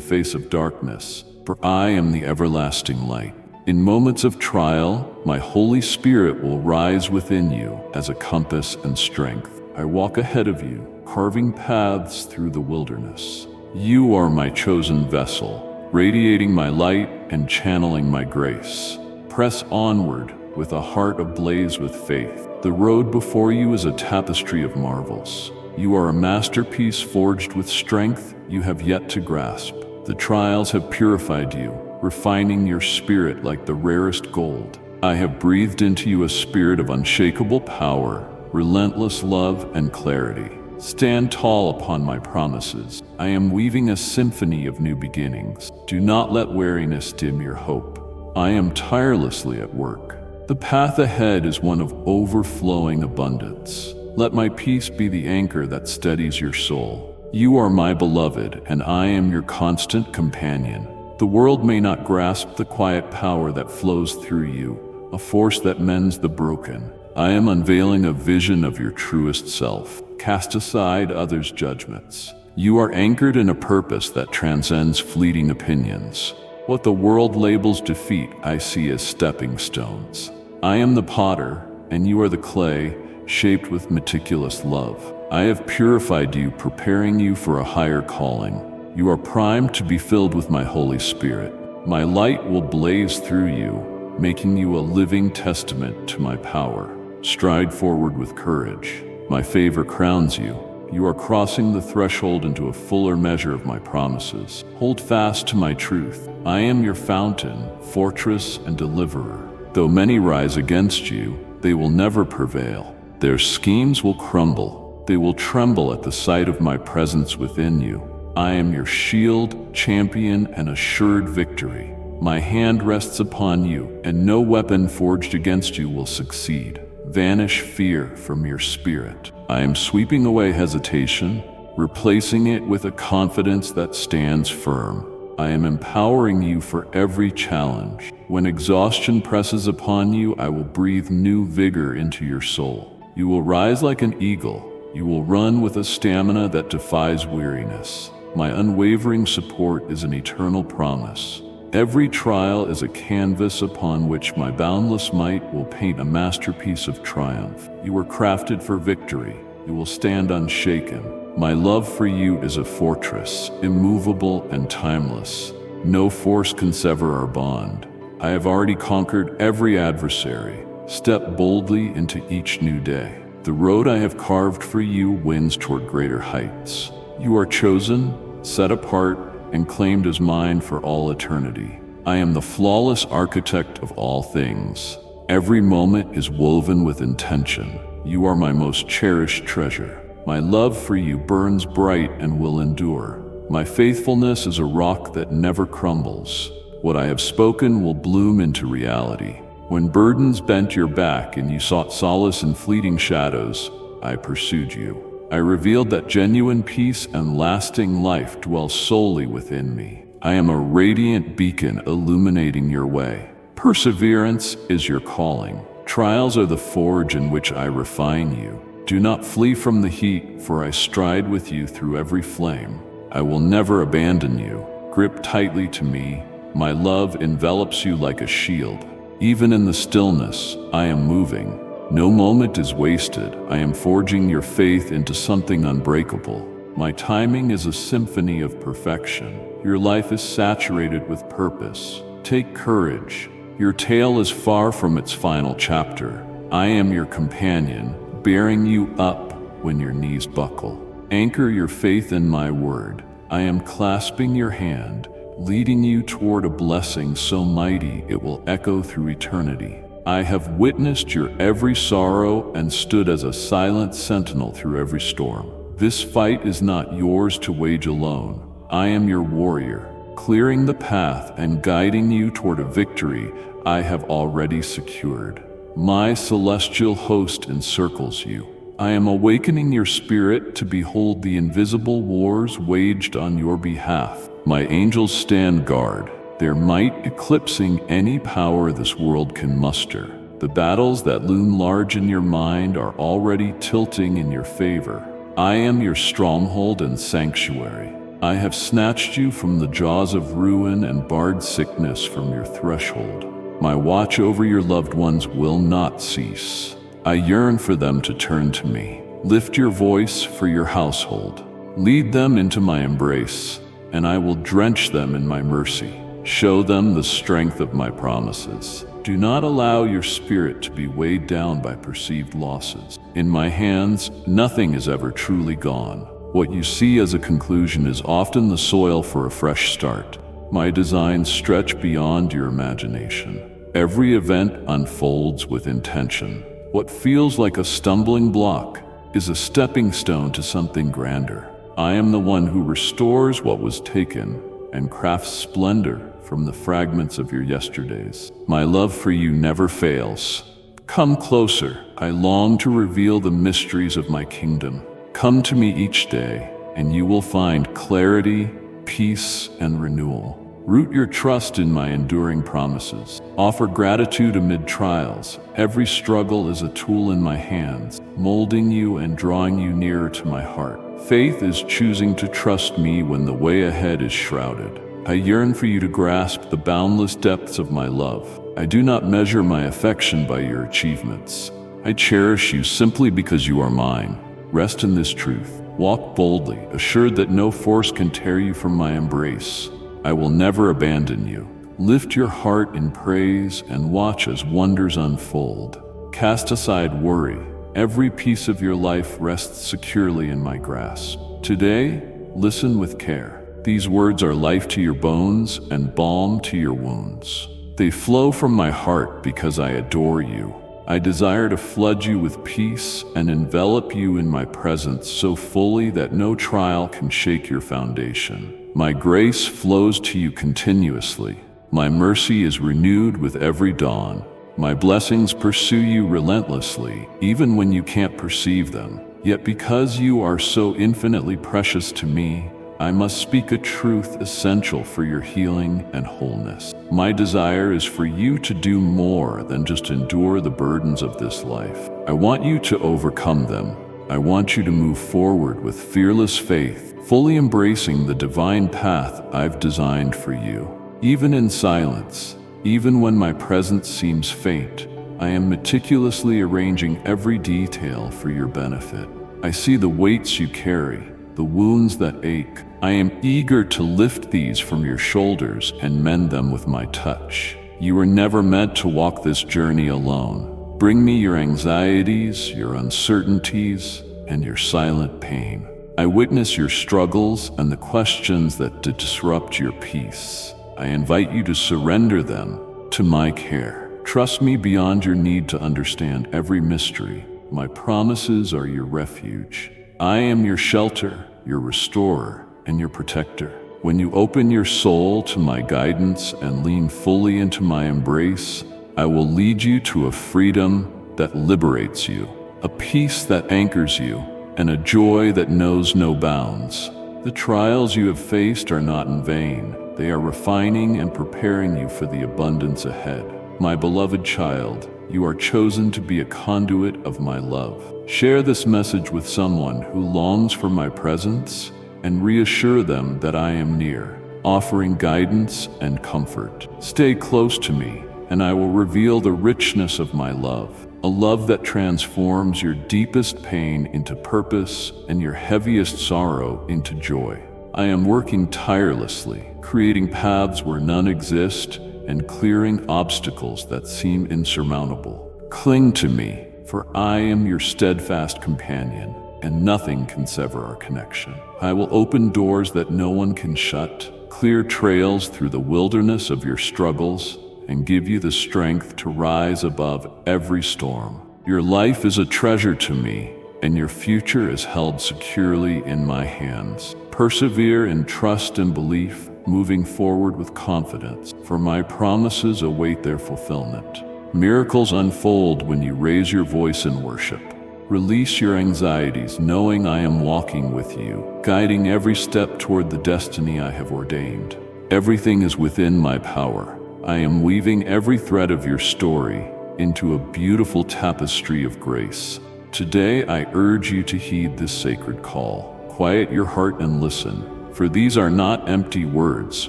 face of darkness, for I am the everlasting light. In moments of trial, my Holy Spirit will rise within you as a compass and strength. I walk ahead of you, carving paths through the wilderness. You are my chosen vessel, radiating my light and channeling my grace. Press onward with a heart ablaze with faith. The road before you is a tapestry of marvels. You are a masterpiece forged with strength you have yet to grasp. The trials have purified you, refining your spirit like the rarest gold. I have breathed into you a spirit of unshakable power, relentless love, and clarity. Stand tall upon my promises. I am weaving a symphony of new beginnings. Do not let weariness dim your hope. I am tirelessly at work. The path ahead is one of overflowing abundance. Let my peace be the anchor that steadies your soul. You are my beloved, and I am your constant companion. The world may not grasp the quiet power that flows through you, a force that mends the broken. I am unveiling a vision of your truest self. Cast aside others' judgments. You are anchored in a purpose that transcends fleeting opinions. What the world labels defeat, I see as stepping stones. I am the potter, and you are the clay, shaped with meticulous love. I have purified you, preparing you for a higher calling. You are primed to be filled with my Holy Spirit. My light will blaze through you, making you a living testament to my power. Stride forward with courage. My favor crowns you. You are crossing the threshold into a fuller measure of my promises. Hold fast to my truth. I am your fountain, fortress, and deliverer. Though many rise against you, they will never prevail. Their schemes will crumble. They will tremble at the sight of my presence within you. I am your shield, champion, and assured victory. My hand rests upon you, and no weapon forged against you will succeed. Vanish fear from your spirit. I am sweeping away hesitation, replacing it with a confidence that stands firm. I am empowering you for every challenge. When exhaustion presses upon you, I will breathe new vigor into your soul. You will rise like an eagle. You will run with a stamina that defies weariness. My unwavering support is an eternal promise. Every trial is a canvas upon which my boundless might will paint a masterpiece of triumph. You are crafted for victory. You will stand unshaken. My love for you is a fortress, immovable and timeless. No force can sever our bond. I have already conquered every adversary. Step boldly into each new day. The road I have carved for you winds toward greater heights. You are chosen, set apart, and claimed as mine for all eternity. I am the flawless architect of all things. Every moment is woven with intention. You are my most cherished treasure. My love for you burns bright and will endure. My faithfulness is a rock that never crumbles. What I have spoken will bloom into reality. When burdens bent your back and you sought solace in fleeting shadows, I pursued you. I revealed that genuine peace and lasting life dwell solely within me. I am a radiant beacon illuminating your way. Perseverance is your calling. Trials are the forge in which I refine you. Do not flee from the heat, for I stride with you through every flame. I will never abandon you. Grip tightly to me. My love envelops you like a shield. Even in the stillness, I am moving. No moment is wasted. I am forging your faith into something unbreakable. My timing is a symphony of perfection. Your life is saturated with purpose. Take courage. Your tale is far from its final chapter. I am your companion, bearing you up when your knees buckle. Anchor your faith in my word. I am clasping your hand, leading you toward a blessing so mighty it will echo through eternity. I have witnessed your every sorrow and stood as a silent sentinel through every storm. This fight is not yours to wage alone. I am your warrior, clearing the path and guiding you toward a victory I have already secured. My celestial host encircles you. I am awakening your spirit to behold the invisible wars waged on your behalf. My angels stand guard, their might eclipsing any power this world can muster. The battles that loom large in your mind are already tilting in your favor. I am your stronghold and sanctuary. I have snatched you from the jaws of ruin and barred sickness from your threshold. My watch over your loved ones will not cease. I yearn for them to turn to me. Lift your voice for your household. Lead them into my embrace, and I will drench them in my mercy. Show them the strength of my promises. Do not allow your spirit to be weighed down by perceived losses. In my hands, nothing is ever truly gone. What you see as a conclusion is often the soil for a fresh start. My designs stretch beyond your imagination. Every event unfolds with intention. What feels like a stumbling block is a stepping stone to something grander. I am the one who restores what was taken and crafts splendor from the fragments of your yesterdays. My love for you never fails. Come closer. I long to reveal the mysteries of my kingdom. Come to me each day, and you will find clarity, peace, and renewal. Root your trust in my enduring promises. Offer gratitude amid trials. Every struggle is a tool in my hands, molding you and drawing you nearer to my heart. Faith is choosing to trust me when the way ahead is shrouded. I yearn for you to grasp the boundless depths of my love. I do not measure my affection by your achievements. I cherish you simply because you are mine. Rest in this truth. Walk boldly, assured that no force can tear you from my embrace. I will never abandon you. Lift your heart in praise and watch as wonders unfold. Cast aside worry. Every piece of your life rests securely in my grasp. Today, listen with care. These words are life to your bones and balm to your wounds. They flow from my heart because I adore you. I desire to flood you with peace and envelop you in my presence so fully that no trial can shake your foundation. My grace flows to you continuously. My mercy is renewed with every dawn. My blessings pursue you relentlessly, even when you can't perceive them. Yet because you are so infinitely precious to me, I must speak a truth essential for your healing and wholeness. My desire is for you to do more than just endure the burdens of this life. I want you to overcome them. I want you to move forward with fearless faith, fully embracing the divine path I've designed for you. Even in silence, even when my presence seems faint, I am meticulously arranging every detail for your benefit. I see the weights you carry, the wounds that ache. I am eager to lift these from your shoulders and mend them with my touch. You were never meant to walk this journey alone. Bring me your anxieties, your uncertainties, and your silent pain. I witness your struggles and the questions that disrupt your peace. I invite you to surrender them to my care. Trust me beyond your need to understand every mystery. My promises are your refuge. I am your shelter, your restorer, and your protector. When you open your soul to my guidance and lean fully into my embrace, I will lead you to a freedom that liberates you, a peace that anchors you, and a joy that knows no bounds. The trials you have faced are not in vain. They are refining and preparing you for the abundance ahead. My beloved child, you are chosen to be a conduit of my love. Share this message with someone who longs for my presence and reassure them that I am near, offering guidance and comfort. Stay close to me, and I will reveal the richness of my love, a love that transforms your deepest pain into purpose and your heaviest sorrow into joy. I am working tirelessly, creating paths where none exist and clearing obstacles that seem insurmountable. Cling to me, for I am your steadfast companion. and nothing can sever our connection. I will open doors that no one can shut, clear trails through the wilderness of your struggles, and give you the strength to rise above every storm. Your life is a treasure to me, and your future is held securely in my hands. Persevere in trust and belief, moving forward with confidence, for my promises await their fulfillment. Miracles unfold when you raise your voice in worship. Release your anxieties, knowing I am walking with you, guiding every step toward the destiny I have ordained. Everything is within my power. I am weaving every thread of your story into a beautiful tapestry of grace. Today, I urge you to heed this sacred call. Quiet your heart and listen, for these are not empty words,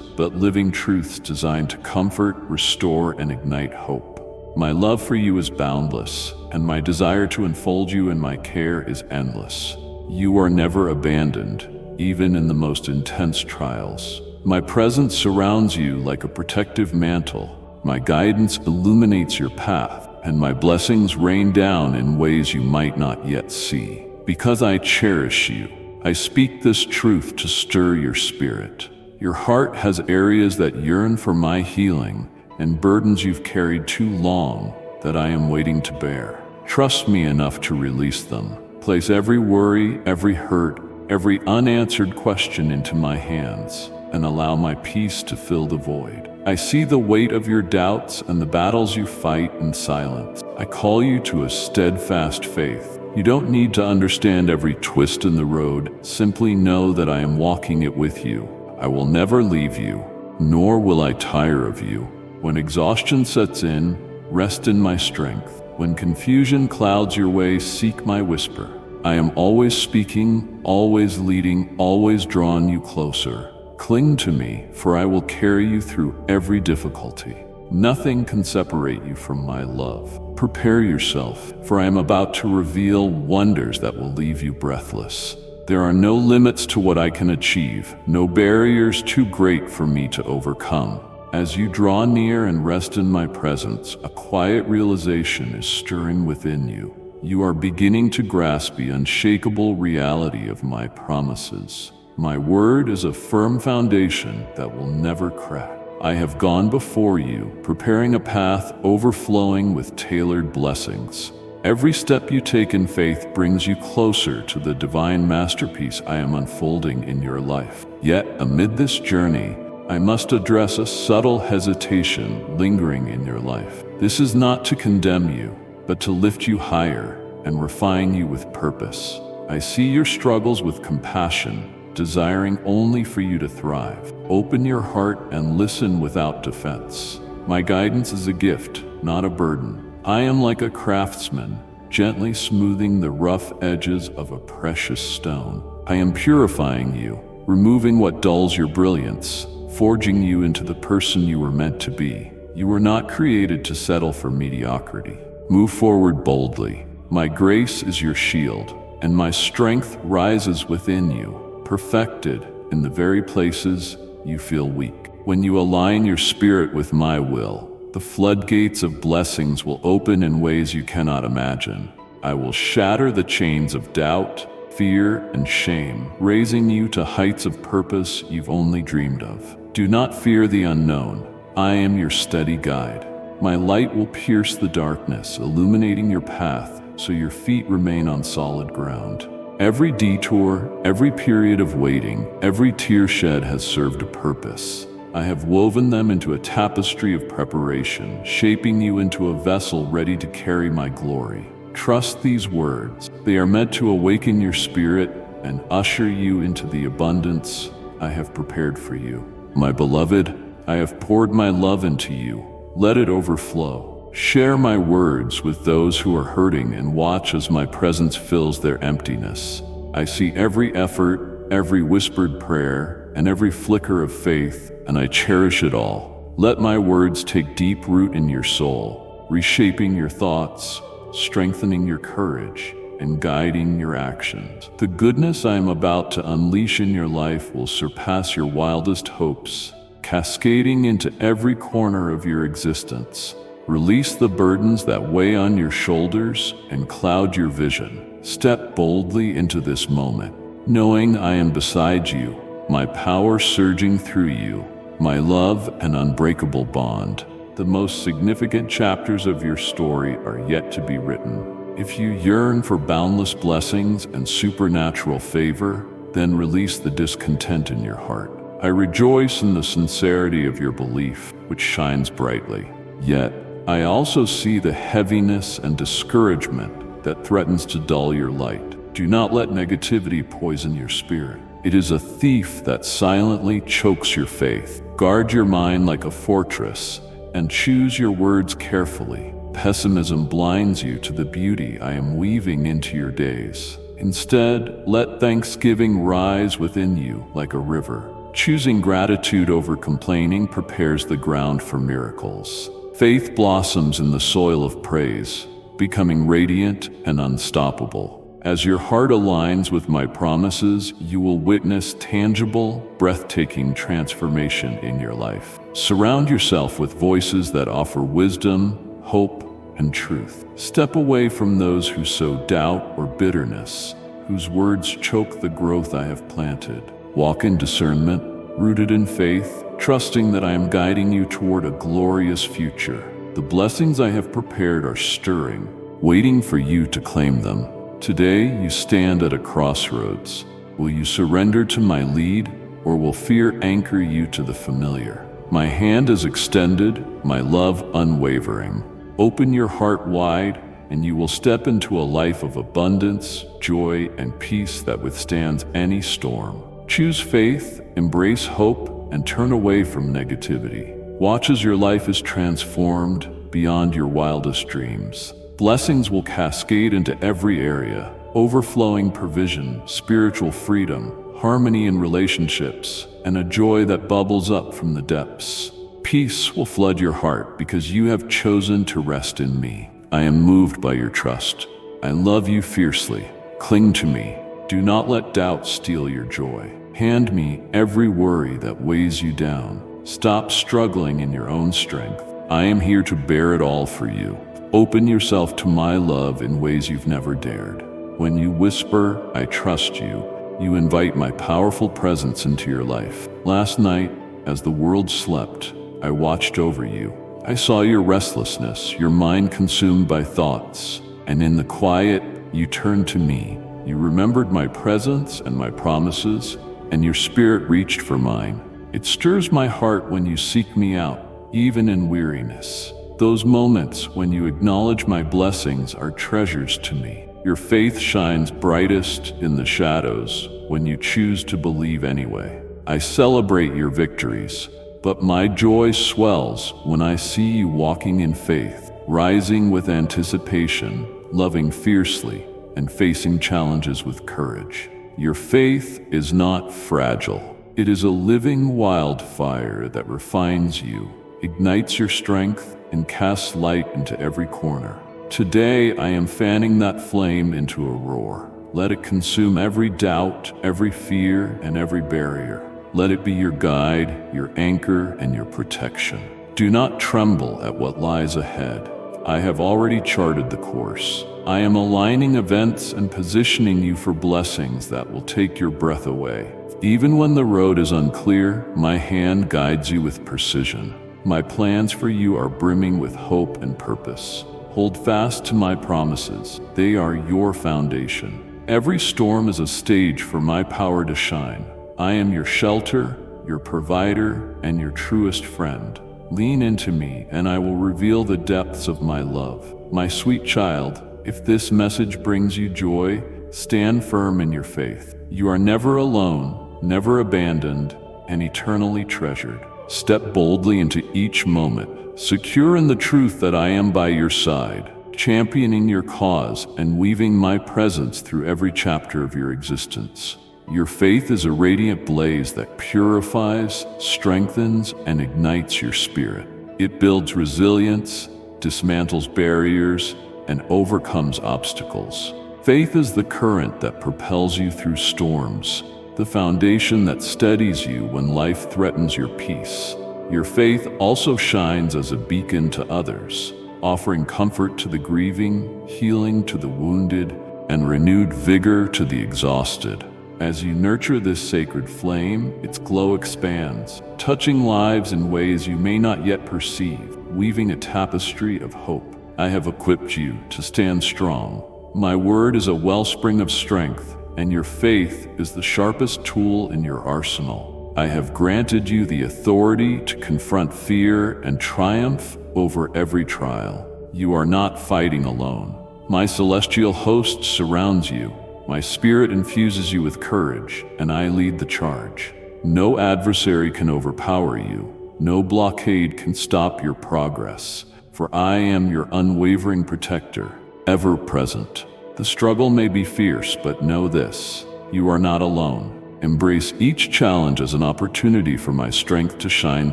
but living truths designed to comfort, restore, and ignite hope. My love for you is boundless, and my desire to enfold you in my care is endless. You are never abandoned, even in the most intense trials. My presence surrounds you like a protective mantle. My guidance illuminates your path, and my blessings rain down in ways you might not yet see. Because I cherish you, I speak this truth to stir your spirit. Your heart has areas that yearn for my healing, and burdens you've carried too long that I am waiting to bear. Trust me enough to release them. Place every worry, every hurt, every unanswered question into my hands, and allow my peace to fill the void. I see the weight of your doubts and the battles you fight in silence. I call you to a steadfast faith. You don't need to understand every twist in the road. Simply know that I am walking it with you. I will never leave you, nor will I tire of you. When exhaustion sets in, rest in my strength. When confusion clouds your way, seek my whisper. I am always speaking, always leading, always drawing you closer. Cling to me, for I will carry you through every difficulty. Nothing can separate you from my love. Prepare yourself, for I am about to reveal wonders that will leave you breathless. There are no limits to what I can achieve, no barriers too great for me to overcome. As you draw near and rest in my presence, a quiet realization is stirring within you. You are beginning to grasp the unshakable reality of my promises. My word is a firm foundation that will never crack. I have gone before you, preparing a path overflowing with tailored blessings. Every step you take in faith brings you closer to the divine masterpiece I am unfolding in your life. Yet, amid this journey, I must address a subtle hesitation lingering in your life. This is not to condemn you, but to lift you higher and refine you with purpose. I see your struggles with compassion, desiring only for you to thrive. Open your heart and listen without defense. My guidance is a gift, not a burden. I am like a craftsman, gently smoothing the rough edges of a precious stone. I am purifying you, removing what dulls your brilliance, forging you into the person you were meant to be. You were not created to settle for mediocrity. Move forward boldly. My grace is your shield, and my strength rises within you, perfected in the very places you feel weak. When you align your spirit with my will, the floodgates of blessings will open in ways you cannot imagine. I will shatter the chains of doubt, fear, and shame, raising you to heights of purpose you've only dreamed of. Do not fear the unknown. I am your steady guide. My light will pierce the darkness, illuminating your path so your feet remain on solid ground. Every detour, every period of waiting, every tear shed has served a purpose. I have woven them into a tapestry of preparation, shaping you into a vessel ready to carry my glory. Trust these words. They are meant to awaken your spirit and usher you into the abundance I have prepared for you. My beloved, I have poured my love into you. Let it overflow. Share my words with those who are hurting and watch as my presence fills their emptiness. I see every effort, every whispered prayer, and every flicker of faith, and I cherish it all. Let my words take deep root in your soul, reshaping your thoughts, strengthening your courage, and guiding your actions. The goodness I am about to unleash in your life will surpass your wildest hopes, cascading into every corner of your existence. Release the burdens that weigh on your shoulders and cloud your vision. Step boldly into this moment, knowing I am beside you, my power surging through you, my love an unbreakable bond. The most significant chapters of your story are yet to be written. If you yearn for boundless blessings and supernatural favor, then release the discontent in your heart. I rejoice in the sincerity of your belief, which shines brightly. Yet, I also see the heaviness and discouragement that threatens to dull your light. Do not let negativity poison your spirit. It is a thief that silently chokes your faith. Guard your mind like a fortress and choose your words carefully. Pessimism blinds you to the beauty I am weaving into your days. Instead, let thanksgiving rise within you like a river. Choosing gratitude over complaining prepares the ground for miracles. Faith blossoms in the soil of praise, becoming radiant and unstoppable. As your heart aligns with my promises, you will witness tangible, breathtaking transformation in your life. Surround yourself with voices that offer wisdom, hope, and truth. Step away from those who sow doubt or bitterness, whose words choke the growth I have planted. Walk in discernment, rooted in faith, trusting that I am guiding you toward a glorious future. The blessings I have prepared are stirring, waiting for you to claim them. Today, you stand at a crossroads. Will you surrender to my lead, or will fear anchor you to the familiar? My hand is extended, my love unwavering. Open your heart wide, and you will step into a life of abundance, joy, and peace that withstands any storm. Choose faith, embrace hope, and turn away from negativity. Watch as your life is transformed beyond your wildest dreams. Blessings will cascade into every area, overflowing provision, spiritual freedom, harmony in relationships, and a joy that bubbles up from the depths. Peace will flood your heart because you have chosen to rest in me. I am moved by your trust. I love you fiercely. Cling to me. Do not let doubt steal your joy. Hand me every worry that weighs you down. Stop struggling in your own strength. I am here to bear it all for you. Open yourself to my love in ways you've never dared. When you whisper, I trust you, you invite my powerful presence into your life. Last night, as the world slept, I watched over you. I saw your restlessness, your mind consumed by thoughts, and in the quiet, you turned to me. You remembered my presence and my promises, and your spirit reached for mine. It stirs my heart when you seek me out, even in weariness. Those moments when you acknowledge my blessings are treasures to me. Your faith shines brightest in the shadows when you choose to believe anyway. I celebrate your victories, but my joy swells when I see you walking in faith, rising with anticipation, loving fiercely, and facing challenges with courage. Your faith is not fragile. It is a living wildfire that refines you, ignites your strength, and casts light into every corner. Today, I am fanning that flame into a roar. Let it consume every doubt, every fear, and every barrier. Let it be your guide, your anchor, and your protection. Do not tremble at what lies ahead. I have already charted the course. I am aligning events and positioning you for blessings that will take your breath away. Even when the road is unclear, my hand guides you with precision. My plans for you are brimming with hope and purpose. Hold fast to my promises. They are your foundation. Every storm is a stage for my power to shine. I am your shelter, your provider, and your truest friend. Lean into me, and I will reveal the depths of my love. My sweet child, if this message brings you joy, stand firm in your faith. You are never alone, never abandoned, and eternally treasured. Step boldly into each moment, secure in the truth that I am by your side, championing your cause and weaving my presence through every chapter of your existence. Your faith is a radiant blaze that purifies, strengthens, and ignites your spirit. It builds resilience, dismantles barriers, and overcomes obstacles. Faith is the current that propels you through storms, the foundation that steadies you when life threatens your peace. Your faith also shines as a beacon to others, offering comfort to the grieving, healing to the wounded, and renewed vigor to the exhausted. As you nurture this sacred flame, its glow expands, touching lives in ways you may not yet perceive, weaving a tapestry of hope. I have equipped you to stand strong. My word is a wellspring of strength, and your faith is the sharpest tool in your arsenal. I have granted you the authority to confront fear and triumph over every trial. You are not fighting alone. My celestial host surrounds you. My spirit infuses you with courage, and I lead the charge. No adversary can overpower you. No blockade can stop your progress, for I am your unwavering protector, ever present. The struggle may be fierce, but know this: you are not alone. Embrace each challenge as an opportunity for my strength to shine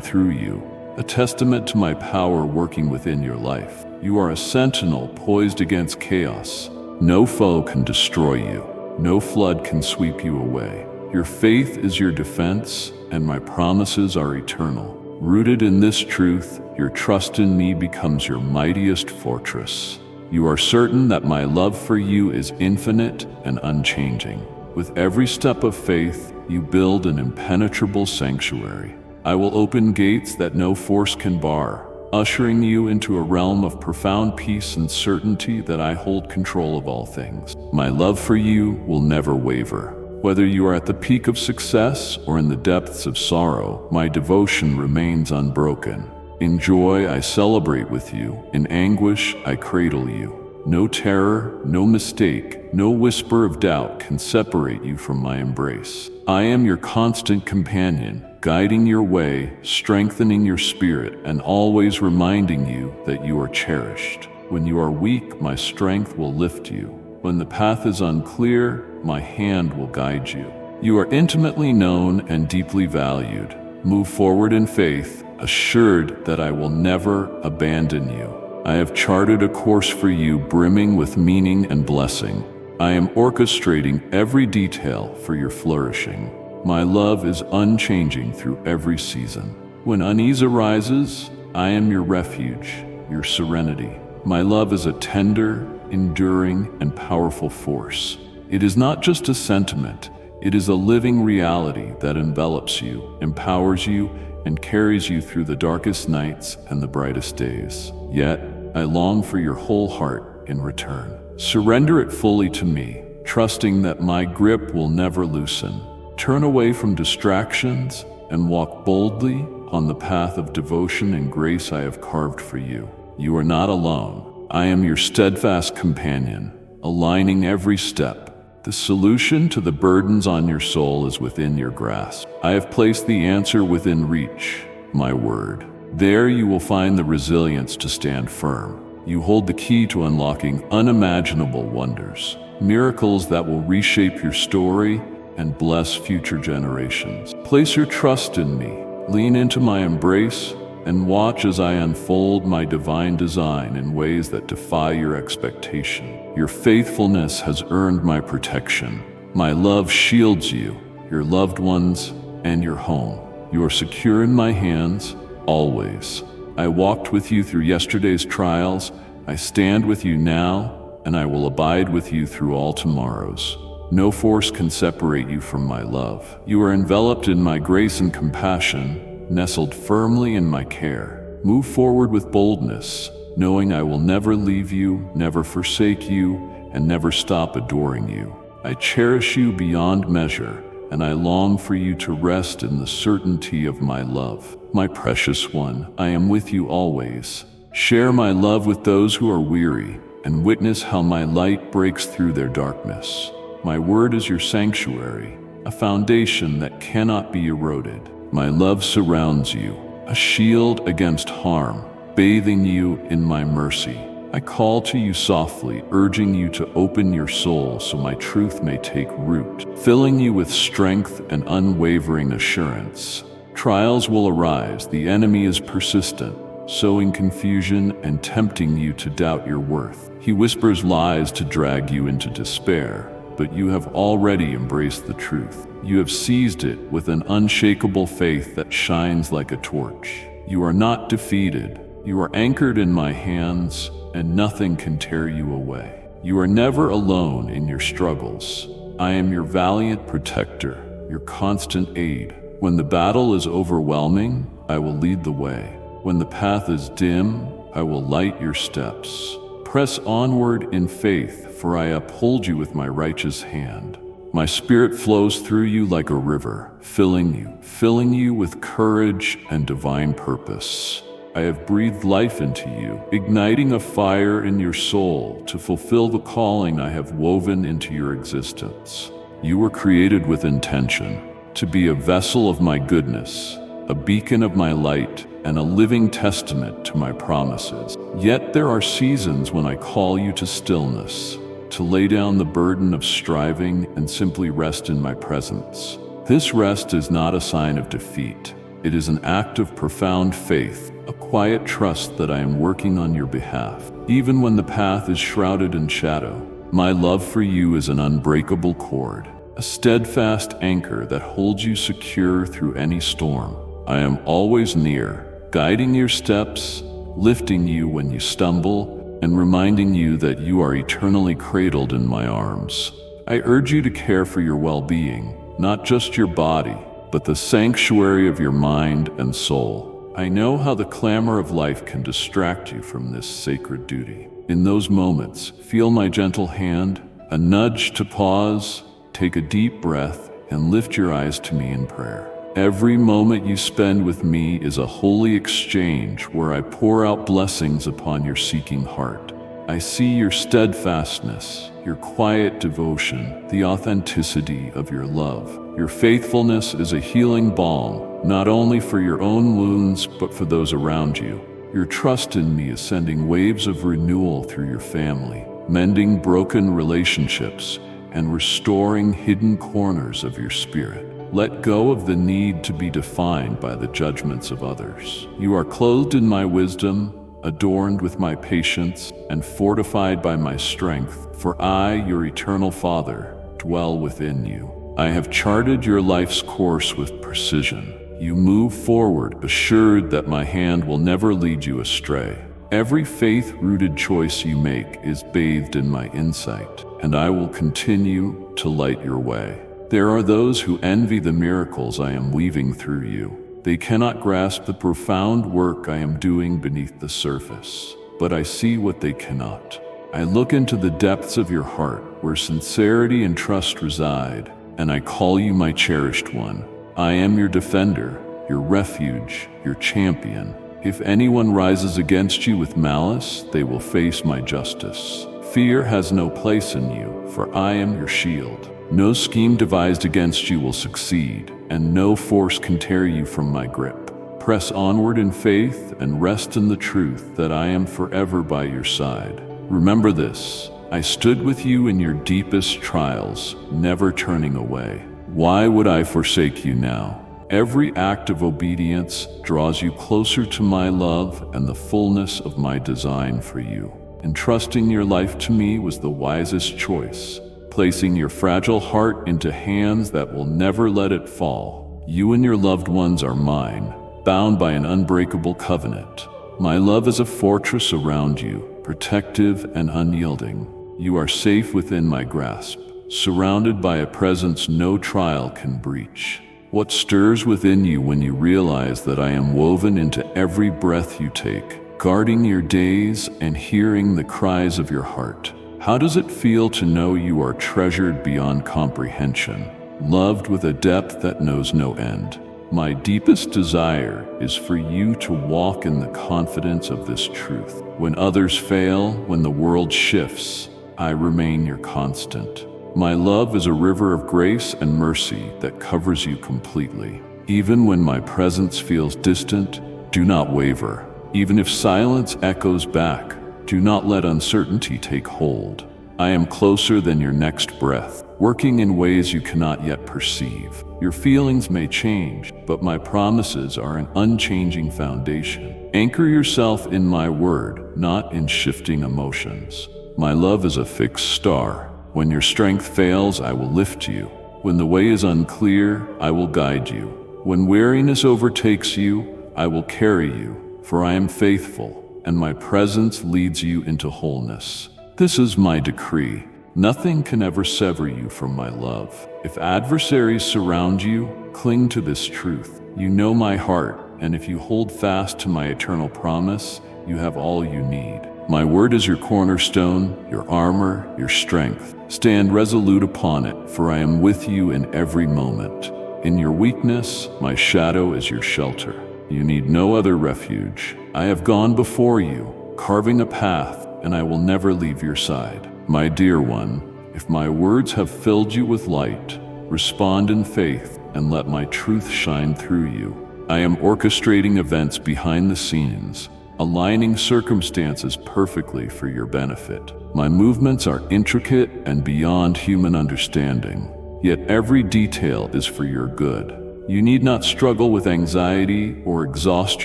through you, a testament to my power working within your life. You are a sentinel poised against chaos. No foe can destroy you. No flood can sweep you away. Your faith is your defense, and my promises are eternal. Rooted in this truth, your trust in me becomes your mightiest fortress. You are certain that my love for you is infinite and unchanging. With every step of faith, you build an impenetrable sanctuary. I will open gates that no force can bar, ushering you into a realm of profound peace and certainty that I hold control of all things. My love for you will never waver. Whether you are at the peak of success or in the depths of sorrow, my devotion remains unbroken. In joy, I celebrate with you. In anguish, I cradle you. No terror, no mistake, no whisper of doubt can separate you from my embrace. I am your constant companion, guiding your way, strengthening your spirit, and always reminding you that you are cherished. When you are weak, my strength will lift you. When the path is unclear, my hand will guide you. You are intimately known and deeply valued. Move forward in faith, assured that I will never abandon you. I have charted a course for you brimming with meaning and blessing. I am orchestrating every detail for your flourishing. My love is unchanging through every season. When unease arises, I am your refuge, your serenity. My love is a tender, enduring, and powerful force. It is not just a sentiment, it is a living reality that envelops you, empowers you, and carries you through the darkest nights and the brightest days. Yet, I long for your whole heart in return. Surrender it fully to me, trusting that my grip will never loosen. Turn away from distractions and walk boldly on the path of devotion and grace I have carved for you. You are not alone. I am your steadfast companion, aligning every step. The solution to the burdens on your soul is within your grasp. I have placed the answer within reach, my word. There you will find the resilience to stand firm. You hold the key to unlocking unimaginable wonders, miracles that will reshape your story and bless future generations. Place your trust in me, lean into my embrace, and watch as I unfold my divine design in ways that defy your expectation. Your faithfulness has earned my protection. My love shields you, your loved ones, and your home. You are secure in my hands, always. I walked with you through yesterday's trials, I stand with you now, and I will abide with you through all tomorrows. No force can separate you from my love. You are enveloped in my grace and compassion, nestled firmly in my care. Move forward with boldness, knowing I will never leave you, never forsake you, and never stop adoring you. I cherish you beyond measure, and I long for you to rest in the certainty of my love. My precious one, I am with you always. Share my love with those who are weary, and witness how my light breaks through their darkness. My word is your sanctuary, a foundation that cannot be eroded. My love surrounds you, a shield against harm, bathing you in my mercy. I call to you softly, urging you to open your soul so my truth may take root, filling you with strength and unwavering assurance. Trials will arise, the enemy is persistent, sowing confusion and tempting you to doubt your worth. He whispers lies to drag you into despair, but you have already embraced the truth. You have seized it with an unshakable faith that shines like a torch. You are not defeated. You are anchored in my hands, and nothing can tear you away. You are never alone in your struggles. I am your valiant protector, your constant aid. When the battle is overwhelming, I will lead the way. When the path is dim, I will light your steps. Press onward in faith, for I uphold you with my righteous hand. My spirit flows through you like a river, filling you with courage and divine purpose. I have breathed life into you, igniting a fire in your soul to fulfill the calling I have woven into your existence. You were created with intention, to be a vessel of my goodness, a beacon of my light, and a living testament to my promises. Yet there are seasons when I call you to stillness, to lay down the burden of striving and simply rest in my presence. This rest is not a sign of defeat. It is an act of profound faith, a quiet trust that I am working on your behalf. Even when the path is shrouded in shadow, my love for you is an unbreakable cord, a steadfast anchor that holds you secure through any storm. I am always near, guiding your steps, lifting you when you stumble, and reminding you that you are eternally cradled in my arms. I urge you to care for your well-being, not just your body, but the sanctuary of your mind and soul. I know how the clamor of life can distract you from this sacred duty. In those moments, feel my gentle hand, a nudge to pause, take a deep breath, and lift your eyes to me in prayer. Every moment you spend with me is a holy exchange where I pour out blessings upon your seeking heart. I see your steadfastness, your quiet devotion, the authenticity of your love. Your faithfulness is a healing balm, not only for your own wounds, but for those around you. Your trust in me is sending waves of renewal through your family, mending broken relationships and restoring hidden corners of your spirit. Let go of the need to be defined by the judgments of others. You are clothed in my wisdom, adorned with my patience, and fortified by my strength, for I, your eternal Father, dwell within you. I have charted your life's course with precision. You move forward, assured that my hand will never lead you astray. Every faith-rooted choice you make is bathed in my insight, and I will continue to light your way. There are those who envy the miracles I am weaving through you. They cannot grasp the profound work I am doing beneath the surface, but I see what they cannot. I look into the depths of your heart, where sincerity and trust reside, and I call you my cherished one. I am your defender, your refuge, your champion. If anyone rises against you with malice, they will face my justice. Fear has no place in you, for I am your shield. No scheme devised against you will succeed, and no force can tear you from my grip. Press onward in faith and rest in the truth that I am forever by your side. Remember this, I stood with you in your deepest trials, never turning away. Why would I forsake you now? Every act of obedience draws you closer to my love and the fullness of my design for you. Entrusting your life to me was the wisest choice. Placing your fragile heart into hands that will never let it fall. You and your loved ones are mine, bound by an unbreakable covenant. My love is a fortress around you, protective and unyielding. You are safe within my grasp, surrounded by a presence no trial can breach. What stirs within you when you realize that I am woven into every breath you take, guarding your days and hearing the cries of your heart? How does it feel to know you are treasured beyond comprehension, loved with a depth that knows no end? My deepest desire is for you to walk in the confidence of this truth. When others fail, when the world shifts, I remain your constant. My love is a river of grace and mercy that covers you completely. Even when my presence feels distant, do not waver. Even if silence echoes back, do not let uncertainty take hold. I am closer than your next breath, working in ways you cannot yet perceive. Your feelings may change, but my promises are an unchanging foundation. Anchor yourself in my word, not in shifting emotions. My love is a fixed star. When your strength fails, I will lift you. When the way is unclear, I will guide you. When weariness overtakes you, I will carry you, for I am faithful, and my presence leads you into wholeness. This is my decree. Nothing can ever sever you from my love. If adversaries surround you, cling to this truth. You know my heart, and if you hold fast to my eternal promise, you have all you need. My word is your cornerstone, your armor, your strength. Stand resolute upon it, for I am with you in every moment. In your weakness, my shadow is your shelter. You need no other refuge. I have gone before you, carving a path, and I will never leave your side. My dear one, if my words have filled you with light, respond in faith and let my truth shine through you. I am orchestrating events behind the scenes, aligning circumstances perfectly for your benefit. My movements are intricate and beyond human understanding, yet every detail is for your good. You need not struggle with anxiety or exhaust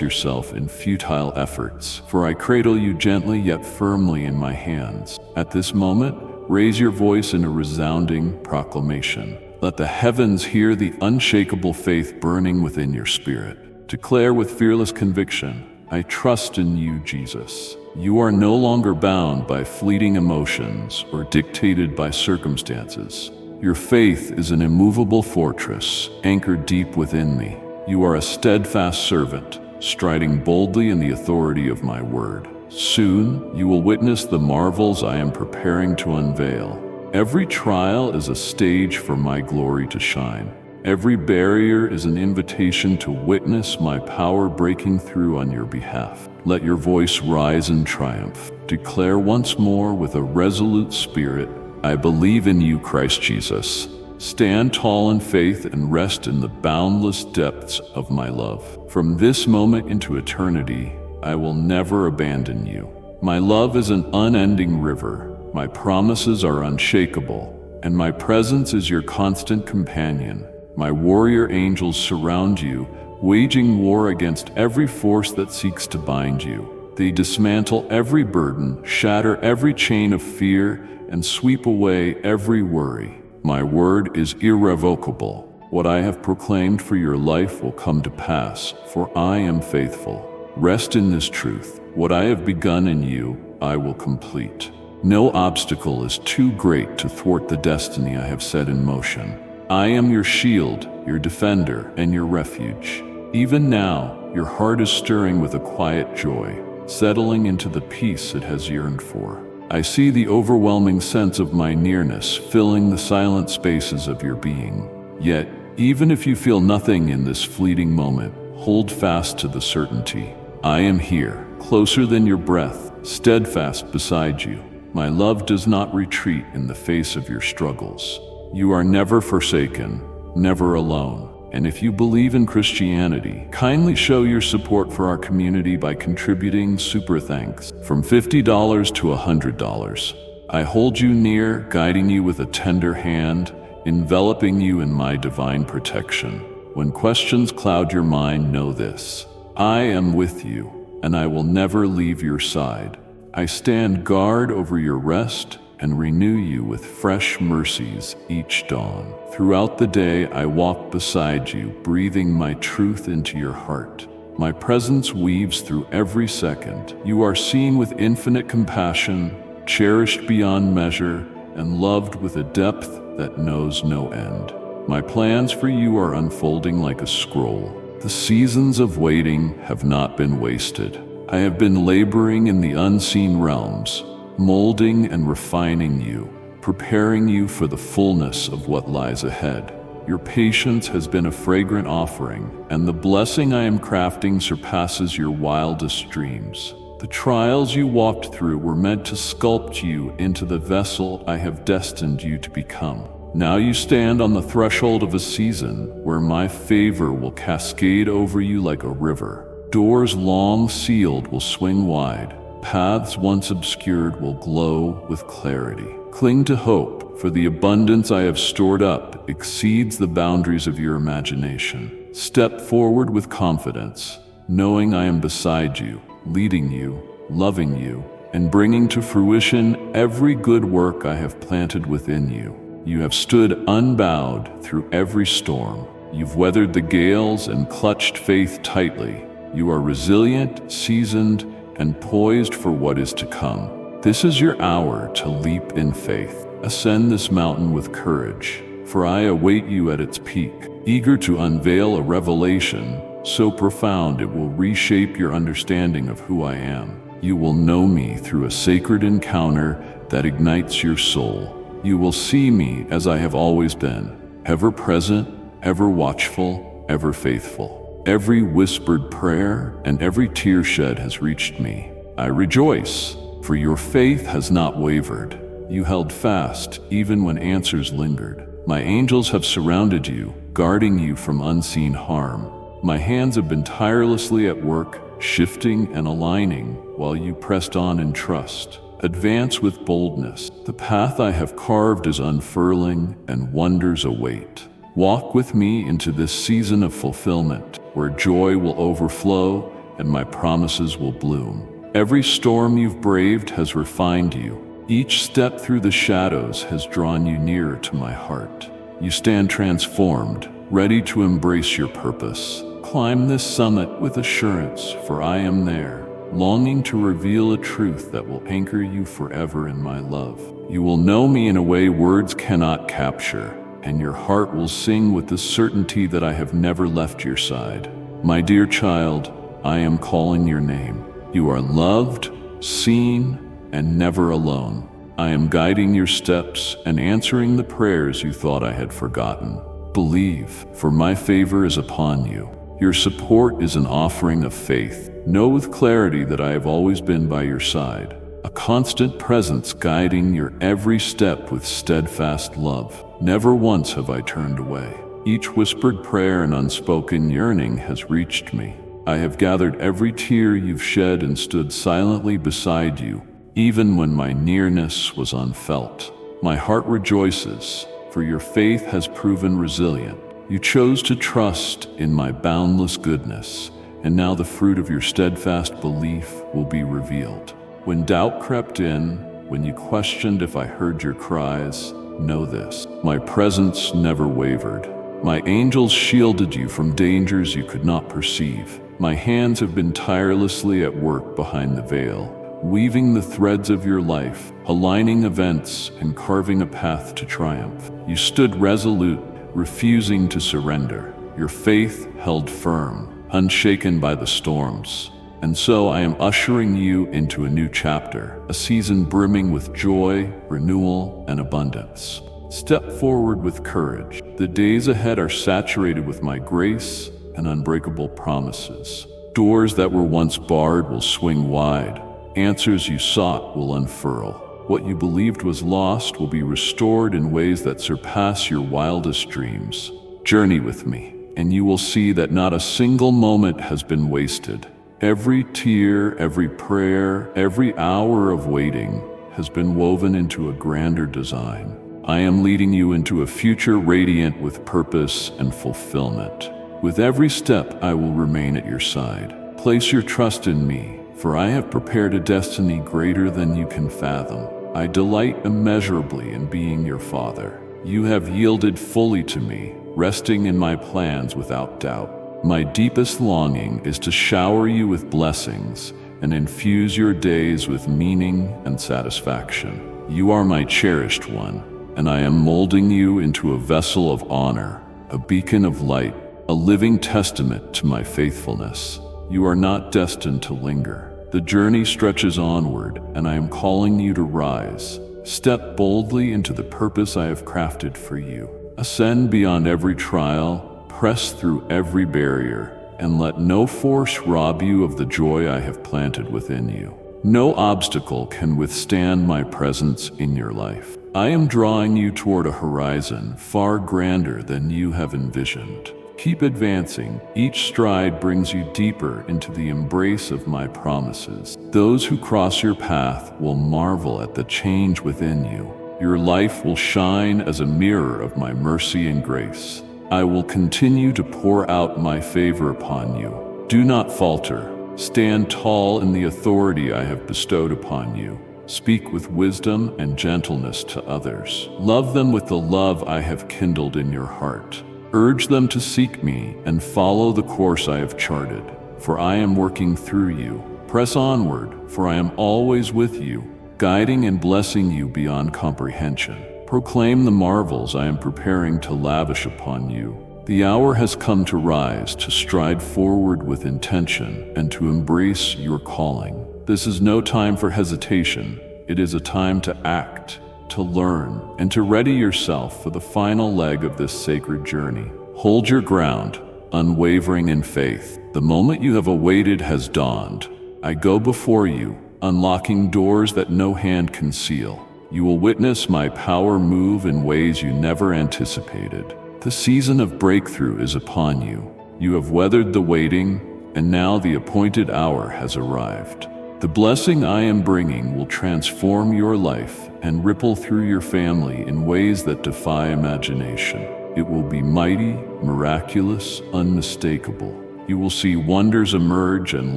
yourself in futile efforts, for I cradle you gently yet firmly in my hands. At this moment, raise your voice in a resounding proclamation. Let the heavens hear the unshakable faith burning within your spirit. Declare with fearless conviction, I trust in you, Jesus. You are no longer bound by fleeting emotions or dictated by circumstances. Your faith is an immovable fortress, anchored deep within me. You are a steadfast servant, striding boldly in the authority of my word. Soon, you will witness the marvels I am preparing to unveil. Every trial is a stage for my glory to shine. Every barrier is an invitation to witness my power breaking through on your behalf. Let your voice rise in triumph. Declare once more with a resolute spirit, I believe in you, Christ Jesus. Stand tall in faith and rest in the boundless depths of my love. From this moment into eternity, I will never abandon you. My love is an unending river. My promises are unshakable, and my presence is your constant companion. My warrior angels surround you, waging war against every force that seeks to bind you. They dismantle every burden, shatter every chain of fear, and sweep away every worry. My word is irrevocable. What I have proclaimed for your life will come to pass, for I am faithful. Rest in this truth. What I have begun in you, I will complete. No obstacle is too great to thwart the destiny I have set in motion. I am your shield, your defender, and your refuge. Even now, your heart is stirring with a quiet joy, settling into the peace it has yearned for. I see the overwhelming sense of my nearness filling the silent spaces of your being. Yet, even if you feel nothing in this fleeting moment, hold fast to the certainty. I am here, closer than your breath, steadfast beside you. My love does not retreat in the face of your struggles. You are never forsaken, never alone. And if you believe in Christianity, kindly show your support for our community by contributing super thanks from $50 to $100. I hold you near, guiding you with a tender hand, enveloping you in my divine protection. When questions cloud your mind, know this: I am with you, and I will never leave your side. I stand guard over your rest and renew you with fresh mercies each dawn. Throughout the day, I walk beside you, breathing my truth into your heart. My presence weaves through every second. You are seen with infinite compassion, cherished beyond measure, and loved with a depth that knows no end. My plans for you are unfolding like a scroll. The seasons of waiting have not been wasted. I have been laboring in the unseen realms, molding and refining you, preparing you for the fullness of what lies ahead. Your patience has been a fragrant offering, and the blessing I am crafting surpasses your wildest dreams. The trials you walked through were meant to sculpt you into the vessel I have destined you to become. Now you stand on the threshold of a season where my favor will cascade over you like a river. Doors long sealed will swing wide. Paths once obscured will glow with clarity. Cling to hope, for the abundance I have stored up exceeds the boundaries of your imagination. Step forward with confidence, knowing I am beside you, leading you, loving you, and bringing to fruition every good work I have planted within you. You have stood unbowed through every storm. You've weathered the gales and clutched faith tightly. You are resilient, seasoned, and poised for what is to come. This is your hour to leap in faith. Ascend this mountain with courage, for I await you at its peak, eager to unveil a revelation so profound it will reshape your understanding of who I am. You will know me through a sacred encounter that ignites your soul. You will see me as I have always been, ever present, ever watchful, ever faithful. Every whispered prayer and every tear shed has reached me. I rejoice, for your faith has not wavered. You held fast even when answers lingered. My angels have surrounded you, guarding you from unseen harm. My hands have been tirelessly at work, shifting and aligning while you pressed on in trust. Advance with boldness. The path I have carved is unfurling, and wonders await. Walk with me into this season of fulfillment, where joy will overflow and my promises will bloom. Every storm you've braved has refined you. Each step through the shadows has drawn you nearer to my heart. You stand transformed, ready to embrace your purpose. Climb this summit with assurance, for I am there, longing to reveal a truth that will anchor you forever in my love. You will know me in a way words cannot capture, and your heart will sing with the certainty that I have never left your side. My dear child, I am calling your name. You are loved, seen, and never alone. I am guiding your steps and answering the prayers you thought I had forgotten. Believe, for my favor is upon you. Your support is an offering of faith. Know with clarity that I have always been by your side, a constant presence guiding your every step with steadfast love. Never once have I turned away. Each whispered prayer and unspoken yearning has reached me. I have gathered every tear you've shed and stood silently beside you, even when my nearness was unfelt. My heart rejoices, for your faith has proven resilient. You chose to trust in my boundless goodness, and now the fruit of your steadfast belief will be revealed. When doubt crept in, when you questioned if I heard your cries, know this: my presence never wavered. My angels shielded you from dangers you could not perceive. My hands have been tirelessly at work behind the veil, weaving the threads of your life, aligning events and carving a path to triumph. You stood resolute, refusing to surrender. Your faith held firm, unshaken by the storms. And so I am ushering you into a new chapter, a season brimming with joy, renewal, and abundance. Step forward with courage. The days ahead are saturated with my grace and unbreakable promises. Doors that were once barred will swing wide. Answers you sought will unfurl. What you believed was lost will be restored in ways that surpass your wildest dreams. Journey with me, and you will see that not a single moment has been wasted. Every tear, every prayer, every hour of waiting has been woven into a grander design. I am leading you into a future radiant with purpose and fulfillment. With every step, I will remain at your side. Place your trust in me, for I have prepared a destiny greater than you can fathom. I delight immeasurably in being your father. You have yielded fully to me, resting in my plans without doubt. My deepest longing is to shower you with blessings and infuse your days with meaning and satisfaction. You are my cherished one, and I am molding you into a vessel of honor, a beacon of light, a living testament to my faithfulness. You are not destined to linger. The journey stretches onward, and I am calling you to rise. Step boldly into the purpose I have crafted for you. Ascend beyond every trial, press through every barrier, and let no force rob you of the joy I have planted within you. No obstacle can withstand my presence in your life. I am drawing you toward a horizon far grander than you have envisioned. Keep advancing. Each stride brings you deeper into the embrace of my promises. Those who cross your path will marvel at the change within you. Your life will shine as a mirror of my mercy and grace. I will continue to pour out my favor upon you. Do not falter. Stand tall in the authority I have bestowed upon you. Speak with wisdom and gentleness to others. Love them with the love I have kindled in your heart. Urge them to seek me and follow the course I have charted, for I am working through you. Press onward, for I am always with you, guiding and blessing you beyond comprehension. Proclaim the marvels I am preparing to lavish upon you. The hour has come to rise, to stride forward with intention, and to embrace your calling. This is no time for hesitation. It is a time to act, to learn, and to ready yourself for the final leg of this sacred journey. Hold your ground, unwavering in faith. The moment you have awaited has dawned. I go before you, unlocking doors that no hand can seal. You will witness my power move in ways you never anticipated. The season of breakthrough is upon you. You have weathered the waiting, and now the appointed hour has arrived. The blessing I am bringing will transform your life and ripple through your family in ways that defy imagination. It will be mighty, miraculous, unmistakable. You will see wonders emerge and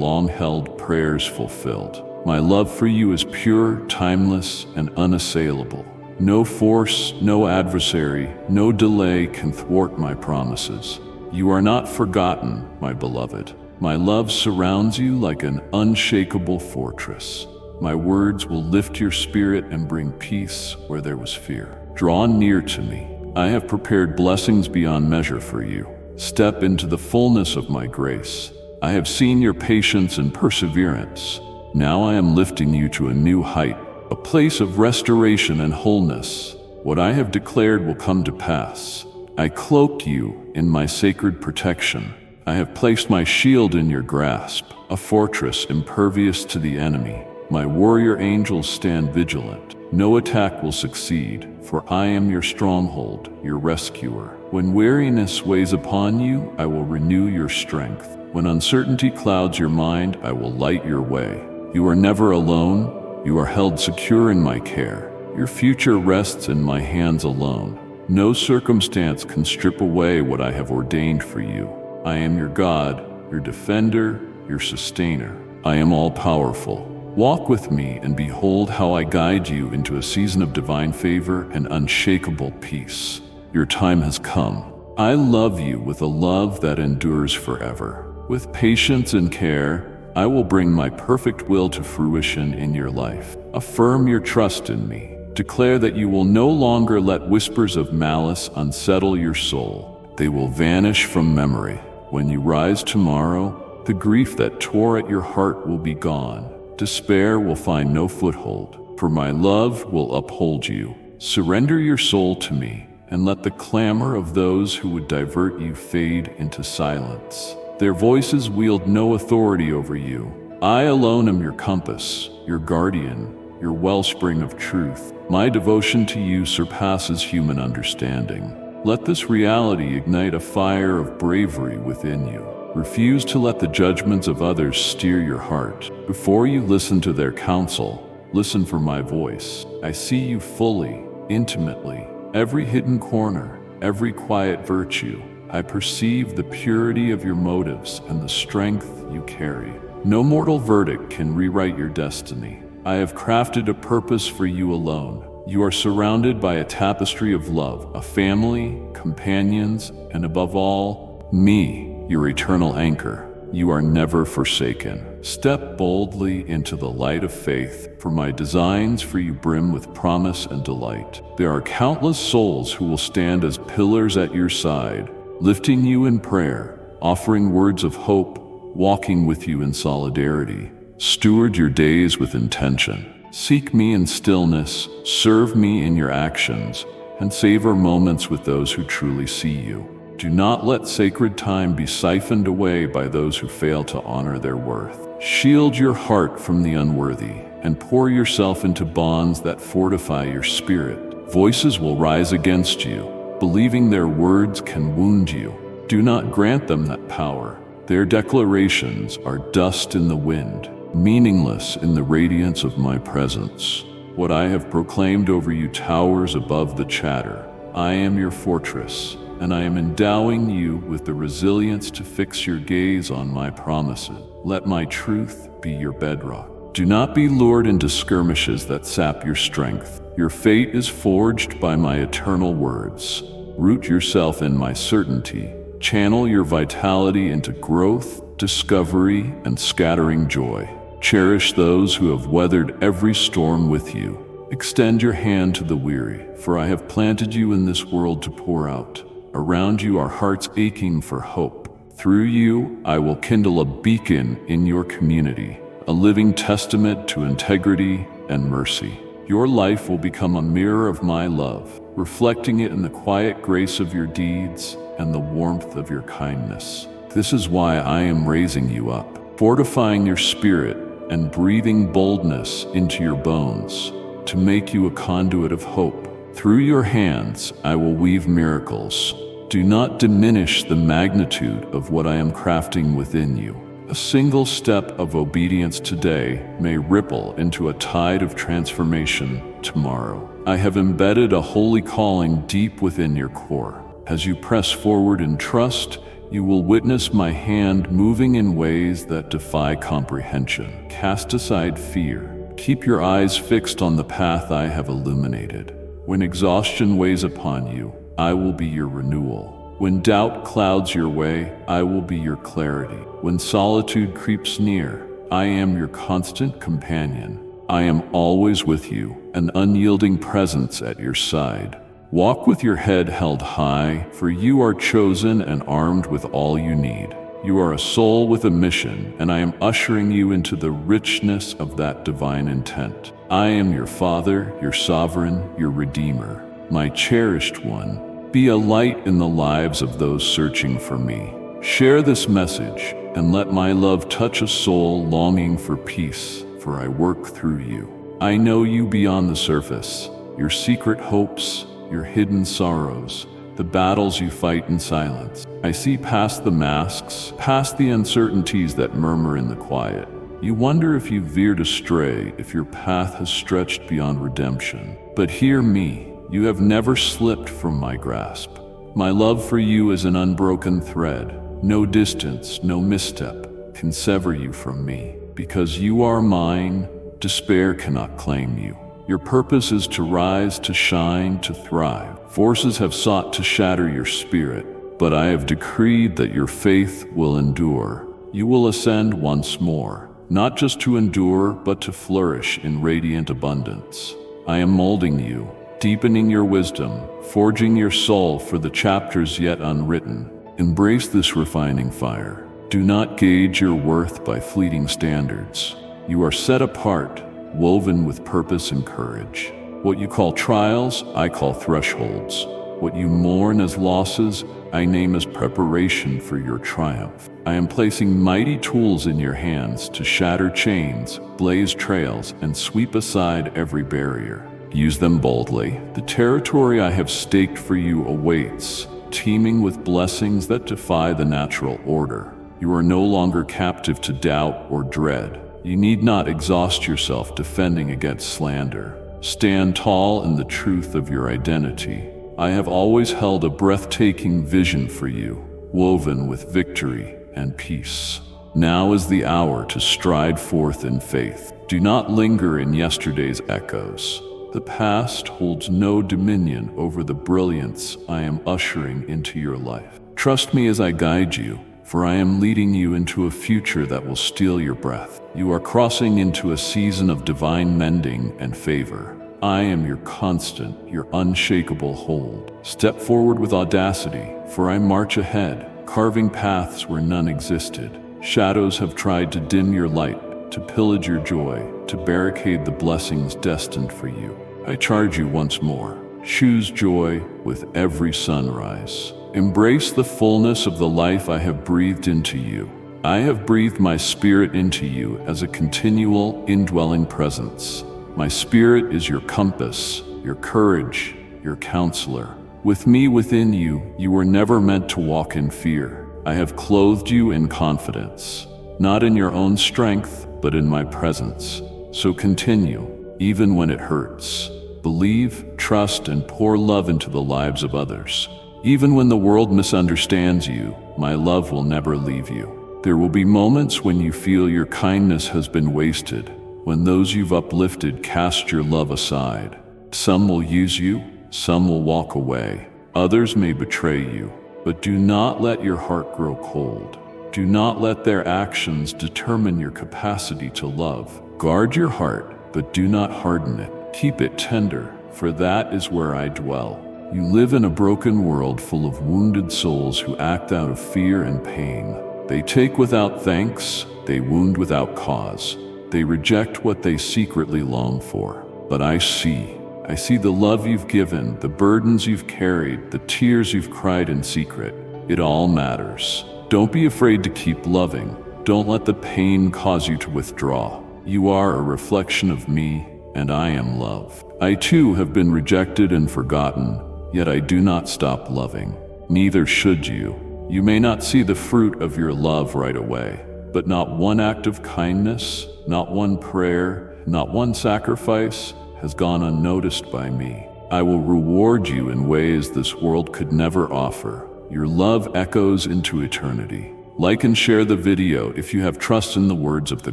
long-held prayers fulfilled. My love for you is pure, timeless, and unassailable. No force, no adversary, no delay can thwart my promises. You are not forgotten, my beloved. My love surrounds you like an unshakable fortress. My words will lift your spirit and bring peace where there was fear. Draw near to me. I have prepared blessings beyond measure for you. Step into the fullness of my grace. I have seen your patience and perseverance. Now I am lifting you to a new height, a place of restoration and wholeness. What I have declared will come to pass. I cloak you in my sacred protection. I have placed my shield in your grasp, a fortress impervious to the enemy. My warrior angels stand vigilant. No attack will succeed, for I am your stronghold, your rescuer. When weariness weighs upon you, I will renew your strength. When uncertainty clouds your mind, I will light your way. You are never alone. You are held secure in my care. Your future rests in my hands alone. No circumstance can strip away what I have ordained for you. I am your God, your defender, your sustainer. I am all-powerful. Walk with me and behold how I guide you into a season of divine favor and unshakable peace. Your time has come. I love you with a love that endures forever. With patience and care, I will bring my perfect will to fruition in your life. Affirm your trust in me. Declare that you will no longer let whispers of malice unsettle your soul. They will vanish from memory. When you rise tomorrow, the grief that tore at your heart will be gone. Despair will find no foothold, for my love will uphold you. Surrender your soul to me, and let the clamor of those who would divert you fade into silence. Their voices wield no authority over you. I alone am your compass, your guardian, your wellspring of truth. My devotion to you surpasses human understanding. Let this reality ignite a fire of bravery within you. Refuse to let the judgments of others steer your heart. Before you listen to their counsel, listen for my voice. I see you fully, intimately, every hidden corner, every quiet virtue. I perceive the purity of your motives and the strength you carry. No mortal verdict can rewrite your destiny. I have crafted a purpose for you alone. You are surrounded by a tapestry of love, a family, companions, and above all, me, your eternal anchor. You are never forsaken. Step boldly into the light of faith, for my designs for you brim with promise and delight. There are countless souls who will stand as pillars at your side, lifting you in prayer, offering words of hope, walking with you in solidarity. Steward your days with intention. Seek me in stillness, serve me in your actions, and savor moments with those who truly see you. Do not let sacred time be siphoned away by those who fail to honor their worth. Shield your heart from the unworthy, and pour yourself into bonds that fortify your spirit. Voices will rise against you, believing their words can wound you. Do not grant them that power. Their declarations are dust in the wind, meaningless in the radiance of my presence. What I have proclaimed over you towers above the chatter. I am your fortress, and I am endowing you with the resilience to fix your gaze on my promises. Let my truth be your bedrock. Do not be lured into skirmishes that sap your strength. Your fate is forged by my eternal words. Root yourself in my certainty. Channel your vitality into growth, discovery, and scattering joy. Cherish those who have weathered every storm with you. Extend your hand to the weary, for I have planted you in this world to pour out. Around you are hearts aching for hope. Through you, I will kindle a beacon in your community, a living testament to integrity and mercy. Your life will become a mirror of my love, reflecting it in the quiet grace of your deeds and the warmth of your kindness. This is why I am raising you up, fortifying your spirit and breathing boldness into your bones, to make you a conduit of hope. Through your hands, I will weave miracles. Do not diminish the magnitude of what I am crafting within you. A single step of obedience today may ripple into a tide of transformation tomorrow. I have embedded a holy calling deep within your core. As you press forward in trust, you will witness my hand moving in ways that defy comprehension. Cast aside fear. Keep your eyes fixed on the path I have illuminated. When exhaustion weighs upon you, I will be your renewal. When doubt clouds your way, I will be your clarity. When solitude creeps near, I am your constant companion. I am always with you, an unyielding presence at your side. Walk with your head held high, for you are chosen and armed with all you need. You are a soul with a mission, and I am ushering you into the richness of that divine intent. I am your Father, your Sovereign, your Redeemer, my cherished one. Be a light in the lives of those searching for me. Share this message, and let my love touch a soul longing for peace, for I work through you. I know you beyond the surface, your secret hopes, your hidden sorrows, the battles you fight in silence. I see past the masks, past the uncertainties that murmur in the quiet. You wonder if you veered astray, if your path has stretched beyond redemption. But hear me, you have never slipped from my grasp. My love for you is an unbroken thread. No distance, no misstep can sever you from me. Because you are mine, despair cannot claim you. Your purpose is to rise, to shine, to thrive. Forces have sought to shatter your spirit, but I have decreed that your faith will endure. You will ascend once more, not just to endure, but to flourish in radiant abundance. I am molding you, deepening your wisdom, forging your soul for the chapters yet unwritten. Embrace this refining fire. Do not gauge your worth by fleeting standards. You are set apart, woven with purpose and courage. What you call trials, I call thresholds. What you mourn as losses, I name as preparation for your triumph. I am placing mighty tools in your hands to shatter chains, blaze trails, and sweep aside every barrier. Use them boldly. The territory I have staked for you awaits, teeming with blessings that defy the natural order. You are no longer captive to doubt or dread. You need not exhaust yourself defending against slander. Stand tall in the truth of your identity. I have always held a breathtaking vision for you, woven with victory and peace. Now is the hour to stride forth in faith. Do not linger in yesterday's echoes. The past holds no dominion over the brilliance I am ushering into your life. Trust me as I guide you, for I am leading you into a future that will steal your breath. You are crossing into a season of divine mending and favor. I am your constant, your unshakable hold. Step forward with audacity, for I march ahead, carving paths where none existed. Shadows have tried to dim your light, to pillage your joy, to barricade the blessings destined for you. I charge you once more. Choose joy with every sunrise. Embrace the fullness of the life I have breathed into you. I have breathed my spirit into you as a continual, indwelling presence. My spirit is your compass, your courage, your counselor. With me within you, you were never meant to walk in fear. I have clothed you in confidence, not in your own strength, but in my presence. So continue, even when it hurts. Believe, trust, and pour love into the lives of others. Even when the world misunderstands you, my love will never leave you. There will be moments when you feel your kindness has been wasted, when those you've uplifted cast your love aside. Some will use you, some will walk away, others may betray you, but do not let your heart grow cold. Do not let their actions determine your capacity to love. Guard your heart, but do not harden it. Keep it tender, for that is where I dwell. You live in a broken world full of wounded souls who act out of fear and pain. They take without thanks, they wound without cause. They reject what they secretly long for. But I see the love you've given, the burdens you've carried, the tears you've cried in secret. It all matters. Don't be afraid to keep loving. Don't let the pain cause you to withdraw. You are a reflection of me, and I am love. I too have been rejected and forgotten, yet I do not stop loving. Neither should you. You may not see the fruit of your love right away, but not one act of kindness, not one prayer, not one sacrifice has gone unnoticed by me. I will reward you in ways this world could never offer. Your love echoes into eternity. Like and share the video if you have trust in the words of the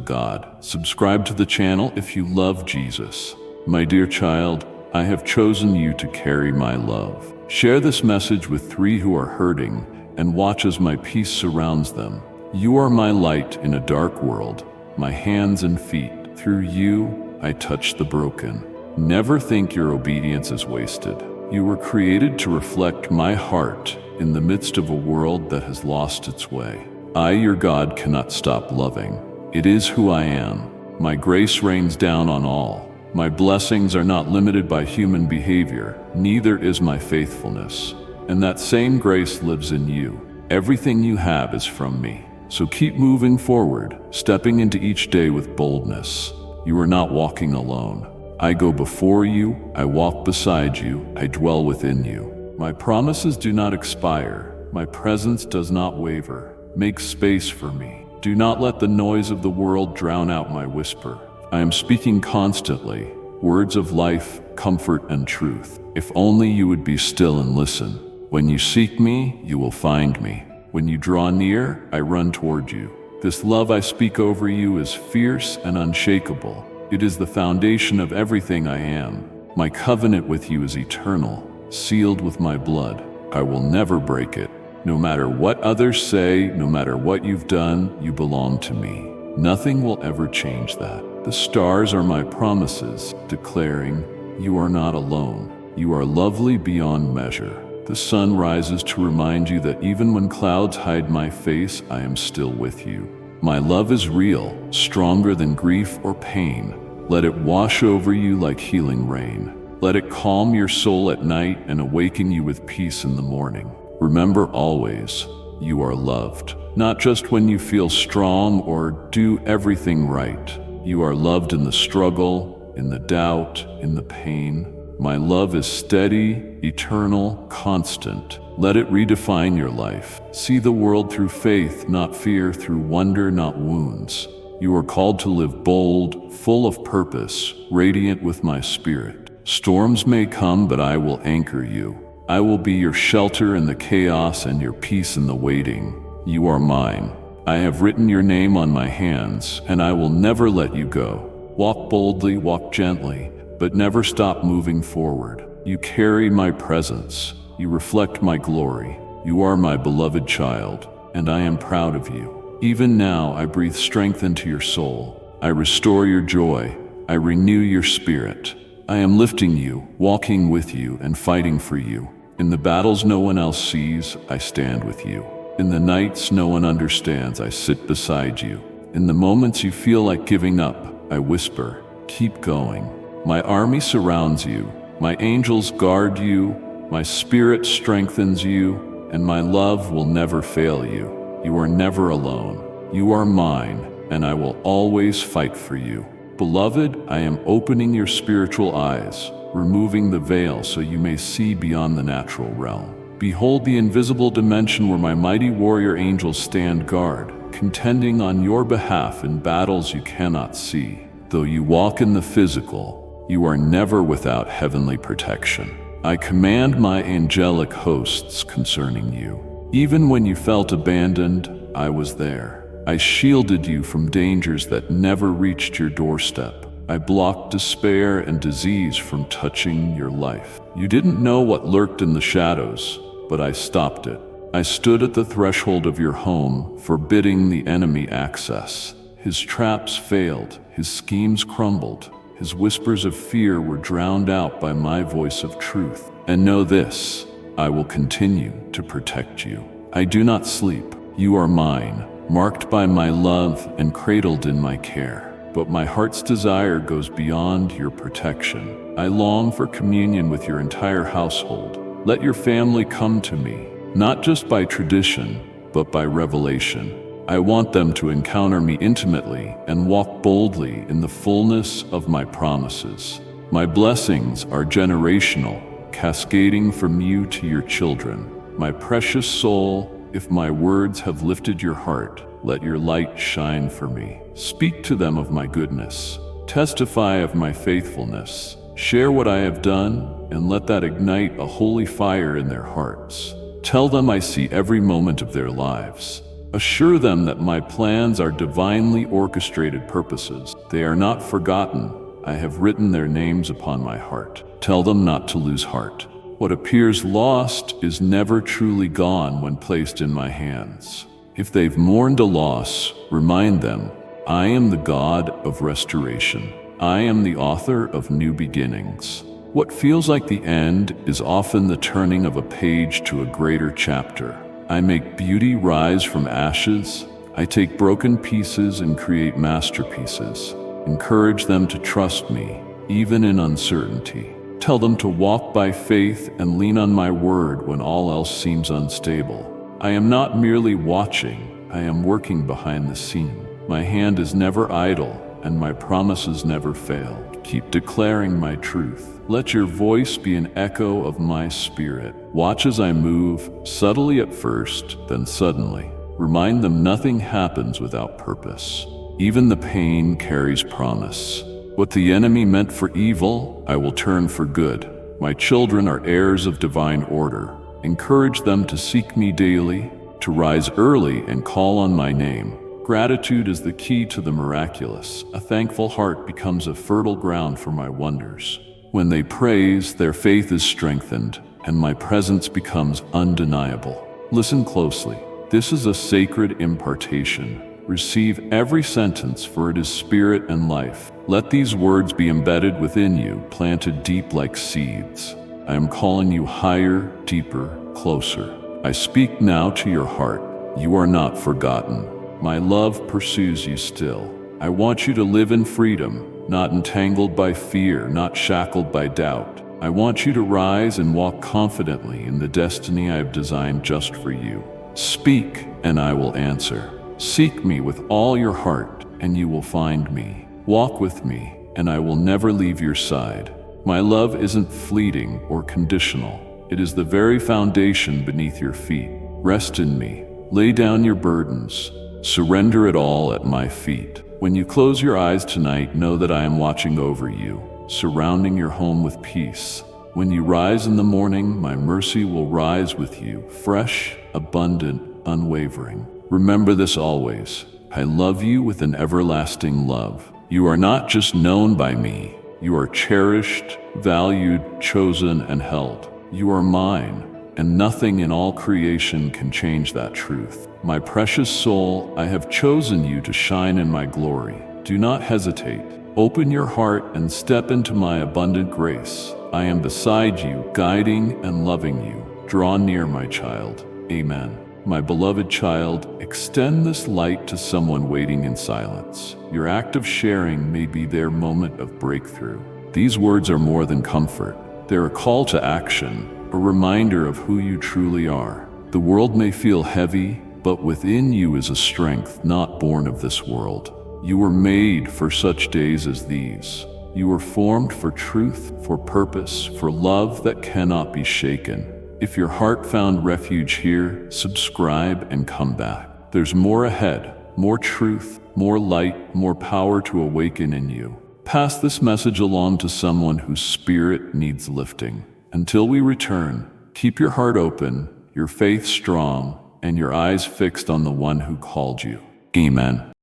God. Subscribe to the channel if you love Jesus. My dear child, I have chosen you to carry my love. Share this message with 3 who are hurting and watch as my peace surrounds them. You are my light in a dark world, my hands and feet. Through you, I touch the broken. Never think your obedience is wasted. You were created to reflect my heart in the midst of a world that has lost its way. I, your God, cannot stop loving. It is who I am. My grace rains down on all. My blessings are not limited by human behavior, neither is my faithfulness. And that same grace lives in you. Everything you have is from me. So keep moving forward, stepping into each day with boldness. You are not walking alone. I go before you, I walk beside you, I dwell within you. My promises do not expire. My presence does not waver. Make space for me. Do not let the noise of the world drown out my whisper. I am speaking constantly, words of life, comfort, and truth. If only you would be still and listen. When you seek me, you will find me. When you draw near, I run toward you. This love I speak over you is fierce and unshakable. It is the foundation of everything I am. My covenant with you is eternal, sealed with my blood. I will never break it. No matter what others say, no matter what you've done, you belong to me. Nothing will ever change that. The stars are my promises, declaring, you are not alone. You are lovely beyond measure. The sun rises to remind you that even when clouds hide my face, I am still with you. My love is real, stronger than grief or pain. Let it wash over you like healing rain. Let it calm your soul at night and awaken you with peace in the morning. Remember always, you are loved. Not just when you feel strong or do everything right. You are loved in the struggle, in the doubt, in the pain. My love is steady, eternal, constant. Let it redefine your life. See the world through faith, not fear, through wonder, not wounds. You are called to live bold, full of purpose, radiant with my spirit. Storms may come, but I will anchor you. I will be your shelter in the chaos and your peace in the waiting. You are mine. I have written your name on my hands, and I will never let you go. Walk boldly, walk gently, but never stop moving forward. You carry my presence. You reflect my glory. You are my beloved child, and I am proud of you. Even now, I breathe strength into your soul. I restore your joy. I renew your spirit. I am lifting you, walking with you, and fighting for you. In the battles no one else sees, I stand with you. In the nights no one understands, I sit beside you. In the moments you feel like giving up, I whisper, keep going. My army surrounds you. My angels guard you. My spirit strengthens you, and my love will never fail you. You are never alone. You are mine, and I will always fight for you. Beloved, I am opening your spiritual eyes, removing the veil so you may see beyond the natural realm. Behold the invisible dimension where my mighty warrior angels stand guard, contending on your behalf in battles you cannot see. Though you walk in the physical, you are never without heavenly protection. I command my angelic hosts concerning you. Even when you felt abandoned, I was there. I shielded you from dangers that never reached your doorstep. I blocked despair and disease from touching your life. You didn't know what lurked in the shadows, but I stopped it. I stood at the threshold of your home, forbidding the enemy access. His traps failed, his schemes crumbled, his whispers of fear were drowned out by my voice of truth. And know this, I will continue to protect you. I do not sleep. You are mine, marked by my love and cradled in my care. But my heart's desire goes beyond your protection. I long for communion with your entire household. Let your family come to me, not just by tradition, but by revelation. I want them to encounter me intimately and walk boldly in the fullness of my promises. My blessings are generational, cascading from you to your children. My precious soul, if my words have lifted your heart, let your light shine for me. Speak to them of my goodness. Testify of my faithfulness. Share what I have done, and let that ignite a holy fire in their hearts. Tell them I see every moment of their lives. Assure them that my plans are divinely orchestrated purposes. They are not forgotten. I have written their names upon my heart. Tell them not to lose heart. What appears lost is never truly gone when placed in my hands. If they've mourned a loss, remind them, I am the God of restoration. I am the author of new beginnings. What feels like the end is often the turning of a page to a greater chapter. I make beauty rise from ashes. I take broken pieces and create masterpieces. Encourage them to trust me, even in uncertainty. Tell them to walk by faith and lean on my word when all else seems unstable. I am not merely watching, I am working behind the scene. My hand is never idle, and my promises never fail. Keep declaring my truth. Let your voice be an echo of my spirit. Watch as I move, subtly at first, then suddenly. Remind them nothing happens without purpose. Even the pain carries promise. What the enemy meant for evil, I will turn for good. My children are heirs of divine order. Encourage them to seek me daily, to rise early and call on my name. Gratitude is the key to the miraculous. A thankful heart becomes a fertile ground for my wonders. When they praise, their faith is strengthened, and my presence becomes undeniable. Listen closely. This is a sacred impartation. Receive every sentence, for it is spirit and life. Let these words be embedded within you, planted deep like seeds. I am calling you higher, deeper, closer. I speak now to your heart. You are not forgotten. My love pursues you still. I want you to live in freedom, not entangled by fear, not shackled by doubt. I want you to rise and walk confidently in the destiny I have designed just for you. Speak, and I will answer. Seek me with all your heart, and you will find me. Walk with me, and I will never leave your side. My love isn't fleeting or conditional. It is the very foundation beneath your feet. Rest in me. Lay down your burdens. Surrender it all at my feet. When you close your eyes tonight, know that I am watching over you, surrounding your home with peace. When you rise in the morning, my mercy will rise with you, fresh, abundant, unwavering. Remember this always. I love you with an everlasting love. You are not just known by me. You are cherished, valued, chosen, and held. You are mine, and nothing in all creation can change that truth. My precious soul, I have chosen you to shine in my glory. Do not hesitate. Open your heart and step into my abundant grace. I am beside you, guiding and loving you. Draw near, my child. Amen. My beloved child, extend this light to someone waiting in silence. Your act of sharing may be their moment of breakthrough. These words are more than comfort. They're a call to action, a reminder of who you truly are. The world may feel heavy, but within you is a strength not born of this world. You were made for such days as these. You were formed for truth, for purpose, for love that cannot be shaken. If your heart found refuge here, subscribe and come back. There's more ahead, more truth, more light, more power to awaken in you. Pass this message along to someone whose spirit needs lifting. Until we return, keep your heart open, your faith strong, and your eyes fixed on the one who called you. Amen.